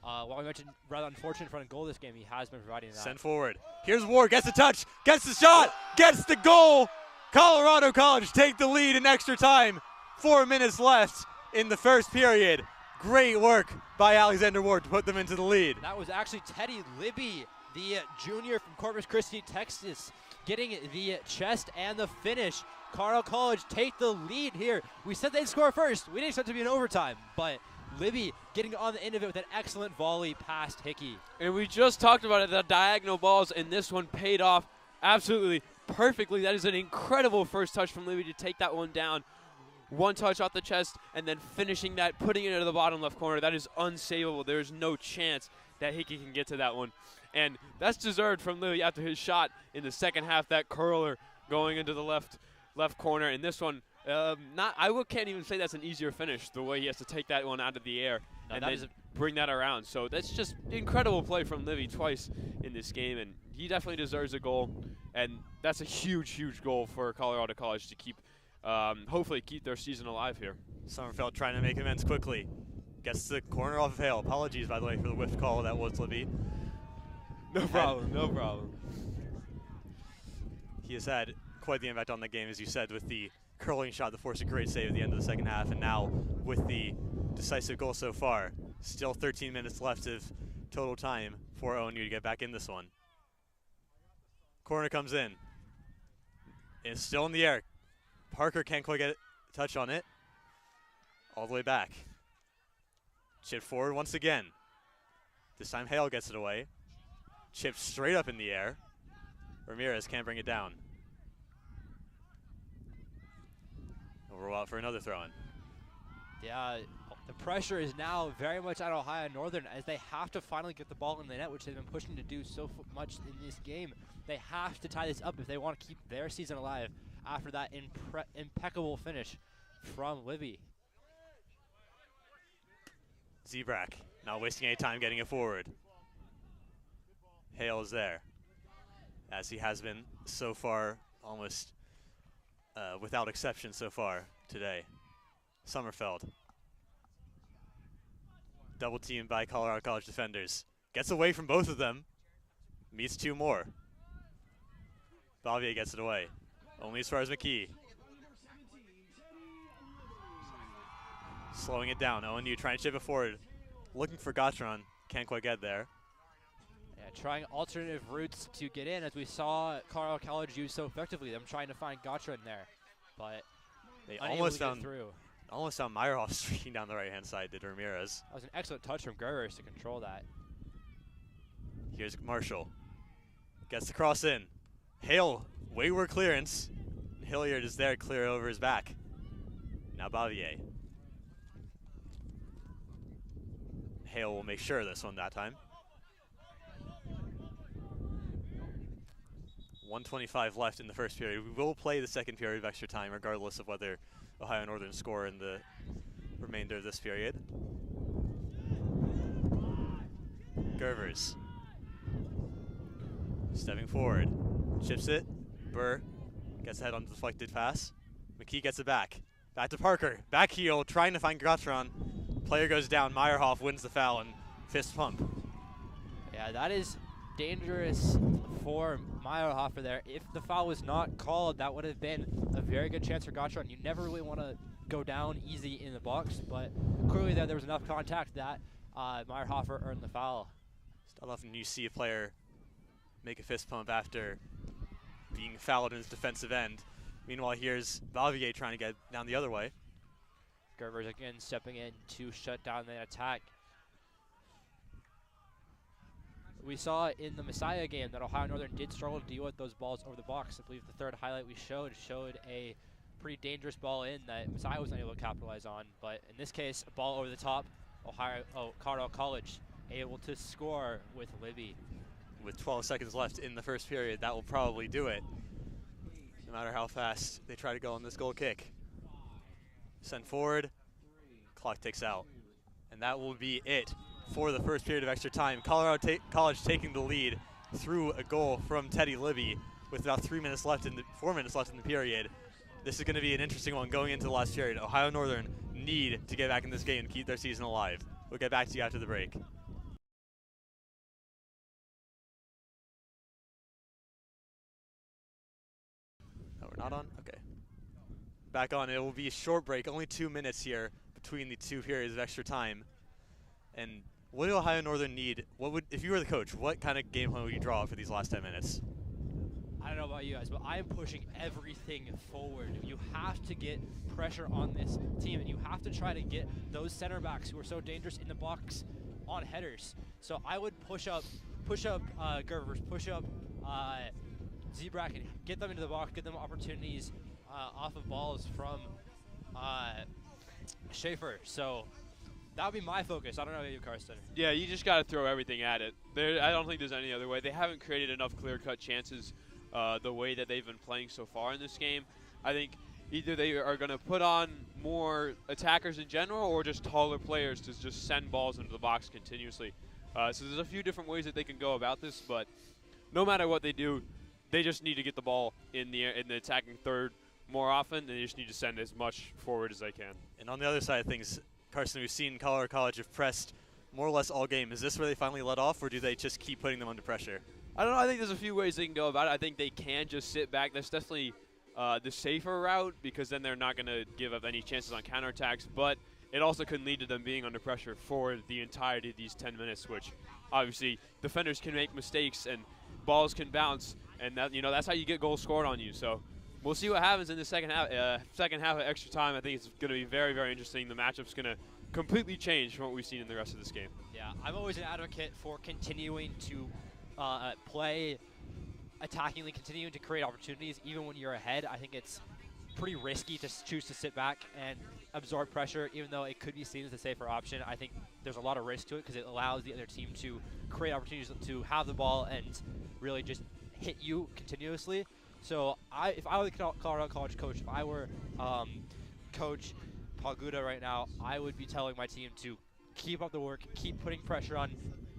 while we mentioned rather unfortunate in front of goal this game, he has been providing that. Send forward. Here's Ward, gets the touch, gets the shot, gets the goal. Colorado College take the lead in extra time. 4 minutes left in the first period. Great work by Alexander Ward to put them into the lead. That was actually Teddy Libby, the junior from Corpus Christi, Texas, getting the chest and the finish. Colorado College take the lead here. We said they'd score first. We didn't expect it to be in overtime, but Libby getting on the end of it with an excellent volley past Hickey. And we just talked about it, the diagonal balls, and this one paid off absolutely perfectly. That is an incredible first touch from Libby to take that one down. One touch off the chest, and then finishing that, putting it into the bottom left corner. That is unsavable. There's no chance that Hickey can get to that one. And that's deserved from Libby after his shot in the second half, that curler going into the left corner. And this one, can't even say that's an easier finish, the way he has to take that one out of the air and then bring that around. So that's just incredible play from Libby twice in this game, and he definitely deserves a goal. And that's a huge, huge goal for Colorado College to keep, hopefully keep their season alive here. Sommerfeld trying to make amends quickly. Gets the corner off of Hale. Apologies, by the way, for the whiff call. That was Libby. No problem, no problem. He has had quite the impact on the game, as you said, with the curling shot that forced a great save at the end of the second half, and now with the decisive goal so far. Still 13 minutes left of total time for ONU to get back in this one. Corner comes in. It's still in the air. Parker can't quite get a touch on it. All the way back. Chip forward once again. This time Hale gets it away. Chip straight up in the air. Ramirez can't bring it down. We're out for another throw-in. Yeah, the pressure is now very much at Ohio Northern as they have to finally get the ball in the net, which they've been pushing to do so much in this game. They have to tie this up if they want to keep their season alive after that impeccable finish from Libby. Zebrak not wasting any time getting it forward. Hale is there, as he has been so far, almost without exception so far today. Sommerfeld. Double teamed by Colorado College defenders. Gets away from both of them. Meets two more. Balvier gets it away. Only as far as McKee. Slowing it down. ONU trying to chip it forward. Looking for Gautron. Can't quite get there. Yeah, trying alternative routes to get in, as we saw Colorado College use so effectively. Them trying to find Gautron there, but they almost found Meyerhoff streaking down the right-hand side, did Ramirez. That was an excellent touch from Gervers to control that. Here's Marshall. Gets the cross in. Hale, wayward clearance. Hilliard is there, clear over his back. Now Bavier. Hale will make sure of this one that time. 1:25 left in the first period. We will play the second period of extra time regardless of whether Ohio Northern score in the remainder of this period. Gervers. Stepping forward. Chips it. Burr gets ahead on the deflected pass. McKee gets it back. Back to Parker. Back heel, trying to find Gratron. Player goes down. Meyerhoff wins the foul and fist pump. Yeah, that is dangerous for Meyerhofer there. If the foul was not called, that would have been a very good chance for Gratron. You never really want to go down easy in the box, but clearly there was enough contact that Meyerhofer earned the foul. It's not often you see a player make a fist pump after being fouled in his defensive end. Meanwhile, here's Bavier trying to get down the other way. Gervers again stepping in to shut down the attack. We saw in the Messiah game that Ohio Northern did struggle to deal with those balls over the box. I believe the third highlight we showed a pretty dangerous ball in that Messiah was not able to capitalize on. But in this case, a ball over the top, Colorado College able to score with Libby. With 12 seconds left in the first period, that will probably do it. No matter how fast they try to go on this goal kick. Send forward, clock ticks out. And that will be it for the first period of extra time. Colorado College taking the lead through a goal from Teddy Libby with about 4 minutes left in the period. This is going to be an interesting one going into the last period. Ohio Northern need to get back in this game and keep their season alive. We'll get back to you after the break. Oh, we're not on? Okay. Back on. It will be a short break, only 2 minutes here between the two periods of extra time. And what do Ohio Northern need? If you were the coach, what kind of game plan would you draw for these last 10 minutes? I don't know about you guys, but I am pushing everything forward. You have to get pressure on this team, and you have to try to get those center backs who are so dangerous in the box on headers. So I would push up Gervers, push up Zebrak, and get them into the box, get them opportunities off of balls from Schaefer. So that would be my focus. I don't know about you, Karsten. Yeah, you just got to throw everything at it. I don't think there's any other way. They haven't created enough clear-cut chances the way that they've been playing so far in this game. I think either they are going to put on more attackers in general or just taller players to just send balls into the box continuously. So there's a few different ways that they can go about this, but no matter what they do, they just need to get the ball in the attacking third more often, and they just need to send as much forward as they can. And on the other side of things, Carson, we've seen Colorado College have pressed more or less all game. Is this where they finally let off, or do they just keep putting them under pressure? I don't know. I think there's a few ways they can go about it. I think they can just sit back. That's definitely the safer route, because then they're not going to give up any chances on counterattacks. But it also could lead to them being under pressure for the entirety of these 10 minutes, which obviously defenders can make mistakes and balls can bounce, and that's how you get goals scored on you. So we'll see what happens in the second half of extra time. I think it's going to be very, very interesting. The matchup's going to completely change from what we've seen in the rest of this game. Yeah, I'm always an advocate for continuing to play attackingly, continuing to create opportunities even when you're ahead. I think it's pretty risky to choose to sit back and absorb pressure, even though it could be seen as a safer option. I think there's a lot of risk to it because it allows the other team to create opportunities to have the ball and really just hit you continuously. So if I were the Colorado College coach, if I were Coach Paul Guda right now, I would be telling my team to keep up the work, keep putting pressure on,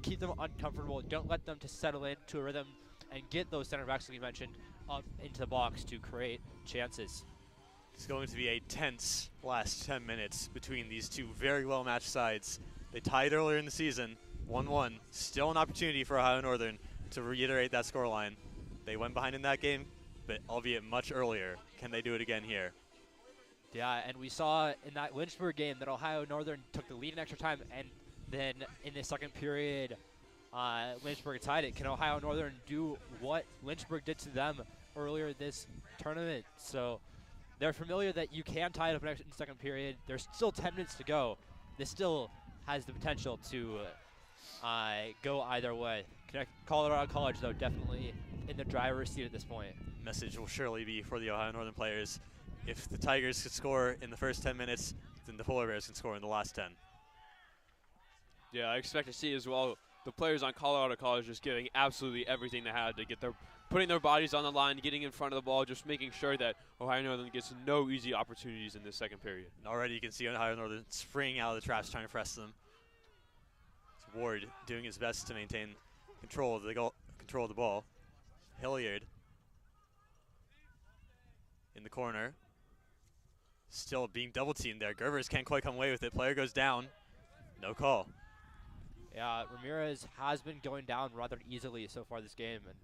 keep them uncomfortable, don't let them to settle into a rhythm, and get those center backs that we mentioned up into the box to create chances. It's going to be a tense last 10 minutes between these two very well-matched sides. They tied earlier in the season, 1-1. Still an opportunity for Ohio Northern to reiterate that scoreline. They went behind in that game, but albeit much earlier. Can they do it again here? Yeah, and we saw in that Lynchburg game that Ohio Northern took the lead in extra time, and then in the second period, Lynchburg tied it. Can Ohio Northern do what Lynchburg did to them earlier this tournament? So they're familiar that you can tie it up in the second period. There's still 10 minutes to go. This still has the potential to go either way. Colorado College, though, definitely in the driver's seat at this point. Message will surely be for the Ohio Northern players. If the Tigers could score in the first 10 minutes, then the Polar Bears can score in the last 10. Yeah, I expect to see as well the players on Colorado College just giving absolutely everything they had to get putting their bodies on the line, getting in front of the ball, just making sure that Ohio Northern gets no easy opportunities in this second period. And already you can see Ohio Northern springing out of the traps, trying to press them. It's Ward doing his best to maintain control of the ball. Hilliard in the corner, still being double teamed there. Gervers can't quite come away with it. Player goes down. No call. Yeah, Ramirez has been going down rather easily so far this game, and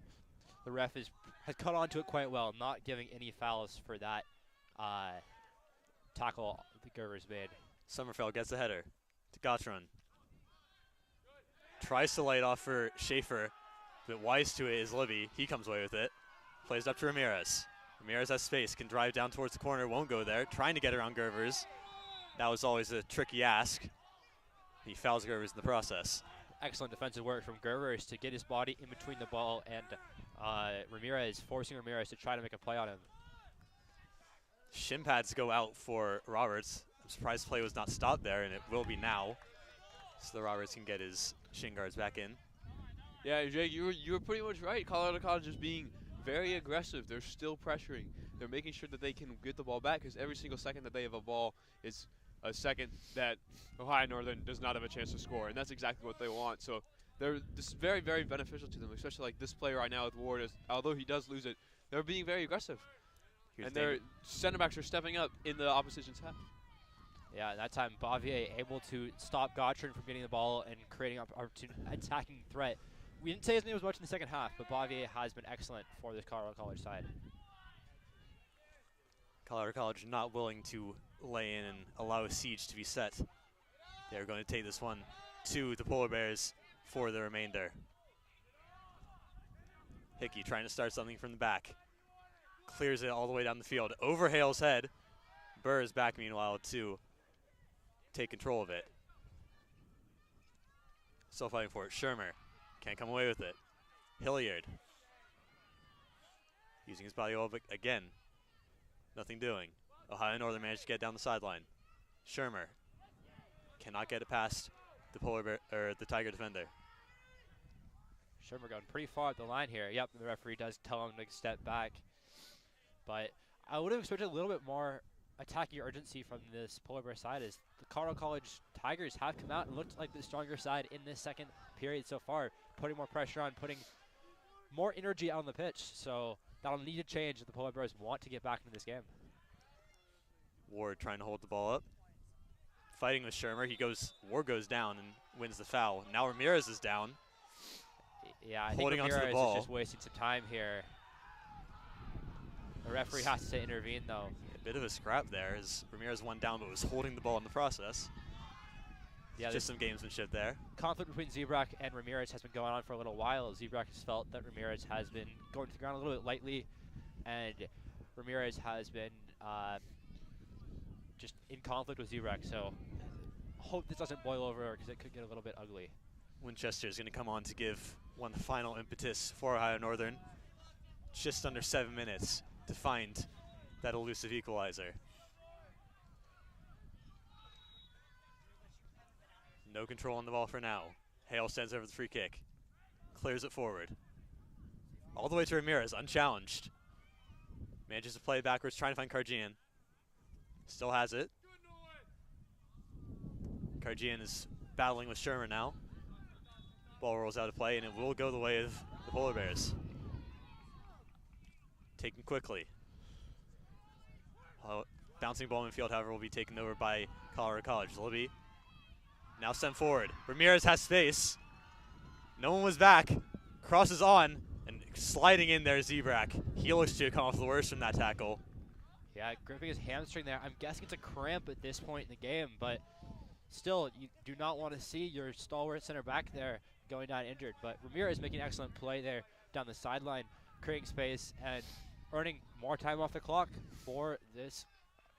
the ref has caught on to it quite well, not giving any fouls for that tackle that Gervers made. Sommerfeld gets a header to Gottron. Tries to light off for Schaefer, but wise to it is Libby. He comes away with it. Plays up to Ramirez. Ramirez has space, can drive down towards the corner, won't go there. Trying to get around Gervers. That was always a tricky ask. He fouls Gervers in the process. Excellent defensive work from Gervers to get his body in between the ball and Ramirez, forcing Ramirez to try to make a play on him. Shin pads go out for Roberts. I'm surprised play was not stopped there, and it will be now. So the Roberts can get his shin guards back in. Yeah, Jake, you were pretty much right. Colorado College is being very aggressive. They're still pressuring. They're making sure that they can get the ball back, because every single second that they have a ball is a second that Ohio Northern does not have a chance to score, and that's exactly what they want. So this is very, very beneficial to them, especially like this player right now with Ward. Although he does lose it, they're being very aggressive. And their center backs are stepping up in the opposition's half. Yeah, that time Bavier able to stop Gottron from getting the ball and creating attacking threat. We didn't say his name was much in the second half, but Bavier has been excellent for this Colorado College side. Colorado College not willing to lay in and allow a siege to be set. They're going to take this one to the Polar Bears for the remainder. Hickey trying to start something from the back. Clears it all the way down the field. Over Hale's head. Burr is back meanwhile to take control of it. Still fighting for it. Shermer can't come away with it. Hilliard using his body well, but again, nothing doing. Ohio Northern managed to get down the sideline. Shermer cannot get it past the the Tiger defender. Shermer going pretty far up the line here. Yep, the referee does tell him to step back. But I would have expected a little bit more attacking urgency from this Polar Bear side, as the Colorado College Tigers have come out and looked like the stronger side in this second period so far, putting more pressure on, putting more energy out on the pitch. So that'll need to change if the Polar Bears want to get back into this game. Ward trying to hold the ball up. Fighting with Shermer. Ward goes down and wins the foul. Now Ramirez is down. Yeah, I holding think onto Ramirez the ball. is just wasting some time here. The referee has to intervene, though. A bit of a scrap there as Ramirez won down but was holding the ball in the process. Yeah, just some gamesmanship there. Conflict between Zebrak and Ramirez has been going on for a little while. Zebrak has felt that Ramirez has been going to the ground a little bit lightly, and Ramirez has been just in conflict with Zebrak. So hope this doesn't boil over, because it could get a little bit ugly. Winchester is going to come on to give one final impetus for Ohio Northern. Just under 7 minutes to find that elusive equalizer. No control on the ball for now. Hale sends over the free kick. Clears it forward. All the way to Ramirez, unchallenged. Manages to play backwards, trying to find Karjian. Still has it. Karjian is battling with Shermer now. Ball rolls out of play, and it will go the way of the Polar Bears. Taken quickly. Bouncing ball in field, however, will be taken over by Colorado College. Libby now sent forward. Ramirez has space. No one was back. Crosses on, and sliding in there is Zebrak. He looks to come off the worst from that tackle. Yeah, gripping his hamstring there. I'm guessing it's a cramp at this point in the game, but still, you do not want to see your stalwart center back there going down injured. But Ramirez making an excellent play there down the sideline, creating space and earning more time off the clock for this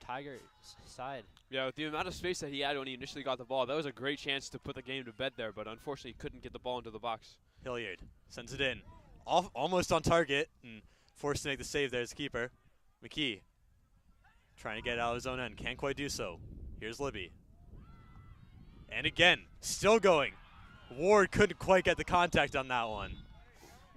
Tigers side. Yeah, with the amount of space that he had when he initially got the ball, that was a great chance to put the game to bed there, but unfortunately couldn't get the ball into the box. Hilliard sends it in. Almost on target and forced to make the save there as keeper. McKee trying to get it out of his own end. Can't quite do so. Here's Libby. And again, still going. Ward couldn't quite get the contact on that one.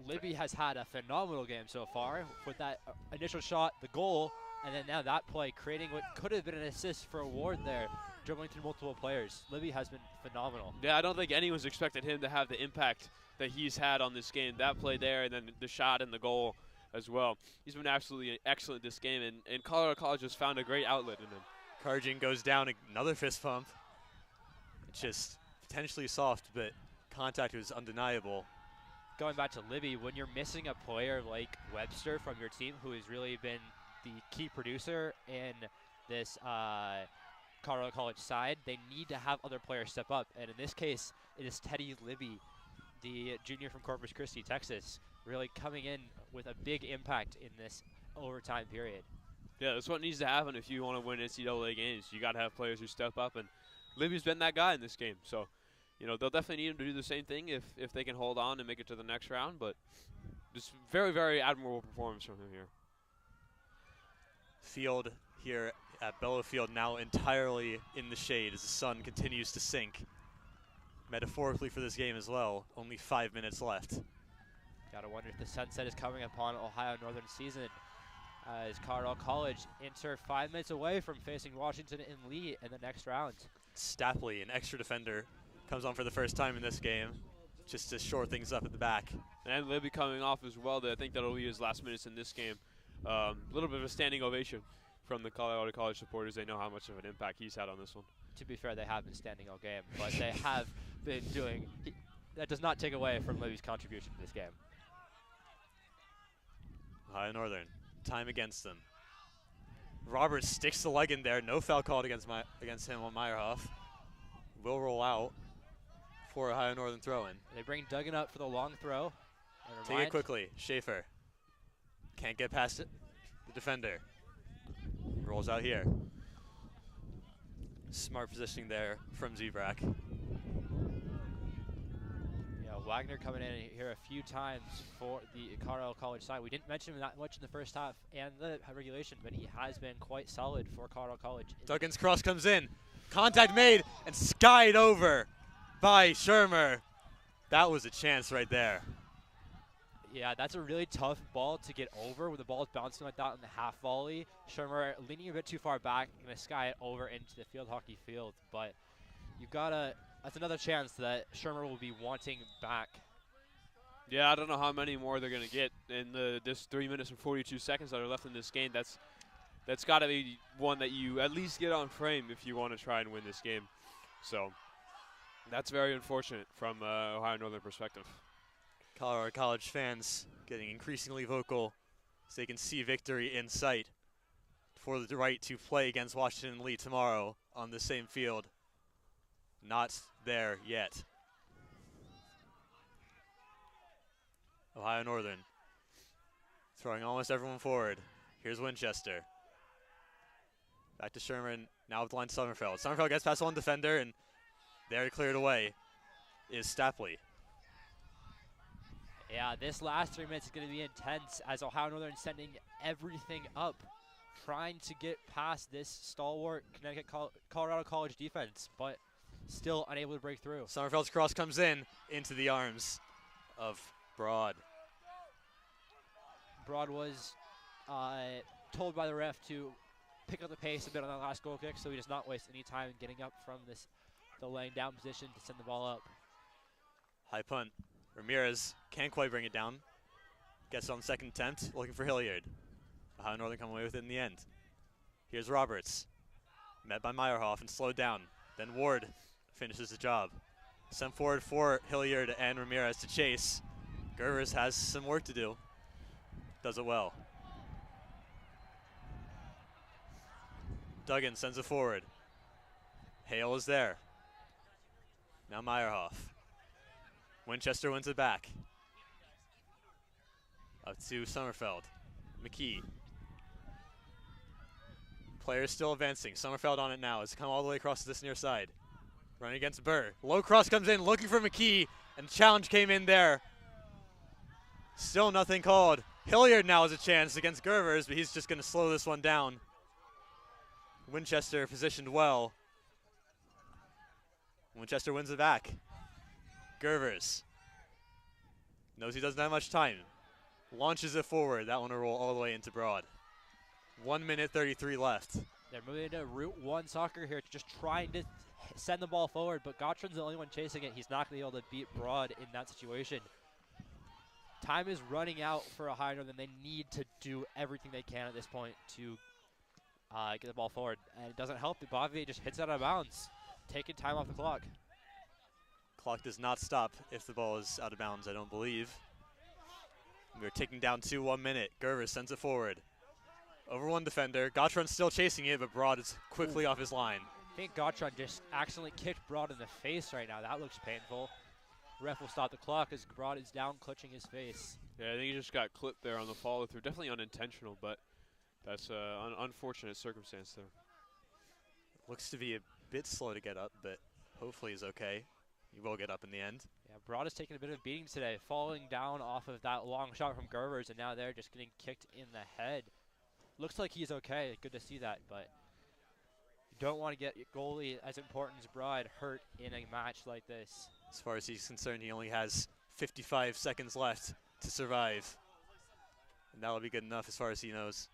Libby has had a phenomenal game so far with that initial shot, the goal, and then now that play, creating what could have been an assist for Ward there, dribbling through multiple players. Libby has been phenomenal. Yeah, I don't think anyone's expected him to have the impact that he's had on this game. That play there, and then the shot and the goal as well. He's been absolutely excellent this game, and Colorado College has found a great outlet in him. Karjin goes down, another fist pump. It's just potentially soft, but contact was undeniable. Going back to Libby, when you're missing a player like Webster from your team, who has really been the key producer in this Colorado College side, they need to have other players step up. And in this case, it is Teddy Libby, the junior from Corpus Christi, Texas, really coming in with a big impact in this overtime period. Yeah, that's what needs to happen if you want to win NCAA games. You got to have players who step up, and Libby's been that guy in this game. So, you know, they'll definitely need him to do the same thing if they can hold on and make it to the next round. But just very, very admirable performance from him here. Field here at Bellow Field now entirely in the shade as the sun continues to sink. Metaphorically for this game as well, only 5 minutes left. Gotta wonder if the sunset is coming upon Ohio Northern season as Colorado College enter 5 minutes away from facing Washington and Lee in the next round. Stapley, an extra defender, comes on for the first time in this game, just to shore things up at the back. And Libby coming off as well. I think that'll be his last minutes in this game. A little bit of a standing ovation from the Colorado College supporters. They know how much of an impact he's had on this one. To be fair, they have been standing all game, but they have been doing. That does not take away from Libby's contribution to this game. Ohio Northern, time against them. Roberts sticks the leg in there. No foul called against him on Meyerhoff. Will roll out for Ohio Northern throw-in. They bring Duggan up for the long throw. Take it quickly. Schaefer can't get past it. The defender rolls out here. Smart positioning there from Zebrak. Yeah, Wagner coming in here a few times for the Colorado College side. We didn't mention him that much in the first half and the regulation, but he has been quite solid for Colorado College. Duggan's cross comes in. Contact made and skied over by Shermer. That was a chance right there. Yeah, that's a really tough ball to get over when the ball is bouncing like that in the half volley. Shermer leaning a bit too far back, going to sky it over into the field hockey field. But you've got to, that's another chance that Shermer will be wanting back. Yeah, I don't know how many more they're going to get in this 3 minutes and 42 seconds that are left in this game. That's got to be one that you at least get on frame if you want to try and win this game. So that's very unfortunate from Ohio Northern perspective. Colorado College fans getting increasingly vocal as they can see victory in sight for the right to play against Washington and Lee tomorrow on the same field. Not there yet. Ohio Northern throwing almost everyone forward. Here's Winchester. Back to Sherman, now with the line to Summerfeld. Summerfeld gets past one defender, and there cleared away is Stapley. Yeah, this last 3 minutes is going to be intense as Ohio Northern sending everything up, trying to get past this stalwart Connecticut Colorado College defense, but still unable to break through. Summerfeld's cross comes in into the arms of Broad. Broad was told by the ref to pick up the pace a bit on that last goal kick, so he does not waste any time getting up from the laying down position to send the ball up. High punt. Ramirez can't quite bring it down. Gets it on the second attempt, looking for Hilliard. Ohio Northern come away with it in the end. Here's Roberts. Met by Meyerhoff and slowed down. Then Ward finishes the job. Sent forward for Hilliard and Ramirez to chase. Gervers has some work to do. Does it well. Duggan sends it forward. Hale is there. Now Meyerhoff. Winchester wins it back. Up to Summerfeld. McKee. Players still advancing. Sommerfeld on it now. It's come all the way across to this near side. Running against Burr. Low cross comes in, looking for McKee, and challenge came in there. Still nothing called. Hilliard now has a chance against Gervers, but he's just going to slow this one down. Winchester positioned well. Winchester wins it back. Gervers knows he doesn't have much time. Launches it forward. That one will roll all the way into Broad. 1 minute 33 left. They're moving into Route 1 soccer here, just trying to send the ball forward, but Gottron's the only one chasing it. He's not going to be able to beat Broad in that situation. Time is running out for Ohio Northern. They need to do everything they can at this point to get the ball forward. And it doesn't help that Bavier just hits out of bounds, taking time off the clock. Clock does not stop if the ball is out of bounds, I don't believe. We're taking down 2, 1 minute. Gervers sends it forward. Over one defender. Gottron's still chasing it, but Broad is quickly off his line. I think Gottron just accidentally kicked Broad in the face right now. That looks painful. Ref will stop the clock as Broad is down clutching his face. Yeah, I think he just got clipped there on the follow through. Definitely unintentional, but that's an unfortunate circumstance there. Looks to be a bit slow to get up, but hopefully he's okay. He will get up in the end. Yeah, Broad is taking a bit of beating today, falling down off of that long shot from Gervers, and now they're just getting kicked in the head. Looks like he's okay. Good to see that, but you don't want to get your goalie as important as Broad hurt in a match like this. As far as he's concerned, he only has 55 seconds left to survive. And that'll be good enough as far as he knows.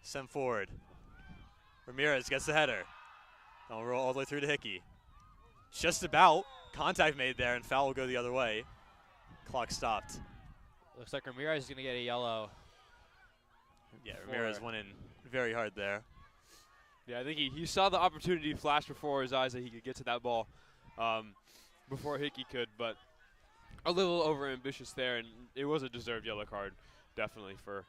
Sent forward. Ramirez gets the header. I'll roll all the way through to Hickey. Just about. Contact made there, and foul will go the other way. Clock stopped. Looks like Ramirez is going to get a yellow. Yeah, Ramirez went in very hard there. Yeah, I think he saw the opportunity flash before his eyes that he could get to that ball before Hickey could, but a little overambitious there, and it was a deserved yellow card, definitely, for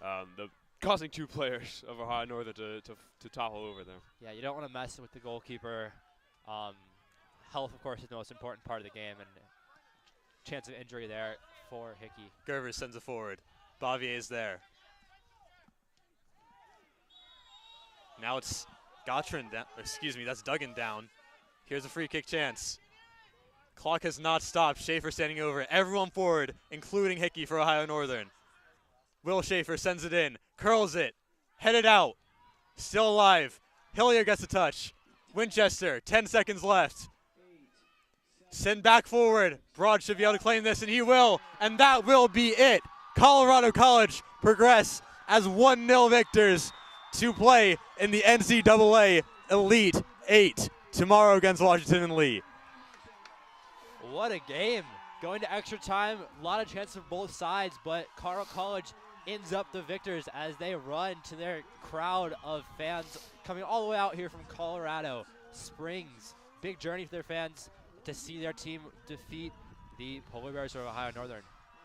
the causing 2 players of Ohio Northern to topple over there. Yeah, you don't want to mess with the goalkeeper. Health, of course, is the most important part of the game, and chance of injury there for Hickey. Gervers sends it forward. Bavier is there. Now it's Gottron down, excuse me, that's Duggan down. Here's a free kick chance. Clock has not stopped. Schaefer standing over it. Everyone forward, including Hickey for Ohio Northern. Will Schaefer sends it in, curls it, headed out. Still alive. Hilliard gets a touch. Winchester, 10 seconds left. Send back forward. Broad should be able to claim this, and he will. And that will be it. Colorado College progress as 1-0 victors to play in the NCAA Elite 8 tomorrow against Washington and Lee. What a game. Going to extra time, a lot of chances for both sides, but Colorado College ends up the victors as they run to their crowd of fans coming all the way out here from Colorado Springs. Big journey for their fans to see their team defeat the Polar Bears of Ohio Northern.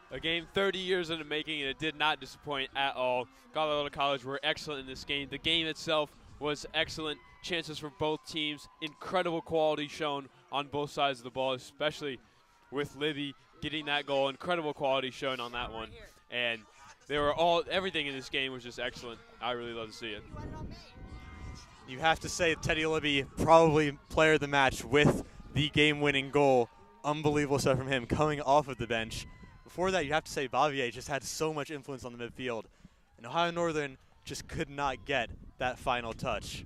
A game 30 years in the making, and it did not disappoint at all. Colorado College were excellent in this game. The game itself was excellent. Chances for both teams. Incredible quality shown on both sides of the ball, especially with Libby getting that goal. Incredible quality shown on that one. And they were everything in this game was just excellent. I really love to see it. You have to say Teddy Libby, probably player of the match with the game-winning goal. Unbelievable stuff from him coming off of the bench. Before that, you have to say Bavier just had so much influence on the midfield. And Ohio Northern just could not get that final touch.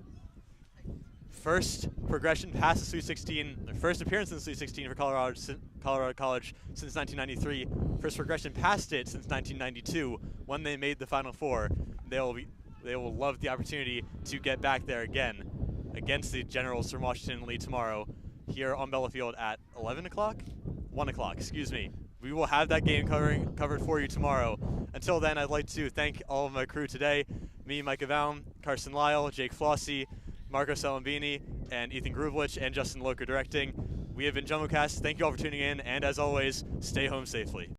First progression past the Sweet 16, their first appearance in the Sweet 16 for Colorado College since 1993. First progression past it since 1992 when they made the Final Four. They will love the opportunity to get back there again against the Generals from Washington and Lee tomorrow here on Bellafield at 11 o'clock? 1 o'clock, excuse me. We will have that game covered for you tomorrow. Until then, I'd like to thank all of my crew today. Me, Mike Avaum, Carson Lyle, Jake Flossie, Marco Salambini, and Ethan Grublich, and Justin Loker directing. We have been JumboCast. Thank you all for tuning in, and as always, stay home safely.